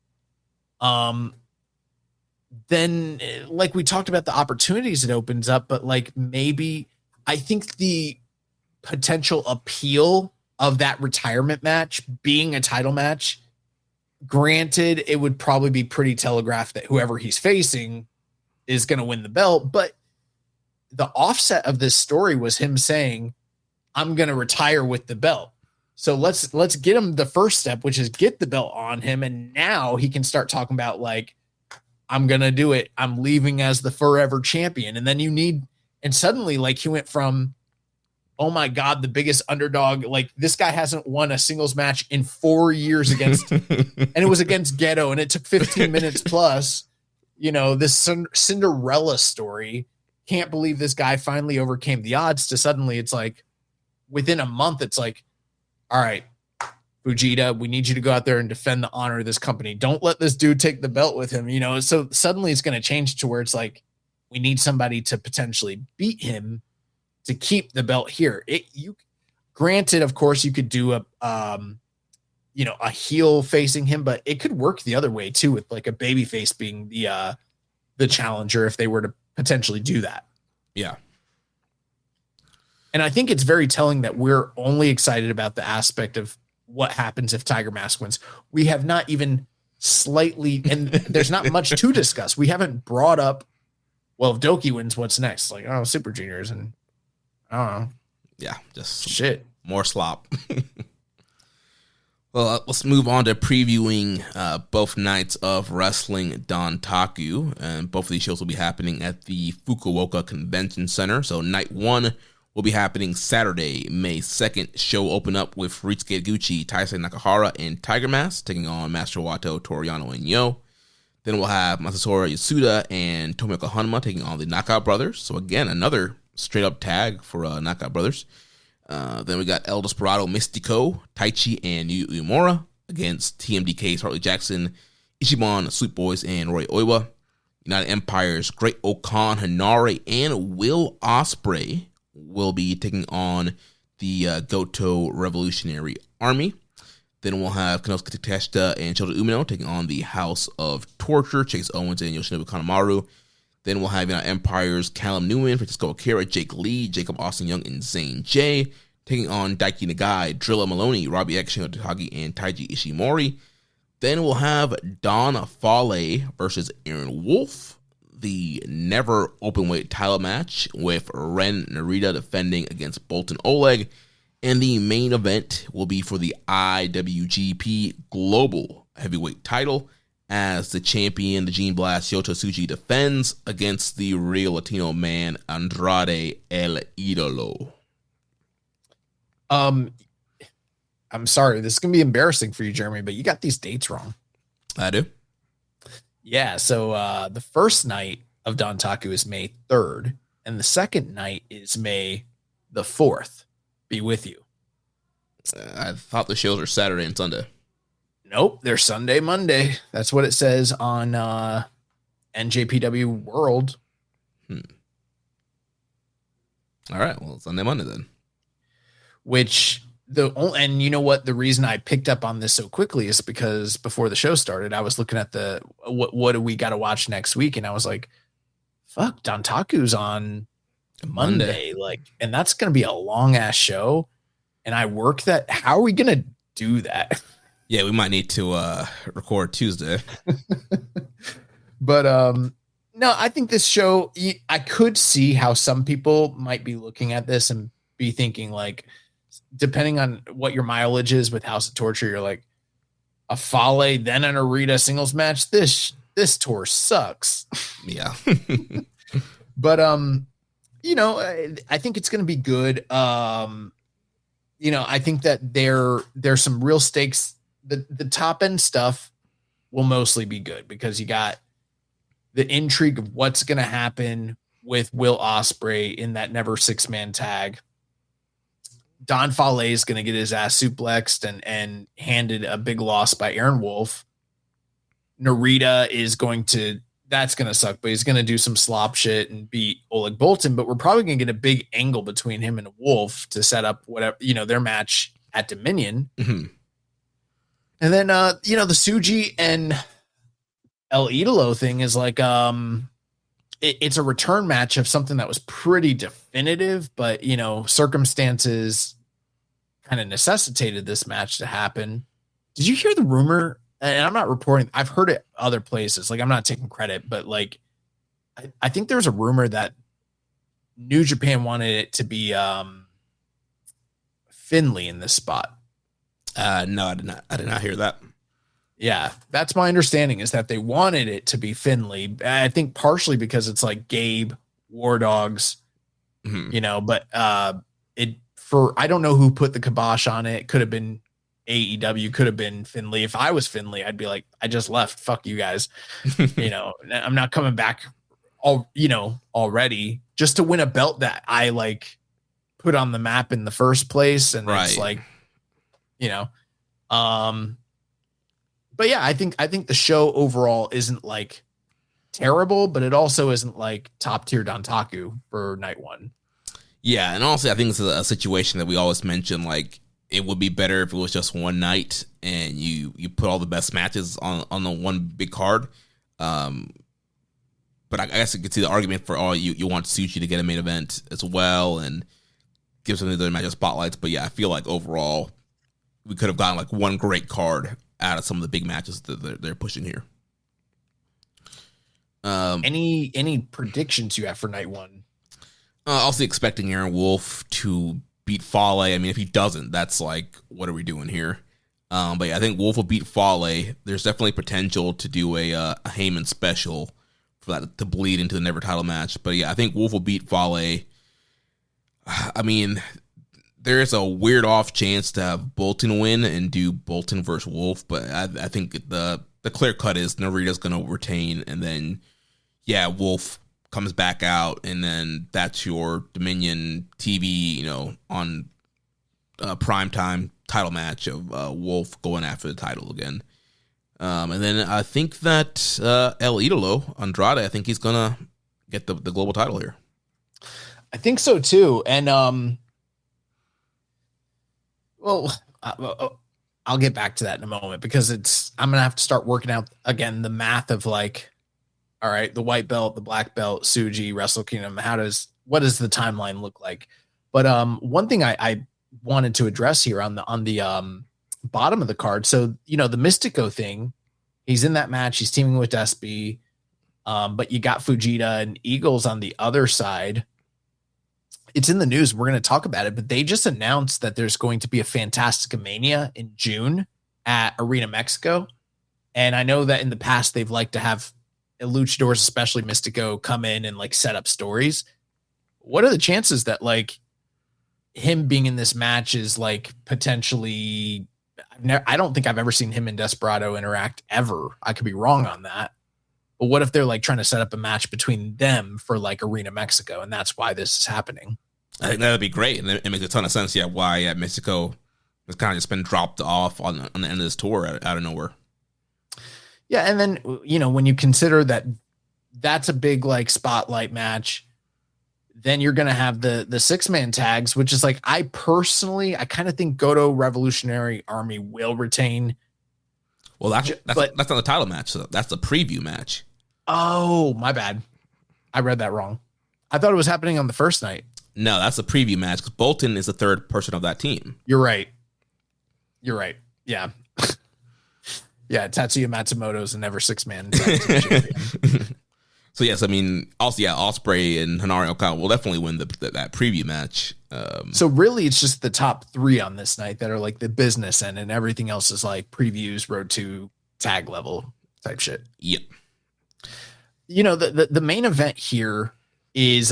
then like we talked about the opportunities it opens up, but like maybe I think the potential appeal of that retirement match being a title match, granted, it would probably be pretty telegraphed that whoever he's facing is going to win the belt. But the offset of this story was him saying, I'm going to retire with the belt. So let's get him the first step, which is get the belt on him. And now he can start talking about like, I'm going to do it. I'm leaving as the forever champion. And then and suddenly like he went from, oh my God, the biggest underdog. Like this guy hasn't won a singles match in 4 years and it was against Gedo and it took 15 minutes plus, this Cinderella story. can't believe this guy finally overcame the odds, to suddenly it's like within a month, it's like, all right, Fujita, we need you to go out there and defend the honor of this company. Don't let this dude take the belt with him, you know? So suddenly it's going to change to where it's like, we need somebody to potentially beat him to keep the belt here. Granted, of course, you could do a heel facing him, but it could work the other way too, with like a baby face being the challenger if they were to potentially do that. Yeah. And I think it's very telling that we're only excited about the aspect of what happens if Tiger Mask wins. We have not even slightly, and there's not much to discuss. We haven't brought up, well, if Doki wins, what's next? Like, oh, Super Juniors, and I don't know. Yeah, just shit. More slop. Well, let's move on to previewing both nights of Wrestling Dontaku, and both of these shows will be happening at the Fukuoka Convention Center. So night one will be happening Saturday, May 2nd. Show open up with Ryusuke Taguchi, Taisei Nakahara, and Tiger Mask taking on Master Wato, Toriano, and Yo. Then we'll have Masasora Yasuda and Tomioka Hanma taking on the Knockout Brothers. So again, another straight-up tag for Knockout Brothers. Then we got El Desperado Mystico, Taichi, and Yu Uemura against TMDK's Hartley Jackson, Ichiban, Sweet Boys, and Roy Oiwa. United Empire's Great Okan Hanare and Will Ospreay will be taking on the Goto Revolutionary Army. Then we'll have Konosuke Takeshita and Shota Umino taking on the House of Torture, Chase Owens and Yoshinobu Kanemaru. Then we'll have Empire's Callum Newman, Francisco Akira, Jake Lee, Jacob Austin Young, and Zane J taking on Daiki Nagai, Drilla Maloney, Robbie X, Shingo Takagi, and Taiji Ishimori. Then we'll have Don Fale versus Aaron Wolf, the never openweight title match with Ren Narita defending against Bolton Oleg. And the main event will be for the IWGP Global Heavyweight title, as the champion, the Gene Blast Yota Tsuji, defends against the real Latino man, Andrade El Idolo. I'm sorry, this is going to be embarrassing for you, Jeremy, but you got these dates wrong. I do? Yeah, so the first night of Dontaku is May 3rd, and the second night is May the 4th. Be with you. I thought the shows are Saturday and Sunday. Nope, they're Sunday, Monday. That's what it says on NJPW World. All right, well, Sunday, Monday then. Which and you know what? The reason I picked up on this so quickly is because before the show started, I was looking at what do we got to watch next week, and I was like, "Fuck, Dontaku's on Monday." Like, and that's gonna be a long ass show, and I work that. How are we gonna do that? Yeah, we might need to record Tuesday. But no, I think this show, I could see how some people might be looking at this and be thinking, like, depending on what your mileage is with House of Torture, you're like, a Fale, then an Arita singles match. This tour sucks. Yeah. But I think it's going to be good. I think that there's some real stakes. The top end stuff will mostly be good because you got the intrigue of what's going to happen with Will Ospreay in that never 6-man tag. Don Fale is going to get his ass suplexed and handed a big loss by Aaron Wolf. Narita is that's going to suck, but he's going to do some slop shit and beat Oleg Boltin, but we're probably going to get a big angle between him and Wolf to set up whatever, their match at Dominion. Mm-hmm. And then, the Tsuji and El Idolo thing is like, it's a return match of something that was pretty definitive, but, circumstances kind of necessitated this match to happen. Did you hear the rumor? And I'm not reporting, I've heard it other places. Like, I'm not taking credit, but like, I think there was a rumor that New Japan wanted it to be Finley in this spot. No, I did not hear that. Yeah, that's my understanding, is that they wanted it to be Finley. I think partially because it's like Gabe, War Dogs, but I don't know who put the kibosh on it. It could have been AEW, could have been Finley. If I was Finley, I'd be like, I just left. Fuck you guys. I'm not coming back already. just to win a belt that I like put on the map in the first place. And it's like, you know, but yeah, I think the show overall isn't like terrible, but it also isn't like top tier Dontaku for night one. Yeah, and honestly, I think it's a situation that we always mention. Like, it would be better if it was just one night and you put all the best matches on the one big card. But I guess you could see the argument for you want Tsuji to get a main event as well and give some of the other matches spotlights. But yeah, I feel like overall we could have gotten like one great card out of some of the big matches that they're pushing here. Any predictions you have for night one? Also expecting Aaron Wolf to beat Fale. I mean, if he doesn't, that's like, what are we doing here? But yeah, I think Wolf will beat Fale. There's definitely potential to do a Heyman special for that to bleed into the Never title match. But yeah, I think Wolf will beat Fale. I mean, there's a weird off chance to have Bolton win and do Bolton versus Wolf, but I think the clear cut is Narita's going to retain, and then yeah, Wolf comes back out, and then that's your Dominion TV, on primetime title match of Wolf going after the title again. And then I think that El Idolo, Andrade, I think he's going to get the global title here. I think so too. And I'll get back to that in a moment, because I'm going to have to start working out again the math of like, all right, the white belt, the black belt, Tsuji, Wrestle Kingdom, what does the timeline look like? But one thing I wanted to address here on the bottom of the card. So, the Mystico thing, he's in that match, he's teaming with Despy, but you got Fujita and Eagles on the other side. It's in the news. We're going to talk about it, but they just announced that there's going to be a Fantastica Mania in June at Arena Mexico. And I know that in the past, they've liked to have luchadors, especially Mystico, come in and like set up stories. What are the chances that like him being in this match is like potentially, I don't think I've ever seen him and Desperado interact ever. I could be wrong on that. But what if they're like trying to set up a match between them for like Arena Mexico, and that's why this is happening? I think that would be great, and it makes a ton of sense. Yeah, why Mexico has kind of just been dropped off on the end of this tour out of nowhere. Yeah, and then when you consider that that's a big like spotlight match, then you're gonna have the 6-man tags, which is like, I kind of think Goto Revolutionary Army will retain. Well, that's not the title match. So that's the preview match. Oh, my bad. I read that wrong. I thought it was happening on the first night. No, that's the preview match, because Bolton is the third person of that team. You're right. Yeah. Yeah, Tatsuya Matsumoto's a never 6-man champion. So yes, I mean, also Ospreay and Hanari Okada will definitely win that preview match. So really, it's just the top 3 on this night that are like the business end, and everything else is like previews, road to tag level type shit. Yep. The main event here is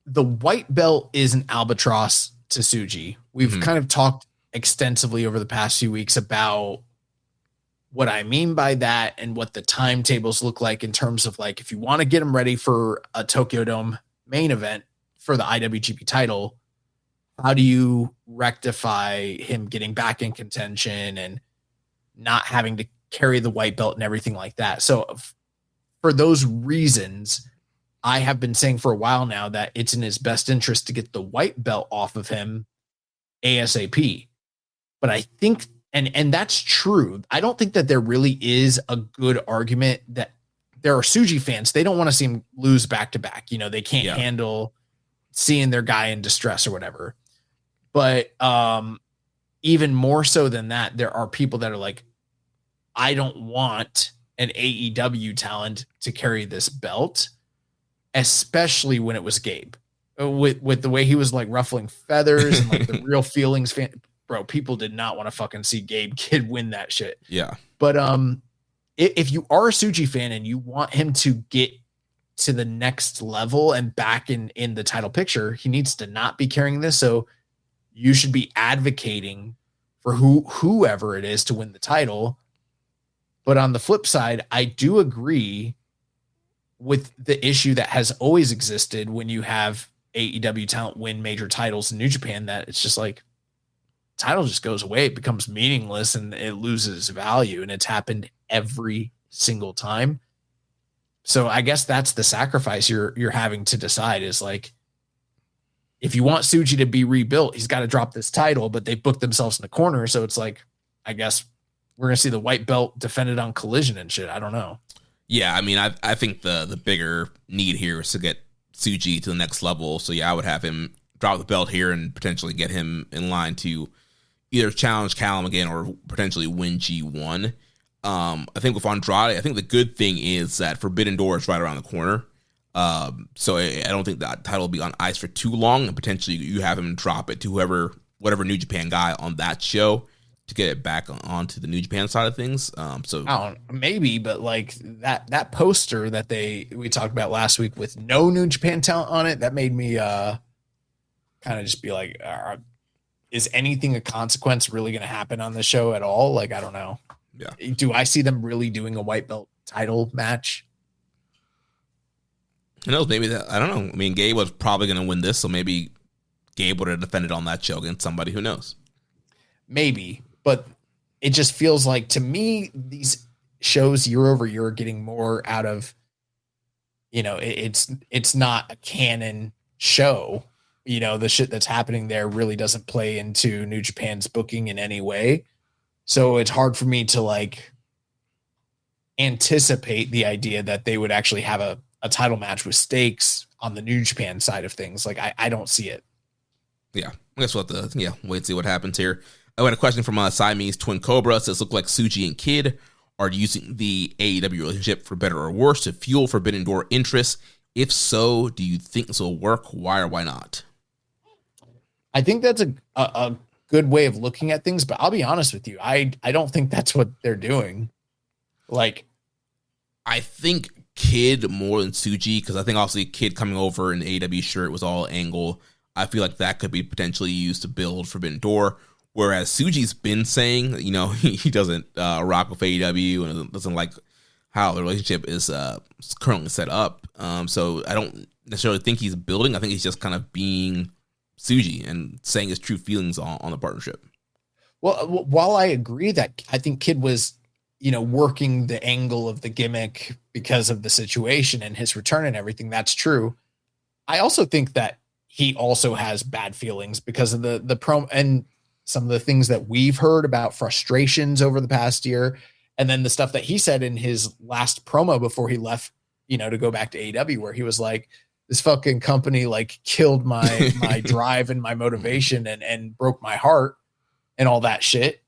the white belt is an albatross to Tsuji. We've kind of talked extensively over the past few weeks about what I mean by that and what the timetables look like in terms of like, if you want to get him ready for a Tokyo Dome main event for the IWGP title, how do you rectify him getting back in contention and not having to carry the white belt and everything like that? So for those reasons, I have been saying for a while now that it's in his best interest to get the white belt off of him ASAP. But I think, and that's true, I don't think that there really is a good argument that there are Tsuji fans, they don't want to see him lose back to back. They can't handle seeing their guy in distress or whatever. But even more so than that, there are people that are like, I don't want an AEW talent to carry this belt, especially when it was Gabe. With the way he was like ruffling feathers and like the real feelings bro, people did not want to fucking see Gabe Kidd win that shit. Yeah. But if you are a Tsuji fan and you want him to get to the next level and back in the title picture, he needs to not be carrying this. So you should be advocating for whoever it is to win the title. But on the flip side, I do agree with the issue that has always existed when you have AEW talent win major titles in New Japan, that it's just like title just goes away, it becomes meaningless, and it loses value. And it's happened every single time. So I guess that's the sacrifice you're having to decide, is like, if you want Tsuji to be rebuilt, he's got to drop this title, but they booked themselves in the corner. So it's like, I guess we're going to see the white belt defended on Collision and shit. I don't know. Yeah, I mean, I think the bigger need here is to get Tsuji to the next level. So yeah, I would have him drop the belt here and potentially get him in line to either challenge Callum again or potentially win G1. I think with Andrade, I think the good thing is that Forbidden Door is right around the corner. So I don't think that title will be on ice for too long, and potentially you have him drop it to whatever New Japan guy on that show to get it back onto the New Japan side of things. So I don't know, maybe, but like that poster that we talked about last week with no New Japan talent on it, that made me kind of just be like, is anything of consequence really going to happen on the show at all? Like, I don't know. Yeah. Do I see them really doing a white belt title match? Who knows? Maybe that. I don't know. I mean, Gabe was probably going to win this, so maybe Gabe would have defended on that show against somebody. Who knows? Maybe, but it just feels like, to me, these shows year over year are getting more out of, it's not a canon show. The shit that's happening there really doesn't play into New Japan's booking in any way. So it's hard for me to like anticipate the idea that they would actually have a title match with stakes on the New Japan side of things. Like, I don't see it. Yeah, I guess we'll have to wait and see what happens here. I had a question from Siamese Twin Cobra. It says, look like Tsuji and Kid are using the AEW relationship for better or worse to fuel Forbidden Door interest. If so, do you think this will work? Why or why not? I think that's a good way of looking at things, but I'll be honest with you. I don't think that's what they're doing. Like, I think Kid more than Tsuji, because I think obviously Kid coming over in the AEW shirt was all angle. I feel like that could be potentially used to build Forbidden Door. Whereas Tsuji's been saying, he doesn't rock with AEW and doesn't like how the relationship is currently set up. So I don't necessarily think he's building. I think he's just kind of being Tsuji and saying his true feelings on the partnership. Well, while I agree that I think Kid was, working the angle of the gimmick because of the situation and his return and everything, that's true. I also think that he also has bad feelings because of the promo and some of the things that we've heard about frustrations over the past year. And then the stuff that he said in his last promo before he left, to go back to AEW, where he was like, this fucking company like killed my drive and my motivation and broke my heart and all that shit.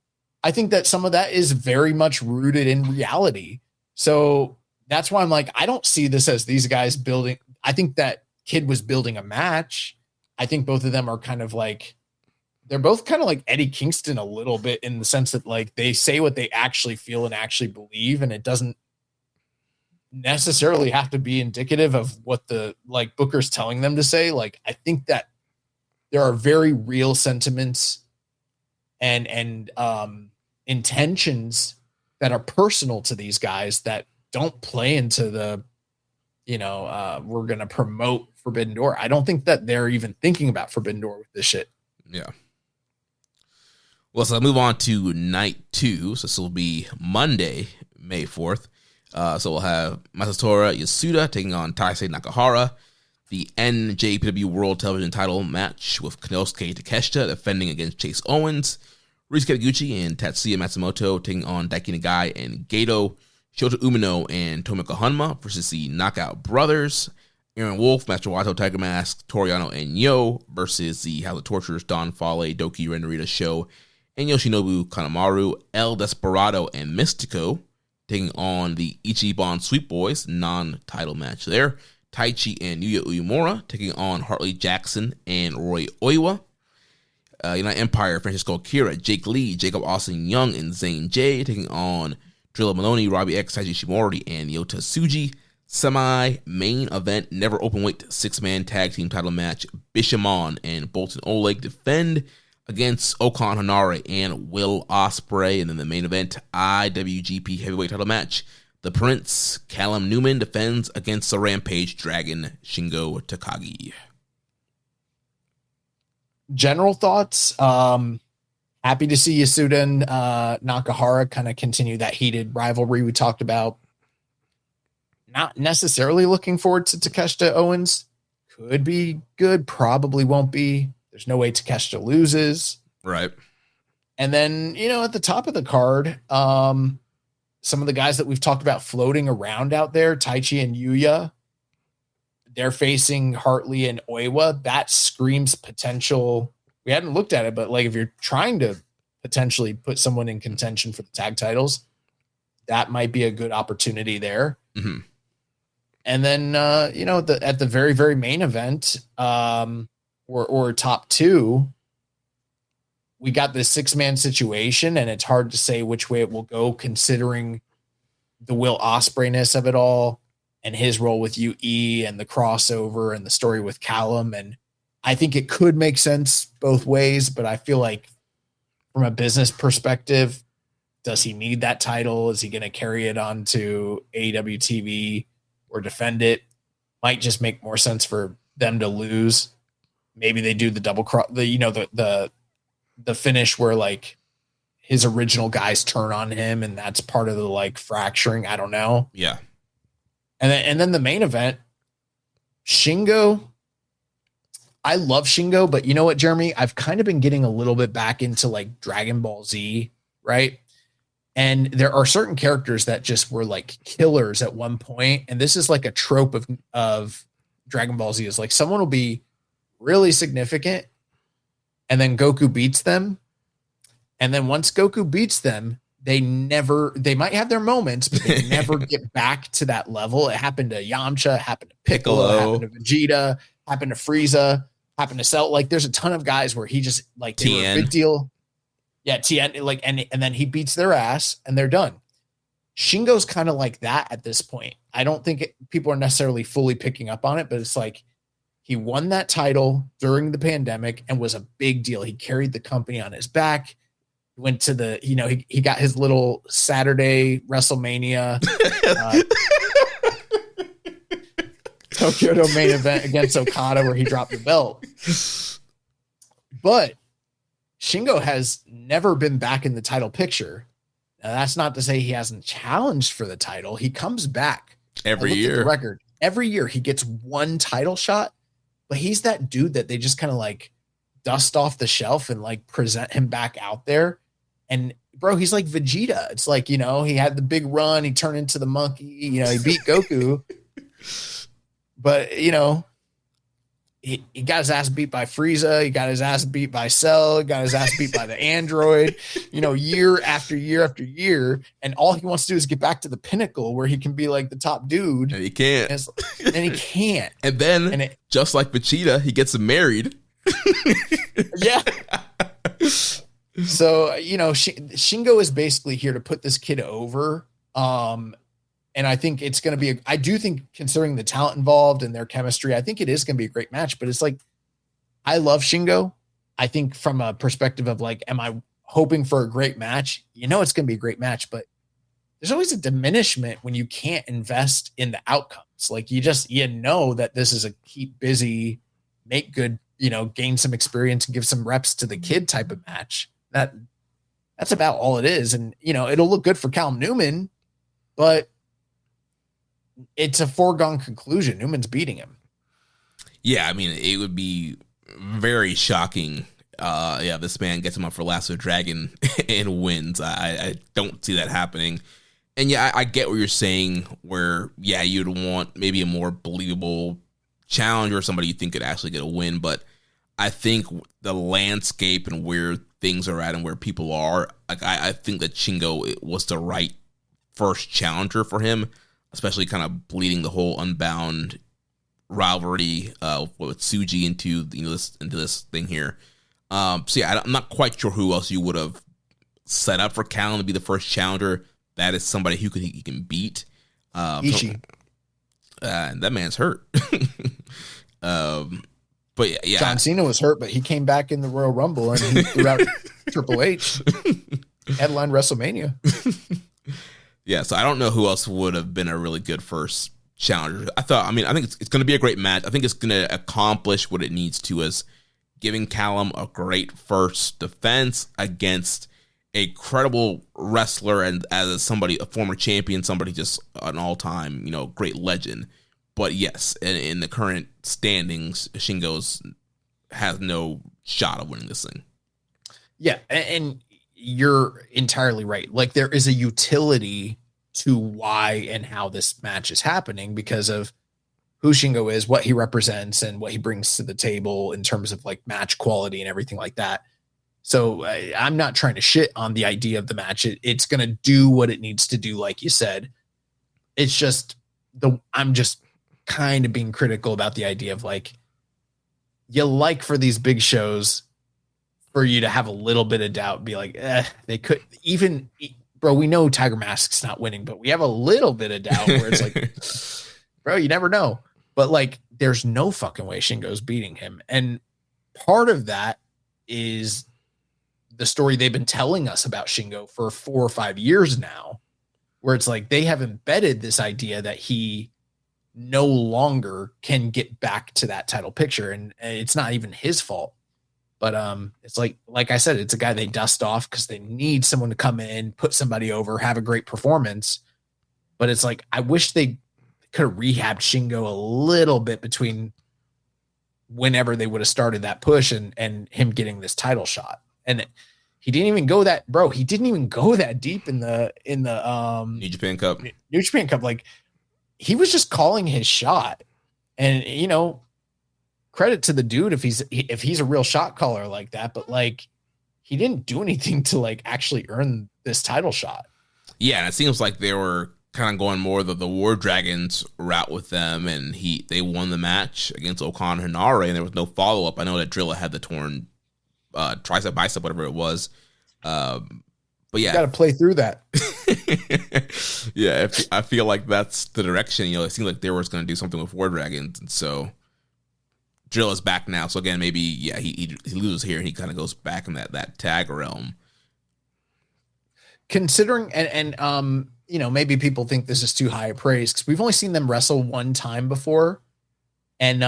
I think that some of that is very much rooted in reality. So that's why I'm like, I don't see this as these guys building. I think that Kid was building a match. I think both of them are kind of like, they're both kind of like Eddie Kingston a little bit, in the sense that like they say what they actually feel and actually believe, and it doesn't necessarily have to be indicative of what the like booker's telling them to say. Like, I think that there are very real sentiments and intentions that are personal to these guys that don't play into the, we're going to promote Forbidden Door. I don't think that they're even thinking about Forbidden Door with this shit. Yeah. Well, so I'll move on to night 2. So this will be Monday, May 4th. So we'll have Masatora Yasuda taking on Taisei Nakahara. The NJPW World Television title match with Konosuke Takeshita defending against Chase Owens. Ryusuke Taguchi and Tatsuya Matsumoto taking on Daiki Nagai and Gato. Shota Umino and Tomoko Hanma versus the Knockout Brothers. Aaron Wolf, Master Wato, Tiger Mask, Toriano, and Yo versus the House of Torturers, Don Fale, Doki Renarita Show, and Yoshinobu Kanemaru. El Desperado and Mystico taking on the Ichiban Sweet Boys, non-title match there. Taichi and Yuya Uemura taking on Hartley Jackson and Roy Oiwa. United Empire, Francisco Akira, Jake Lee, Jacob Austin Young, and Zane J taking on Drilla Maloney, Robbie X, Taiji Shimori, and Yota Tsuji. Semi-main event, never openweight 6-man tag team title match. Bishamon and Bolton Oleg defend against Okan Hanare and Will Ospreay. And then the main event, IWGP heavyweight title match. The Prince, Callum Newman, defends against the Rampage Dragon, Shingo Takagi. General thoughts. Happy to see Yasuda and Nakahara kind of continue that heated rivalry we talked about. Not necessarily looking forward to Takeshita Owens. Could be good, probably won't be. There's no way Takeshita loses. Right. And then, at the top of the card, some of the guys that we've talked about floating around out there, Taichi and Yuya, they're facing Hartley and Oiwa. That screams potential. We hadn't looked at it, but like if you're trying to potentially put someone in contention for the tag titles, that might be a good opportunity there. Mm-hmm. And then, at the very, very main event, or top two, we got this 6-man situation, and it's hard to say which way it will go, considering the Will Ospreay-ness of it all and his role with UE and the crossover and the story with Callum. And I think it could make sense both ways, but I feel like from a business perspective, does he need that title? Is he going to carry it on to AEW TV or defend it? Might just make more sense for them to lose. Maybe they do the double cross, the finish where like his original guys turn on him, and that's part of the like fracturing. I don't know. Yeah. And then the main event, Shingo. I love Shingo, but you know what, Jeremy? I've kind of been getting a little bit back into like Dragon Ball Z, right? And there are certain characters that just were like killers at one point. And this is like a trope of Dragon Ball Z, is like someone will be really significant and then Goku beats them. And then once Goku beats them, they might have their moments, but they never get back to that level. It happened to Yamcha, it happened to Piccolo, it happened to Vegeta, happened to Frieza, happened to Cell. Like there's a ton of guys where he just like, they were a big deal. Yeah. Tien, like, and then he beats their ass and they're done. Shingo's kind of like that at this point. I don't think people are necessarily fully picking up on it, but it's like he won that title during the pandemic and was a big deal. He carried the company on his back. Went to the, he got his little Saturday WrestleMania Tokyo Dome main event against Okada where he dropped the belt. But Shingo has never been back in the title picture. Now, that's not to say he hasn't challenged for the title. He comes back every year. The record. Every year he gets one title shot, but he's that dude that they just kind of like dust off the shelf and like present him back out there. And bro, he's like Vegeta. It's like, he had the big run. He turned into the monkey, he beat Goku, but he got his ass beat by Frieza. He got his ass beat by Cell. He got his ass beat by the android, year after year after year. And all he wants to do is get back to the pinnacle where he can be like the top dude. And he can't. And he can't. And then, just like Vegeta, he gets married. Yeah. So, Shingo is basically here to put this kid over. And I think it's going to be, I do think, considering the talent involved and their chemistry, I think it is going to be a great match. But it's like, I love Shingo. I think from a perspective of like, am I hoping for a great match? It's going to be a great match, but there's always a diminishment when you can't invest in the outcomes. Like you know that this is a keep busy, make good, gain some experience and give some reps to the kid type of match. That's about all it is. And, it'll look good for Callum Newman, but it's a foregone conclusion. Newman's beating him. Yeah, I mean, it would be very shocking. This man gets him up for Last of the Dragon and wins. I don't see that happening. And yeah, I get what you're saying where, you'd want maybe a more believable challenger or somebody you think could actually get a win. But I think the landscape and where things are at and where people are, like I think that Shingo was the right first challenger for him, especially kind of bleeding the whole Unbound rivalry with Tsuji into this thing here. I'm not quite sure who else you would have set up for Callum to be the first challenger. That is somebody who he can beat. Ishii. And that man's hurt. But yeah, John Cena was hurt, but he came back in the Royal Rumble and he threw out Triple H. Headline WrestleMania. Yeah, so I don't know who else would have been a really good first challenger. I think it's going to be a great match. I think it's going to accomplish what it needs to, as giving Callum a great first defense against a credible wrestler and as somebody, a former champion, somebody just an all-time, great legend. But yes, in the current standings, Shingo has no shot of winning this thing. Yeah, and you're entirely right. Like, there is a utility to why and how this match is happening because of who Shingo is, what he represents, and what he brings to the table in terms of like match quality and everything like that. So I'm not trying to shit on the idea of the match. It's going to do what it needs to do, like you said. It's just I'm just kind of being critical about the idea of like, you like for these big shows for you to have a little bit of doubt, be like, they could even, bro, we know Tiger Mask's not winning, but we have a little bit of doubt where it's like, bro, you never know. But like, there's no fucking way Shingo's beating him. And part of that is the story they've been telling us about Shingo for 4 or 5 years now, where it's like they have embedded this idea that he no longer can get back to that title picture. And it's not even his fault. But it's like I said, it's a guy they dust off because they need someone to come in, put somebody over, have a great performance. But it's like, I wish they could have rehabbed Shingo a little bit between whenever they would have started that push and him getting this title shot. And he didn't even go that, bro. He didn't even go that deep in the New Japan Cup. New Japan Cup. Like, he was just calling his shot, and credit to the dude if he's a real shot caller like that. But like, he didn't do anything to like actually earn this title shot. Yeah, and it seems like they were kind of going more the War Dragons route with them, and they won the match against O'Connor and Hinare, and there was no follow up. I know that Drilla had the torn tricep, bicep, whatever it was. But yeah, you got to play through that. Yeah, I feel like that's the direction. It seemed like they were going to do something with War Dragons, and so Drilla's back now. So again, maybe he loses here and he kind of goes back in that tag realm. Considering and maybe people think this is too high a praise because we've only seen them wrestle one time before, and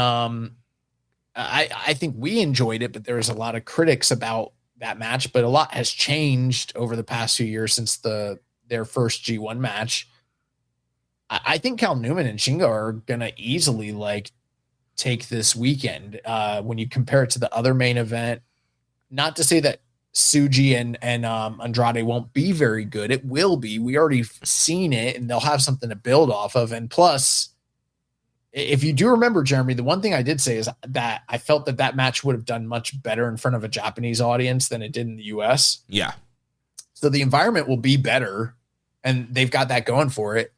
I think we enjoyed it, but there's a lot of critics about that match. But a lot has changed over the past few years since their first G1 match. I think Callum Newman and Shingo are gonna easily like take this weekend when you compare it to the other main event. Not to say that Tsuji and Andrade won't be very good. It will be. We already seen it, and they'll have something to build off of. And plus, if you do remember, Jeremy, the one thing I did say is that I felt that match would have done much better in front of a Japanese audience than it did in the US. Yeah. So the environment will be better, and they've got that going for it.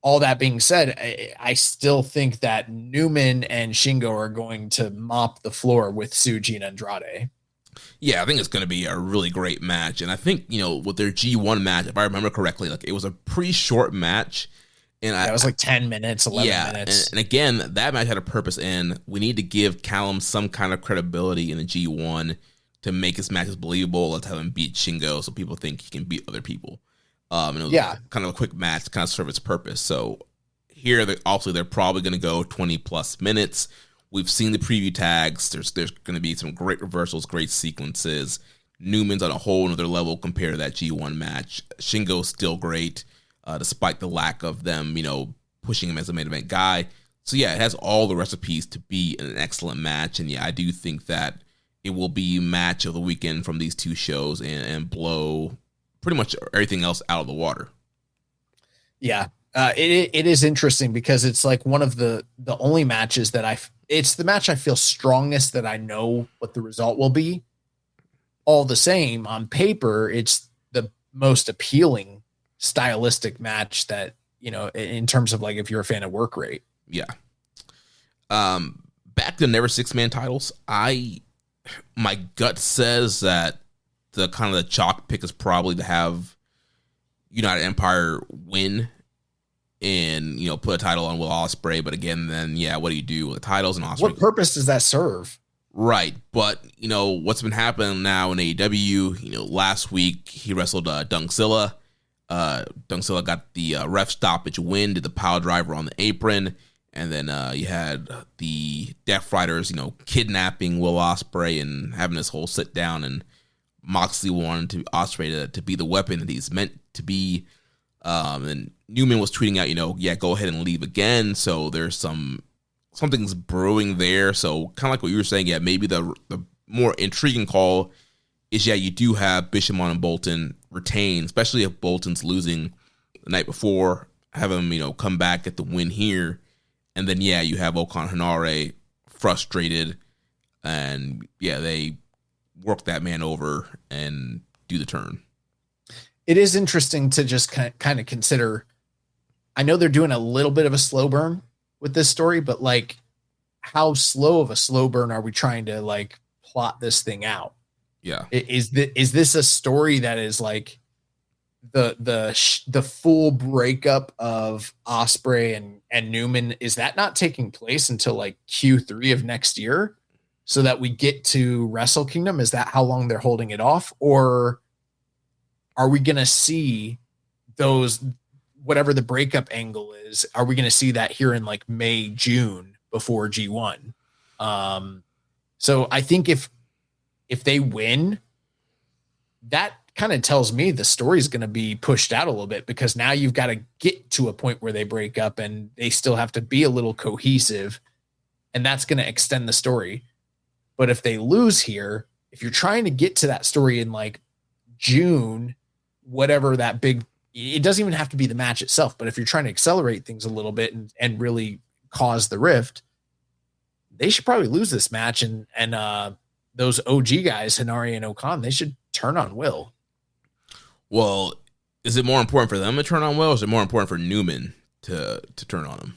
All that being said, I still think that Newman and Shingo are going to mop the floor with Tsuji and Andrade. Yeah, I think it's going to be a really great match. And I think, with their G1 match, if I remember correctly, like it was a pretty short match. And it was like 10 minutes, 11 minutes. And again, that match had a purpose in we need to give Callum some kind of credibility in the G1 to make his matches believable. Let's have him beat Shingo so people think he can beat other people. And it was kind of a quick match to kind of serve its purpose. So here, they're probably going to go 20 plus minutes. We've seen the preview tags. There's going to be some great reversals, great sequences. Newman's on a whole other level compared to that G1 match. Shingo's still great, despite the lack of them, pushing him as a main event guy. So yeah, it has all the recipes to be an excellent match. And yeah, I do think that it will be match of the weekend from these two shows and blow pretty much everything else out of the water. Yeah. It is interesting because it's like one of the only matches that it's the match I feel strongest that I know what the result will be. All the same, on paper, it's the most appealing stylistic match that, in terms of like if you're a fan of work rate. Yeah. Back to never 6-man titles. My gut says that the kind of the chalk pick is probably to have United Empire win and, put a title on Will Ospreay. But again, then, what do you do with the titles and Ospreay? What purpose does that serve? Right. But, what's been happening now in AEW, last week he wrestled Dungzilla. Dungsilla got the ref stoppage win, did the pile driver on the apron, and then you had the Death Riders, kidnapping Will Ospreay and having this whole sit down, and Moxley wanted Ospreay to be the weapon that he's meant to be. And Newman was tweeting out, go ahead and leave again. So there's something's brewing there. So kind of like what you were saying, maybe the more intriguing call is, you do have Bishamon and Bolton retain, especially if Bolton's losing the night before, have him, come back, get the win here. And then, you have Okan Hanare frustrated, and they work that man over and do the turn. It is interesting to just kind of consider. I know they're doing a little bit of a slow burn with this story, but like, how slow of a slow burn are we trying to like plot this thing out? Yeah. Is this a story that is like the full breakup of Ospreay and Newman? Is that not taking place until like Q3 of next year, so that we get to Wrestle Kingdom? Is that how long they're holding it off? Or are we going to see those, whatever the breakup angle is, are we going to see that here in like May, June before G1? So I think if they win, that kind of tells me the story is going to be pushed out a little bit, because now you've got to get to a point where they break up and they still have to be a little cohesive, and that's going to extend the story. But if they lose here, if you're trying to get to that story in like June, whatever that big, it doesn't even have to be the match itself, but if you're trying to accelerate things a little bit and really cause the rift, they should probably lose this match. And those OG guys, Hanari and Okan, they should turn on Will. Well, is it more important for them to turn on Will, or is it more important for Newman to turn on him?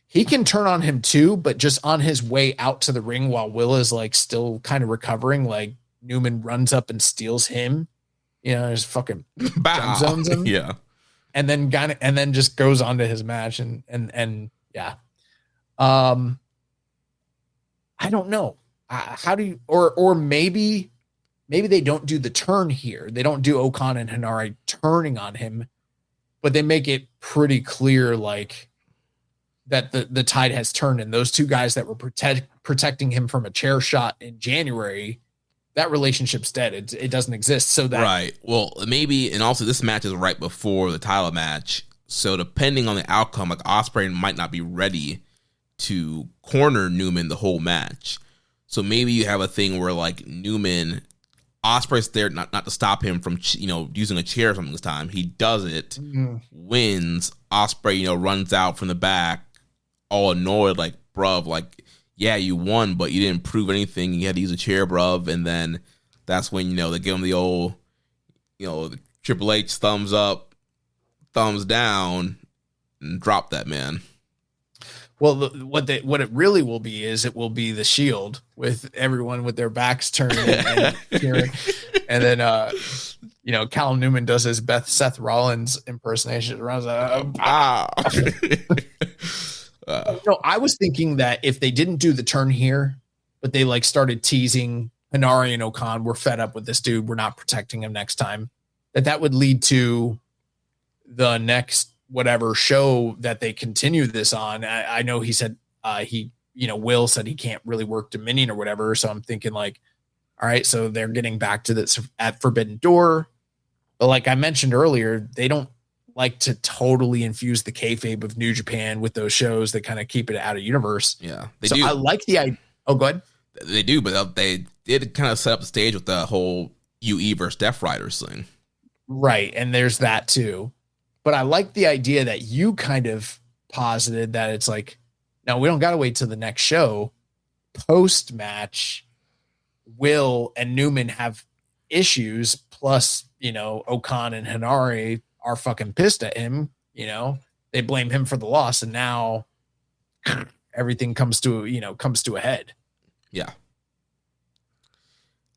He can turn on him too, but just on his way out to the ring while Will is like still kind of recovering, like Newman runs up and steals him, just fucking jump zones him. Yeah. And then just goes on to his match and yeah. I don't know. How do you, or maybe they don't do the turn here. They don't do Okan and Hanare turning on him, but they make it pretty clear like that the tide has turned, and those two guys that were protecting him from a chair shot in January, that relationship's dead. It doesn't exist. So that, right. Well, maybe, and also this match is right before the title match. So depending on the outcome, like Ospreay might not be ready to corner Newman the whole match. So maybe you have a thing where like Ospreay's there not to stop him from using a chair or something this time. He does it, wins. Ospreay runs out from the back, all annoyed, like, bruv, like, yeah, you won, but you didn't prove anything. You had to use a chair, bruv. And then that's when they give him the old the Triple H thumbs up, thumbs down, and drop that man. Well, what it really will be is it will be the Shield with everyone with their backs turned and cheering. And then, Callum Newman does his Seth Rollins impersonation. I was thinking that if they didn't do the turn here, but they like started teasing Hanari and Okan, we're fed up with this dude, we're not protecting him next time, that would lead to the next whatever show that they continue this on. I know he said Will said he can't really work Dominion or whatever. So I'm thinking like, all right, so they're getting back to this at Forbidden Door. But like I mentioned earlier, they don't like to totally infuse the kayfabe of New Japan with those shows that kind of keep it out of universe. Yeah, they do. I like the idea. Oh, go ahead. They do, but they did kind of set up the stage with the whole UE versus Death Riders thing. Right, and there's that too. But I like the idea that you kind of posited that it's like, no, we don't got to wait till the next show. Post-match, Will and Newman have issues, plus, Okan and Hanare are fucking pissed at him. They blame him for the loss, and now everything comes to a head. Yeah.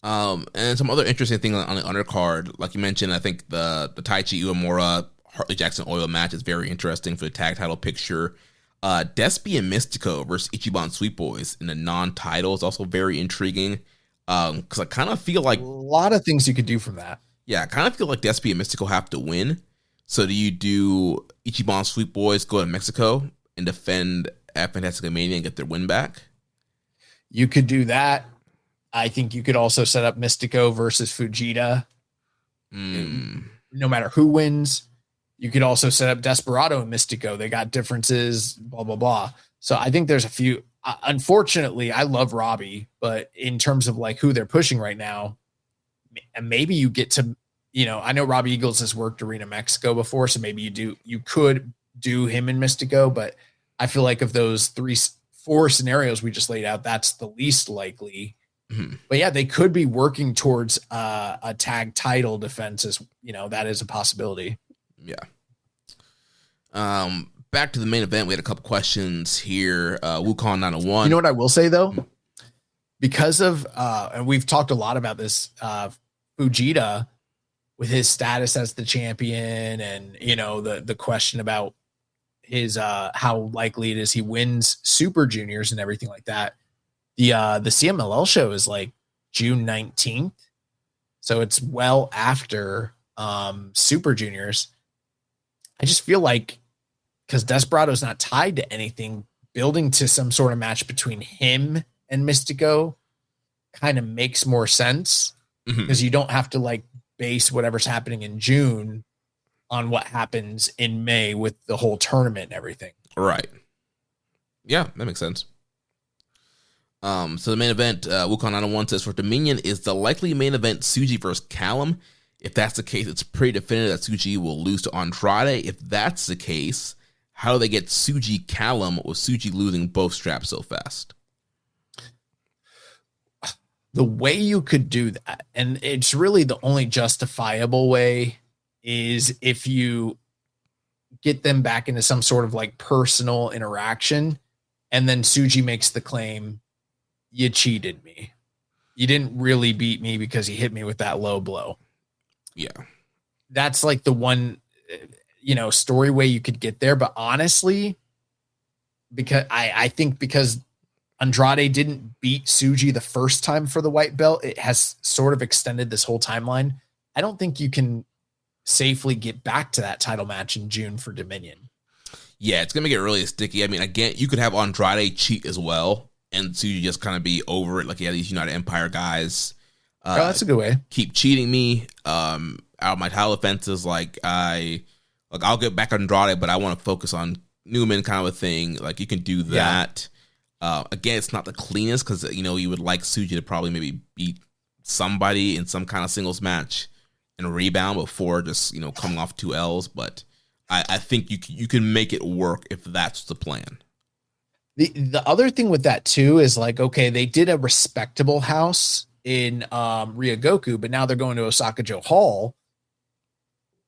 And some other interesting things on the undercard, like you mentioned, I think the Taichi Uemura Hartley Jackson Oil match is very interesting for the tag title picture. Despy and Mystico versus Ichiban Sweet Boys in the non-title is also very intriguing. Because I kind of feel like a lot of things you could do from that. Yeah, I kind of feel like Despy and Mystico have to win, So do you do Ichiban Sweet Boys go to Mexico and defend at Fantastica Mania and get their win back? You could do that. I think you could also set up Mystico versus Fujita. No matter who wins. You could also set up Desperado and Mystico. They got differences, blah, blah, blah. So I think there's a few. Unfortunately, I love Robbie, but in terms of like who they're pushing right now, and maybe you get to, I know Robbie Eagles has worked Arena Mexico before, so maybe you could do him and Mystico, but I feel like of those 4 scenarios we just laid out, that's the least likely. Mm-hmm. But yeah, they could be working towards a tag title defense. That is a possibility. Yeah. Back to the main event. We had a couple questions here. Wukong 901. You know what I will say though? Because of, and we've talked a lot about this, Fujita with his status as the champion and, the question about his, how likely it is he wins Super Juniors and everything like that. The CMLL show is like June 19th. So it's well after Super Juniors. I just feel like because Desperado's not tied to anything, building to some sort of match between him and Mystico kind of makes more sense because you don't have to like base whatever's happening in June on what happens in May with the whole tournament and everything. Right. Yeah, that makes sense. So the main event, Wukong 901 says for Dominion is the likely main event Tsuji versus Callum. If that's the case, it's pretty definitive that Tsuji will lose to Andrade. If that's the case, how do they get Tsuji Callum with Tsuji losing both straps so fast? The way you could do that, and it's really the only justifiable way, is if you get them back into some sort of like personal interaction, and then Tsuji makes the claim, you cheated me. You didn't really beat me because you hit me with that low blow. Yeah. That's like the one, story way you could get there. But honestly, because I think because Andrade didn't beat Tsuji the first time for the white belt, it has sort of extended this whole timeline. I don't think you can safely get back to that title match in June for Dominion. Yeah, it's going to get really sticky. I mean, again, you could have Andrade cheat as well, and Tsuji just kind of be over it. Like, yeah, these United Empire guys. That's a good way. Keep cheating me out of my title offenses. I'll get back on Andrade, but I want to focus on Newman kind of a thing. Like, you can do that. Yeah. Again, it's not the cleanest because, you would like Tsuji to probably maybe beat somebody in some kind of singles match and rebound before just, coming off 2 L's. But I think you can make it work if that's the plan. The other thing with that, too, is like, okay, they did a respectable house in Ryogoku, but now they're going to Osaka-jo Hall.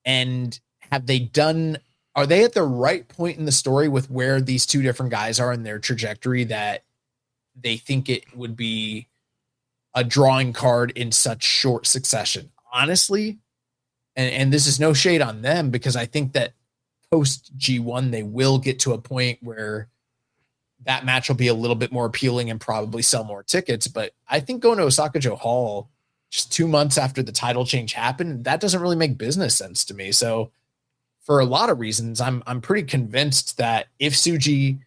And are they at the right point in the story with where these 2 different guys are in their trajectory that they think it would be a drawing card in such short succession? Honestly, and this is no shade on them, because I think that post G1, they will get to a point where that match will be a little bit more appealing and probably sell more tickets. But I think going to Osaka-jo Hall just 2 months after the title change happened, that doesn't really make business sense to me. So for a lot of reasons, I'm pretty convinced that if Tsuji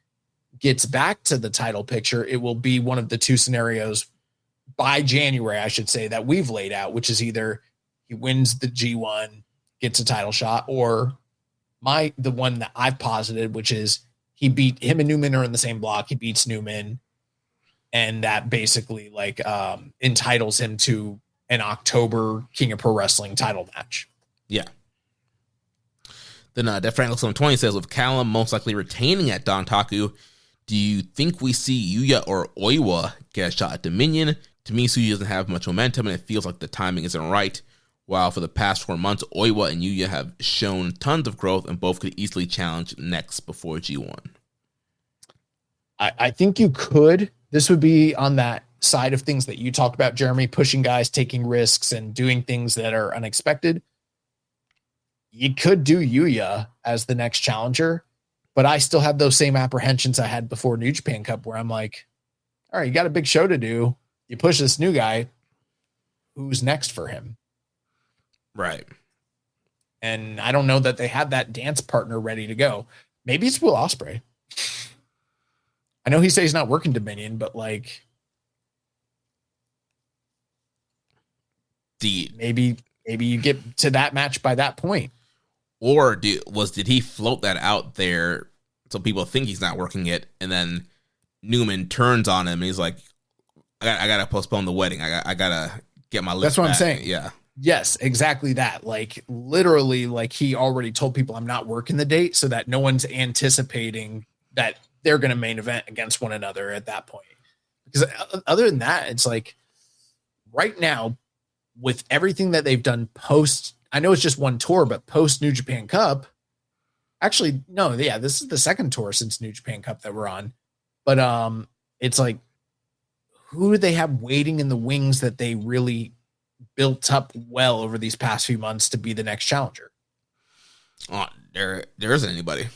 gets back to the title picture, it will be one of the 2 scenarios by January, I should say, that we've laid out, which is either he wins the G1, gets a title shot, or the one that I've posited, which is him and Newman are in the same block. He beats Newman, and that basically entitles him to an October King of Pro Wrestling title match. Yeah. Then Def Franklin 720 says, with Callum most likely retaining at Dontaku, do you think we see Yuya or Oiwa get a shot at Dominion? To me, Tsuji doesn't have much momentum, and it feels like the timing isn't right. While for the past 4 months, Oiwa and Yuya have shown tons of growth, and both could easily challenge next before G1. I think you could. This would be on that side of things that you talked about, Jeremy, pushing guys, taking risks, and doing things that are unexpected. You could do Yuya as the next challenger, but I still have those same apprehensions I had before New Japan Cup, where I'm like, all right, you got a big show to do. You push this new guy. Who's next for him? Right. And I don't know that they have that dance partner ready to go. Maybe it's Will Ospreay. I know he says he's not working Dominion, but like maybe you get to that match by that point. Or did he float that out there so people think he's not working it, and then Newman turns on him and he's like, I gotta postpone the wedding. I gotta get my list. That's what back. I'm saying. Yeah. Yes, exactly that. Like literally, like he already told people I'm not working the date so that no one's anticipating that they're going to main event against one another at that point. Because other than that, it's like right now with everything that they've done post, I know it's just one tour, but post New Japan Cup, actually, no, yeah, this is the second tour since New Japan Cup that we're on. But it's like, who do they have waiting in the wings that they really built up well over these past few months to be the next challenger? Oh, there isn't anybody.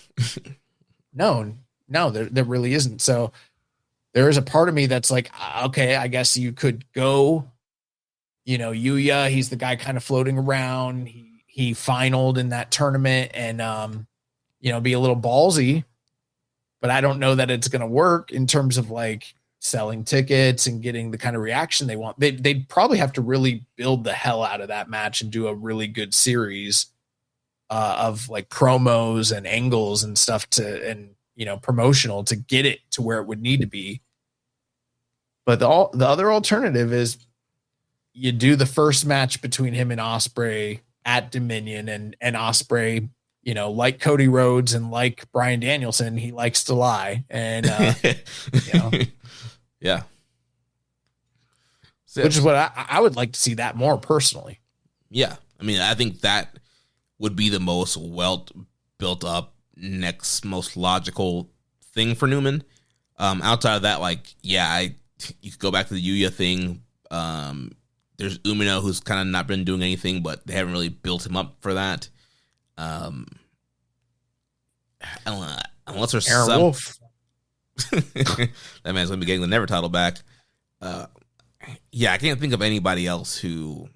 No, there really isn't. So there is a part of me that's like, okay, I guess you could go, Yuya, he's the guy kind of floating around. He finaled in that tournament and, be a little ballsy, but I don't know that it's going to work in terms of like selling tickets and getting the kind of reaction they want. They'd probably have to really build the hell out of that match and do a really good series of like promos and angles and stuff promotional to get it to where it would need to be. But the other alternative is you do the first match between him and Ospreay at Dominion, and Ospreay, like Cody Rhodes and like Bryan Danielson, he likes to lie. And, yeah. So, which is what I would like to see that more personally. Yeah. I mean, I think that would be the most well built up next most logical thing for Newman. Outside of that, like, yeah, you could go back to the Yuya thing. There's Umino, who's kind of not been doing anything, but they haven't really built him up for that. I don't know, unless there's Aaron Wolf. That man's gonna be getting the Never title back. Yeah, I can't think of anybody else who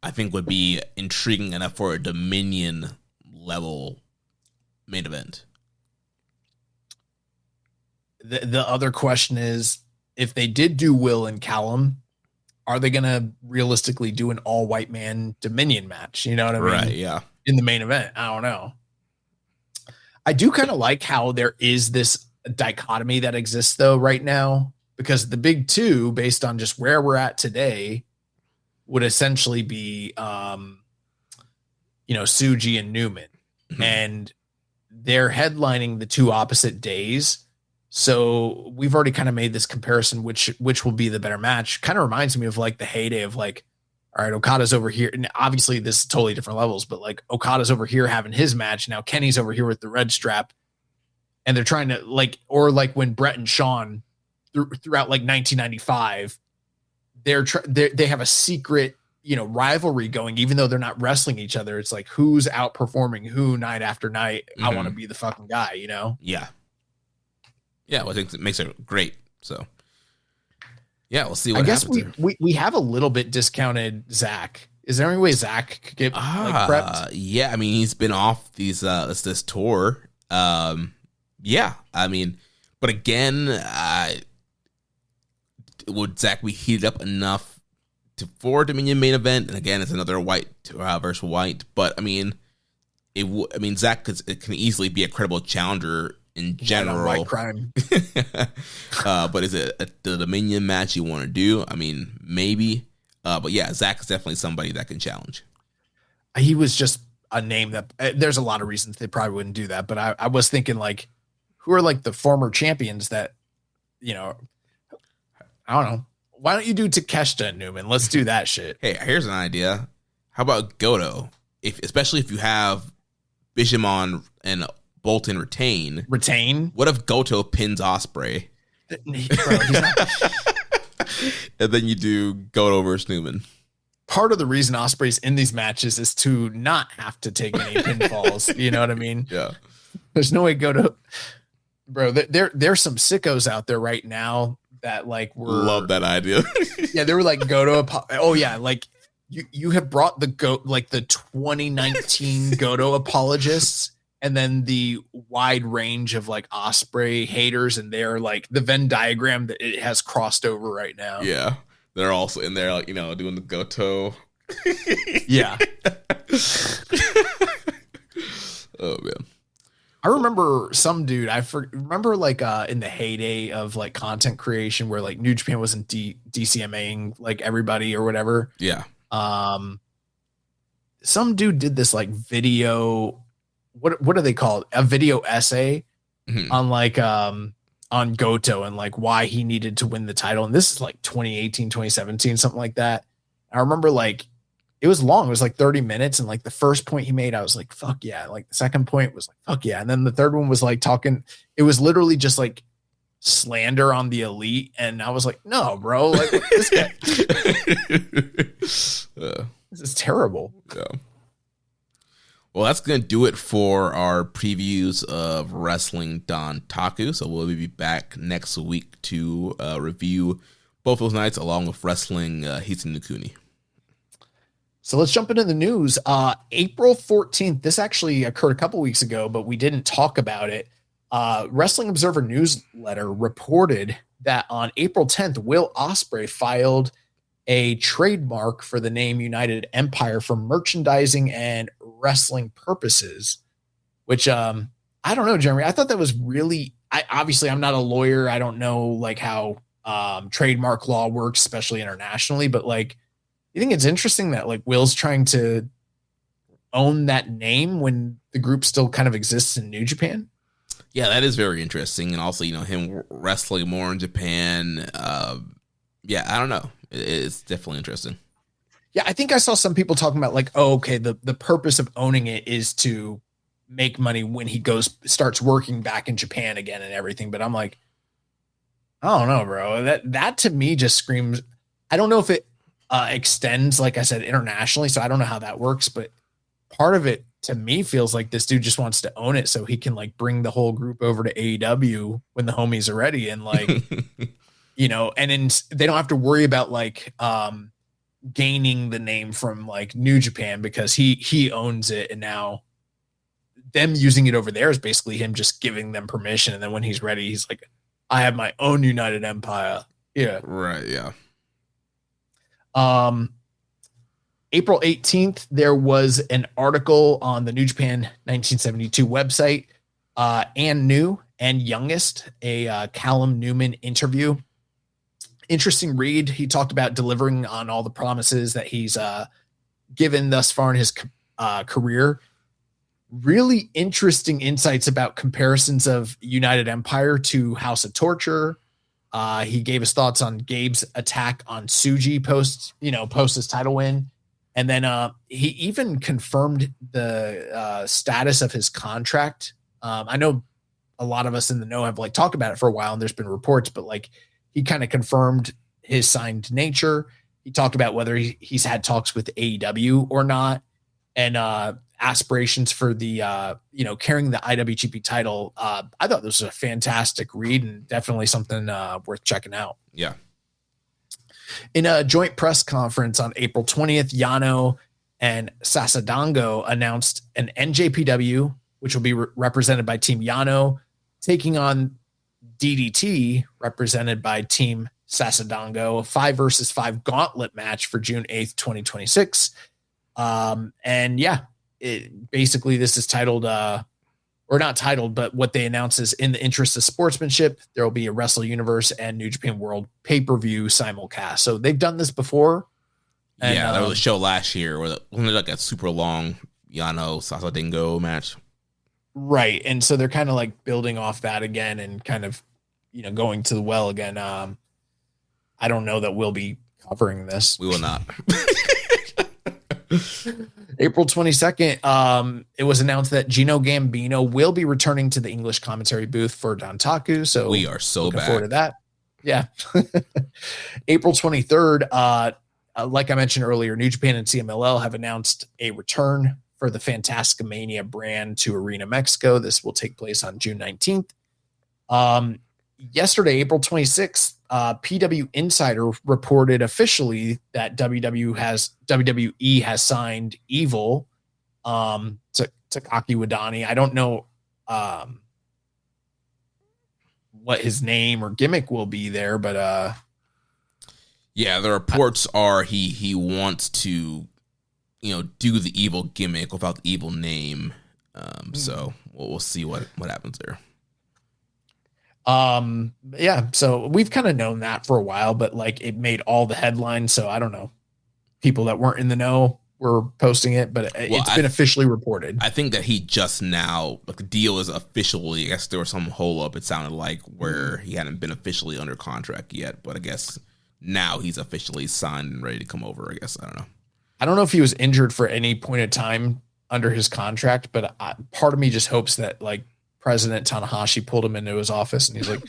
I think would be intriguing enough for a Dominion level main event. The other question is, if they did do Will and Callum, are they going to realistically do an all white man Dominion match? You know what I mean? Right. Yeah. In the main event. I don't know. I do kind of like how there is this dichotomy that exists though right now, because the big two, based on just where we're at today, would essentially be, Tsuji and Newman, and they're headlining the two opposite days. So we've already kind of made this comparison, which will be the better match. Kind of reminds me of like the heyday of like, all right, Okada's over here. And obviously this is totally different levels, but like Okada's over here having his match. Now Kenny's over here with the red strap, and they're trying to like, or like when Brett and Shawn throughout like 1995, they have a secret, rivalry going, even though they're not wrestling each other. It's like, who's outperforming who night after night. I want to be the fucking guy, Yeah. Yeah, well, I think it makes it great. So, yeah, we'll see what happens. I guess we have a little bit discounted Zach. Is there any way Zach could get prepped? Yeah, I mean, he's been off this tour. Yeah, I mean, but again, would Zach be heated up enough for Dominion main event? And again, it's another white versus white. But I mean, Zach can easily be a credible challenger in general. White crime. But is it the Dominion match you want to do? I mean, maybe. But yeah, Zach is definitely somebody that can challenge. He was just a name that there's a lot of reasons they probably wouldn't do that. But I was thinking like, who are like the former champions that, I don't know. Why don't you do Takeshita and Newman? Let's do that shit. Hey, here's an idea. How about Goto? Especially if you have Bishamon and Bolton retain. What if Goto pins Ospreay? And then you do Goto versus Newman. Part of the reason Ospreay's in these matches is to not have to take any pinfalls. You know what I mean? Yeah. There's no way Goto. Bro, there's some sickos out there right now that like love that idea. Yeah, they were like Goto. Oh yeah, like you have brought the 2019 Goto apologists, and then the wide range of like Ospreay haters, and they're like the Venn diagram that it has crossed over right now. Yeah, they're also in there, like, doing the Goto. Yeah. Oh man. I remember some dude. Remember like in the heyday of like content creation, where like New Japan wasn't DCMAing like everybody or whatever. Yeah. Some dude did this like video. What do they call it? A video essay on like on Goto and like why he needed to win the title. And this is like 2018, 2017, something like that. I remember like it was long. It was like 30 minutes. And like the first point he made, I was like, fuck yeah. Like the second point was like, fuck yeah. And then the third one was like talking. It was literally just like slander on the Elite. And I was like, no, bro. Like this guy. This is terrible. Yeah. Well, that's going to do it for our previews of Wrestling Dontaku. So we'll be back next week to review both those nights along with Wrestling Hizen No Kuni. So let's jump into the news. April 14th, this actually occurred a couple weeks ago, but we didn't talk about it. Wrestling Observer newsletter reported that on April 10th, Will Ospreay filed a trademark for the name United Empire for merchandising and wrestling purposes, which I don't know, Jeremy. I thought that was really, obviously I'm not a lawyer. I don't know like how trademark law works, especially internationally, but like, you think it's interesting that like Will's trying to own that name when the group still kind of exists in New Japan? Yeah, that is very interesting. And also, him wrestling more in Japan. Yeah, I don't know. It's definitely interesting. Yeah, I think I saw some people talking about like, oh, okay, the purpose of owning it is to make money when he starts working back in Japan again and everything. But I'm like, I don't know, bro. That to me just screams. I don't know if it extends, like I said, internationally. So I don't know how that works, but part of it to me feels like this dude just wants to own it so he can like bring the whole group over to AEW when the homies are ready. And like, and then they don't have to worry about like gaining the name from like New Japan because he owns it. And now them using it over there is basically him just giving them permission. And then when he's ready, he's like, I have my own United Empire. Yeah. Right. Yeah. April 18th, there was an article on the New Japan 1972 website, and new and youngest, a Callum Newman interview. Interesting read. He talked about delivering on all the promises that he's given thus far in his career. Really interesting insights about comparisons of United Empire to House of Torture. He gave his thoughts on Gabe's attack on Tsuji post his title win. And then he even confirmed the status of his contract. I know a lot of us in the know have like talked about it for a while and there's been reports, but like he kind of confirmed his signed nature. He talked about whether he's had talks with AEW or not, and aspirations for the carrying the IWGP title. I thought this was a fantastic read and definitely something worth checking out. Yeah. In a joint press conference on April 20th, Yano and Sasadango announced an NJPW, which will be represented by Team Yano, taking on DDT, represented by Team Sasadango, a 5 versus 5 gauntlet match for June 8th, 2026. And yeah, basically this is titled, or not titled, but what they announce is in the interest of sportsmanship, there will be a Wrestle Universe and New Japan World pay-per-view simulcast. So they've done this before. And, yeah, there was a show last year where wasn't it like a super long Yano Sasadango match? Right. And so they're kind of like building off that again and kind of, going to the well again. I don't know that we'll be covering this. We will not. April 22nd, it was announced that Gino Gambino will be returning to the English commentary booth for Dontaku. So we are so looking back. forward to that. Yeah. April 23rd, like I mentioned earlier, New Japan and CMLL have announced a return for the Fantastica Mania brand to Arena Mexico. This will take place on June 19th. Yesterday, April 26th, PW Insider reported officially that WWE has signed Evil, Takagi Wadani. I don't know what his name or gimmick will be there, but yeah, the reports are he wants to, do the Evil gimmick without the Evil name. So we'll see what happens there. Yeah, so we've kind of known that for a while, but like it made all the headlines. So I don't know, people that weren't in the know were posting it, but it's been officially reported. I think that he just now, like the deal is officially, I guess there was some hole up, it sounded like, where he hadn't been officially under contract yet, but I guess now he's officially signed and ready to come over, I guess. I don't know. I don't know if he was injured for any point of time under his contract, but part of me just hopes that like President Tanahashi pulled him into his office and he's like,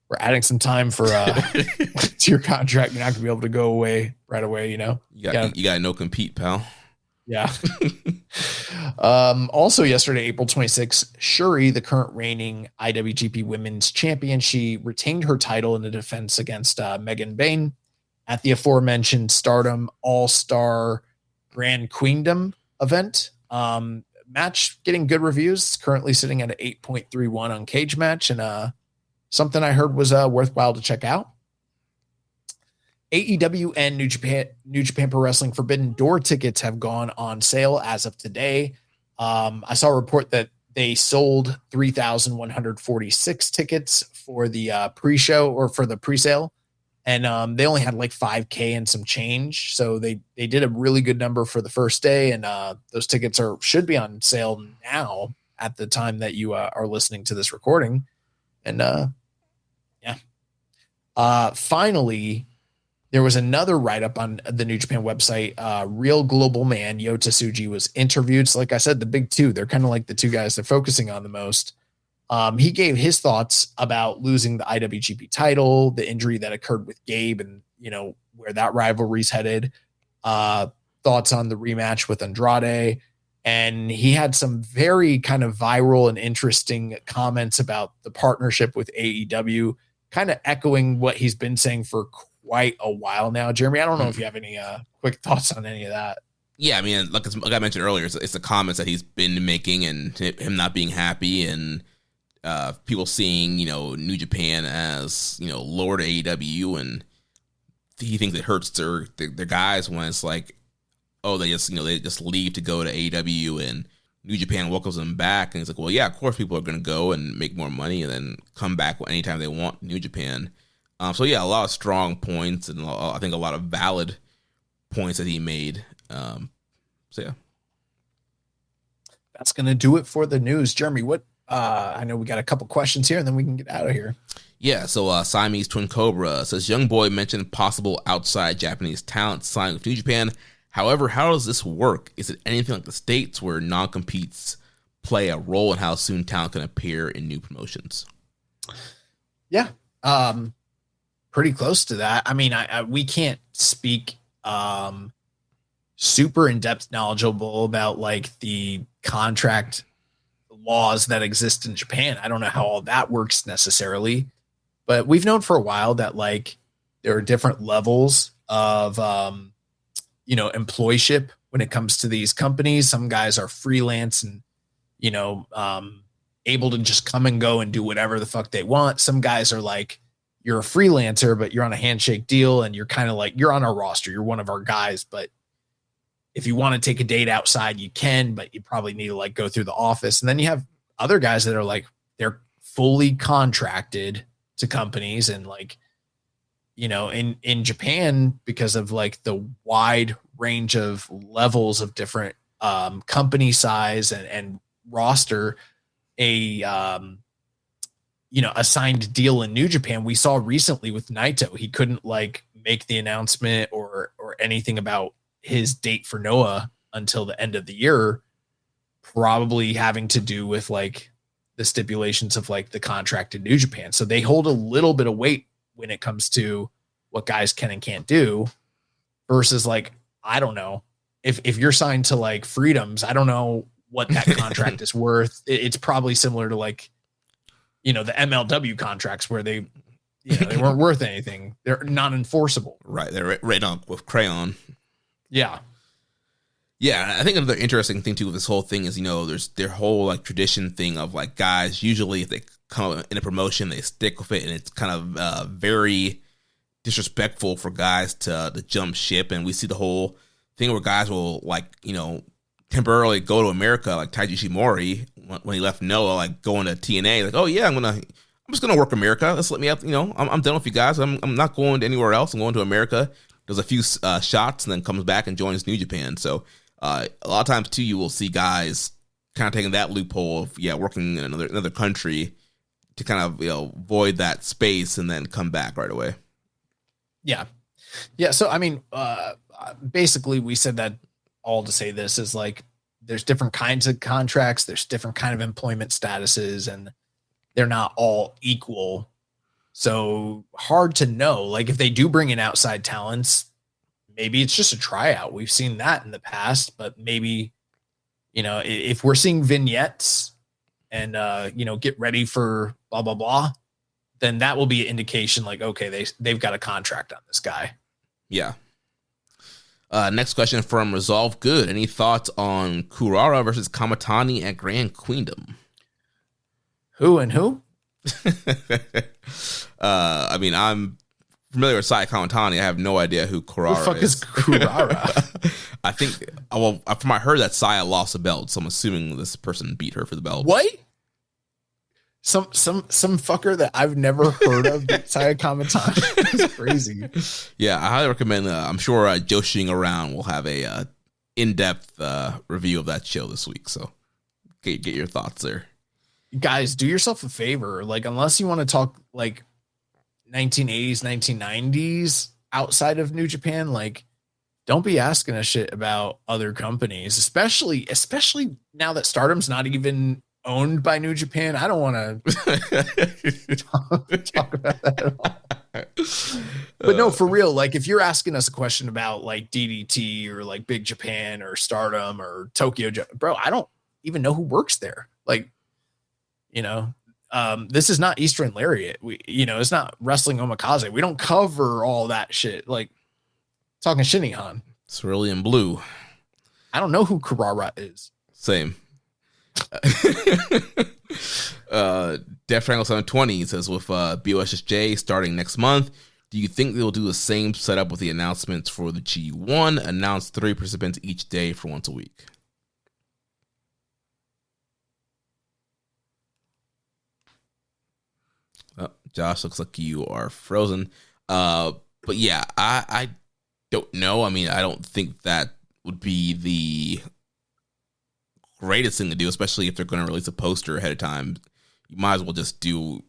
we're adding some time for to your contract. You're not gonna be able to go away right away. You got no compete, pal. Yeah. Also yesterday, April 26th, Shuri, the current reigning IWGP Women's Champion, she retained her title in the defense against Megan Bayne at the aforementioned Stardom All-Star Grand Queendom event. Match getting good reviews, currently sitting at an 8.31 on Cage Match, and something I heard was worthwhile to check out. AEW and New Japan Pro Wrestling Forbidden Door tickets have gone on sale as of today. I saw a report that they sold 3,146 tickets for the pre-show or for the pre-sale, and they only had like 5K and some change. So they did a really good number for the first day, and those tickets should be on sale now at the time that you are listening to this recording. And finally, there was another write-up on the New Japan website. Real Global Man, Yota Tsuji, was interviewed. So like I said, the big two, they're kind of like the two guys they're focusing on the most. He gave his thoughts about losing the IWGP title, the injury that occurred with Gabe, and where that rivalry's headed. Thoughts on the rematch with Andrade. And he had some very kind of viral and interesting comments about the partnership with AEW, kind of echoing what he's been saying for quite a while now. Jeremy, I don't know if you have any quick thoughts on any of that. Yeah, I mean, like I mentioned earlier, it's the comments that he's been making and him not being happy, and people seeing, New Japan as, lower to AEW, and he thinks it hurts their guys when it's like, oh, they just leave to go to AEW and New Japan welcomes them back. And he's like, well, yeah, of course people are going to go and make more money and then come back anytime they want New Japan. So yeah, a lot of strong points, and I think a lot of valid points that he made. So yeah. That's going to do it for the news. Jeremy, what, I know we got a couple questions here and then we can get out of here. Yeah, so Siamese Twin Cobra says, Young Boy mentioned possible outside Japanese talent signing with New Japan. However, how does this work? Is it anything like the States where non-competes play a role in how soon talent can appear in new promotions? Yeah, pretty close to that. I mean, we can't speak super in-depth knowledgeable about like the contract laws that exist in Japan. I don't know how all that works necessarily, but we've known for a while that like there are different levels of employship when it comes to these companies. Some guys are freelance and able to just come and go and do whatever the fuck they want. Some guys are like, you're a freelancer, but you're on a handshake deal and you're kind of like, you're on our roster, you're one of our guys, but if you want to take a date outside, you can, but you probably need to like go through the office. And then you have other guys that are like, they're fully contracted to companies, and like, in Japan, because of like the wide range of levels of different company size and roster, a signed deal in New Japan. We saw recently with Naito, he couldn't like make the announcement or anything about his date for Noah until the end of the year, probably having to do with like the stipulations of like the contract in New Japan. So they hold a little bit of weight when it comes to what guys can and can't do, versus like, I don't know if you're signed to like Freedoms, I don't know what that contract is worth. It's probably similar to like, the MLW contracts where they, they weren't worth anything. They're not enforceable. Right. They're written on with crayon. Yeah. Yeah, I think another interesting thing too with this whole thing is, there's their whole like tradition thing of like guys, usually if they come in a promotion, they stick with it, and it's kind of very disrespectful for guys to jump ship. And we see the whole thing where guys will like, temporarily go to America, like Taiji Ishimori when he left Noah, like going to TNA, like, oh yeah, I'm just gonna work America. Let's let me up. I'm done with you guys. I'm not going anywhere else. I'm going to America. Does a few shots and then comes back and joins New Japan. So a lot of times too, you will see guys kind of taking that loophole of working in another country to kind of void that space and then come back right away. Yeah. So I mean, basically, we said that all to say this is like there's different kinds of contracts, there's different kind of employment statuses, and they're not all equal. So hard to know. Like if they do bring in outside talents, maybe it's just a tryout. We've seen that in the past, but maybe, if we're seeing vignettes and, get ready for blah, blah, blah, then that will be an indication like, okay, they've got a contract on this guy. Yeah. Next question from Resolve Good. Any thoughts on Kurara versus Kamatani at Grand Queendom? Who and who? I mean, I'm familiar with Sai Kamatani. I have no idea who Kurara is. Who the fuck is Kurara? I think, from I heard that Saya lost a belt, so I'm assuming this person beat her for the belt. What? Some fucker that I've never heard of, Saya Kamatani. It's crazy. Yeah, I highly recommend. I'm sure Joshing Around will have a in-depth review of that show this week. So get your thoughts there. Guys, do yourself a favor. Like, unless you want to talk like 1980s, 1990s outside of New Japan, like, don't be asking us shit about other companies, especially now that Stardom's not even owned by New Japan. I don't want to talk about that at all. But no, for real, like if you're asking us a question about like DDT or like Big Japan or Stardom or Tokyo, bro, I don't even know who works there. Like, this is not Eastern Lariat. It's not Wrestling Omakase. We don't cover all that shit. Like talking Shinihan. It's really in blue. I don't know who Kurara is. Same. Death Triangle 720 says with BOSJ starting next month, do you think they'll do the same setup with the announcements for the G1? Announce 3 participants each day for once a week. Oh, Josh, looks like you are frozen. But yeah, I don't know. I mean, I don't think that would be the greatest thing to do, especially if they're going to release a poster ahead of time. You might as well just do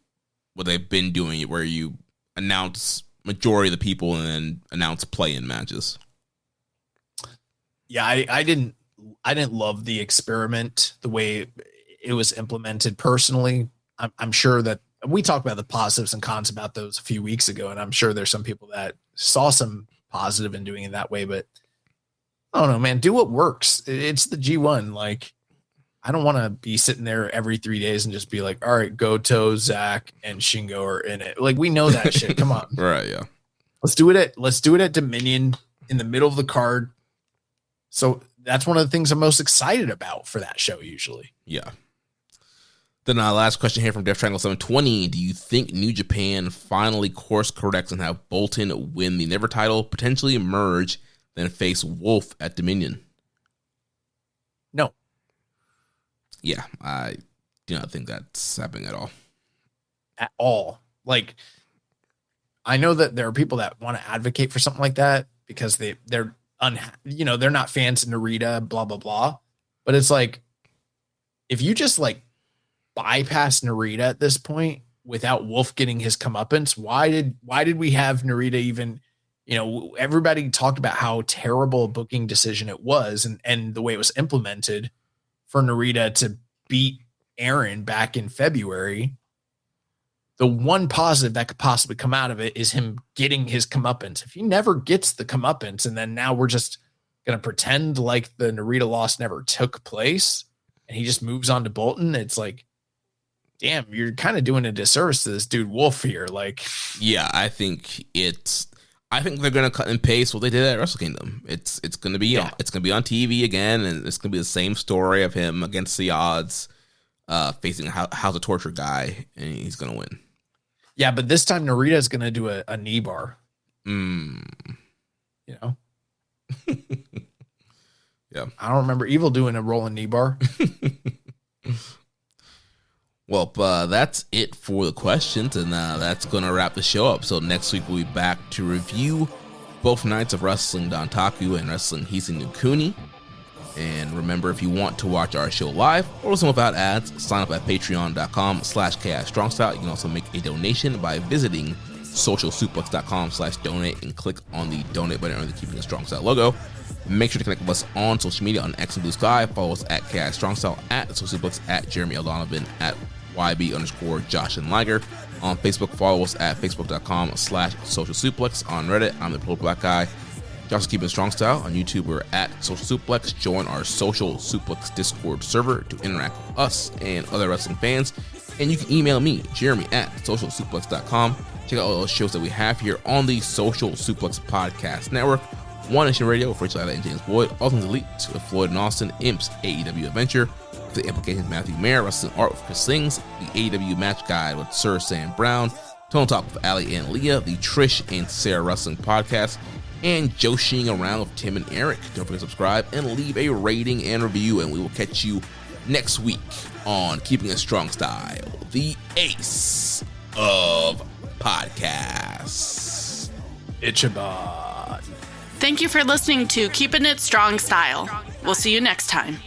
what they've been doing, where you announce majority of the people and then announce play-in matches. Yeah, I didn't love the experiment, the way it was implemented personally. I'm sure that we talked about the positives and cons about those a few weeks ago, and I'm sure there's some people that saw some positive in doing it that way, but I don't know, man. Do what works. It's the G1. Like, I don't want to be sitting there every 3 days and just be like, all right, Goto, Zach, and Shingo are in it. Like, we know that shit. Come on. Right, yeah. Let's do it at Dominion in the middle of the card. So that's one of the things I'm most excited about for that show usually. Yeah. Then last question here from Death Triangle 720. Do you think New Japan finally course corrects and have Bolton win the Never title, potentially emerge, then face Wolf at Dominion? No. Yeah, I do not think that's happening at all. At all. Like, I know that there are people that want to advocate for something like that because they're they're not fans of Narita, blah, blah, blah. But it's like, if you just like bypass Narita at this point without Wolf getting his comeuppance, why did we have Narita even, everybody talked about how terrible a booking decision it was and the way it was implemented for Narita to beat Aaron back in February. The one positive that could possibly come out of it is him getting his comeuppance. If he never gets the comeuppance and then now we're just going to pretend like the Narita loss never took place and he just moves on to Bolton, it's like, damn, you're kind of doing a disservice to this dude Wolf here. Like, yeah, I think they're gonna cut and paste what they did at Wrestle Kingdom. It's gonna be on TV again, and it's gonna be the same story of him against the odds, facing how's a torture guy, and he's gonna win. Yeah, but this time Narita's gonna do a knee bar. You know. Yeah, I don't remember Evil doing a rolling knee bar. Well, that's it for the questions, and that's going to wrap the show up. So next week we'll be back to review both nights of Wrestling Dontaku and Wrestling Hizen No Kuni. And remember, if you want to watch our show live or listen without ads, sign up at patreon.com/KIStrongstyle. You can also make a donation by visiting socialsuplex.com/donate and click on the donate button under the Keeping It Strong Style logo. Make sure to connect with us on social media on X and Blue Sky. Follow us at KI Strong Style, at Social Suplex, at Jeremy L. Donovan, at YB_Josh and Liger. On Facebook, follow us at facebook.com/Social Suplex. On Reddit, I'm the Pro Black Guy. Josh is Keeping Strong Style. On YouTube, we're at Social Suplex. Join our Social Suplex Discord server to interact with us and other wrestling fans. And you can email me, Jeremy, at socialsuplex.com. Check out all those shows that we have here on the Social Suplex Podcast Network. One Nation Radio with Rachel Adler and James Boyd. All Things Elite with Floyd and Austin. Imps AEW Adventure. The Implications Matthew Mayer. Wrestling Art with Chris Sings. The AEW Match Guide with Sir Sam Brown. Tone Talk with Ali and Leah. The Trish and Sarah Wrestling Podcast. And Joshing Around with Tim and Eric. Don't forget to subscribe and leave a rating and review. And we will catch you next week on Keeping It Strong Style, the ace of podcasts. Ichiban. Thank you for listening to Keepin' It Strong Style. We'll see you next time.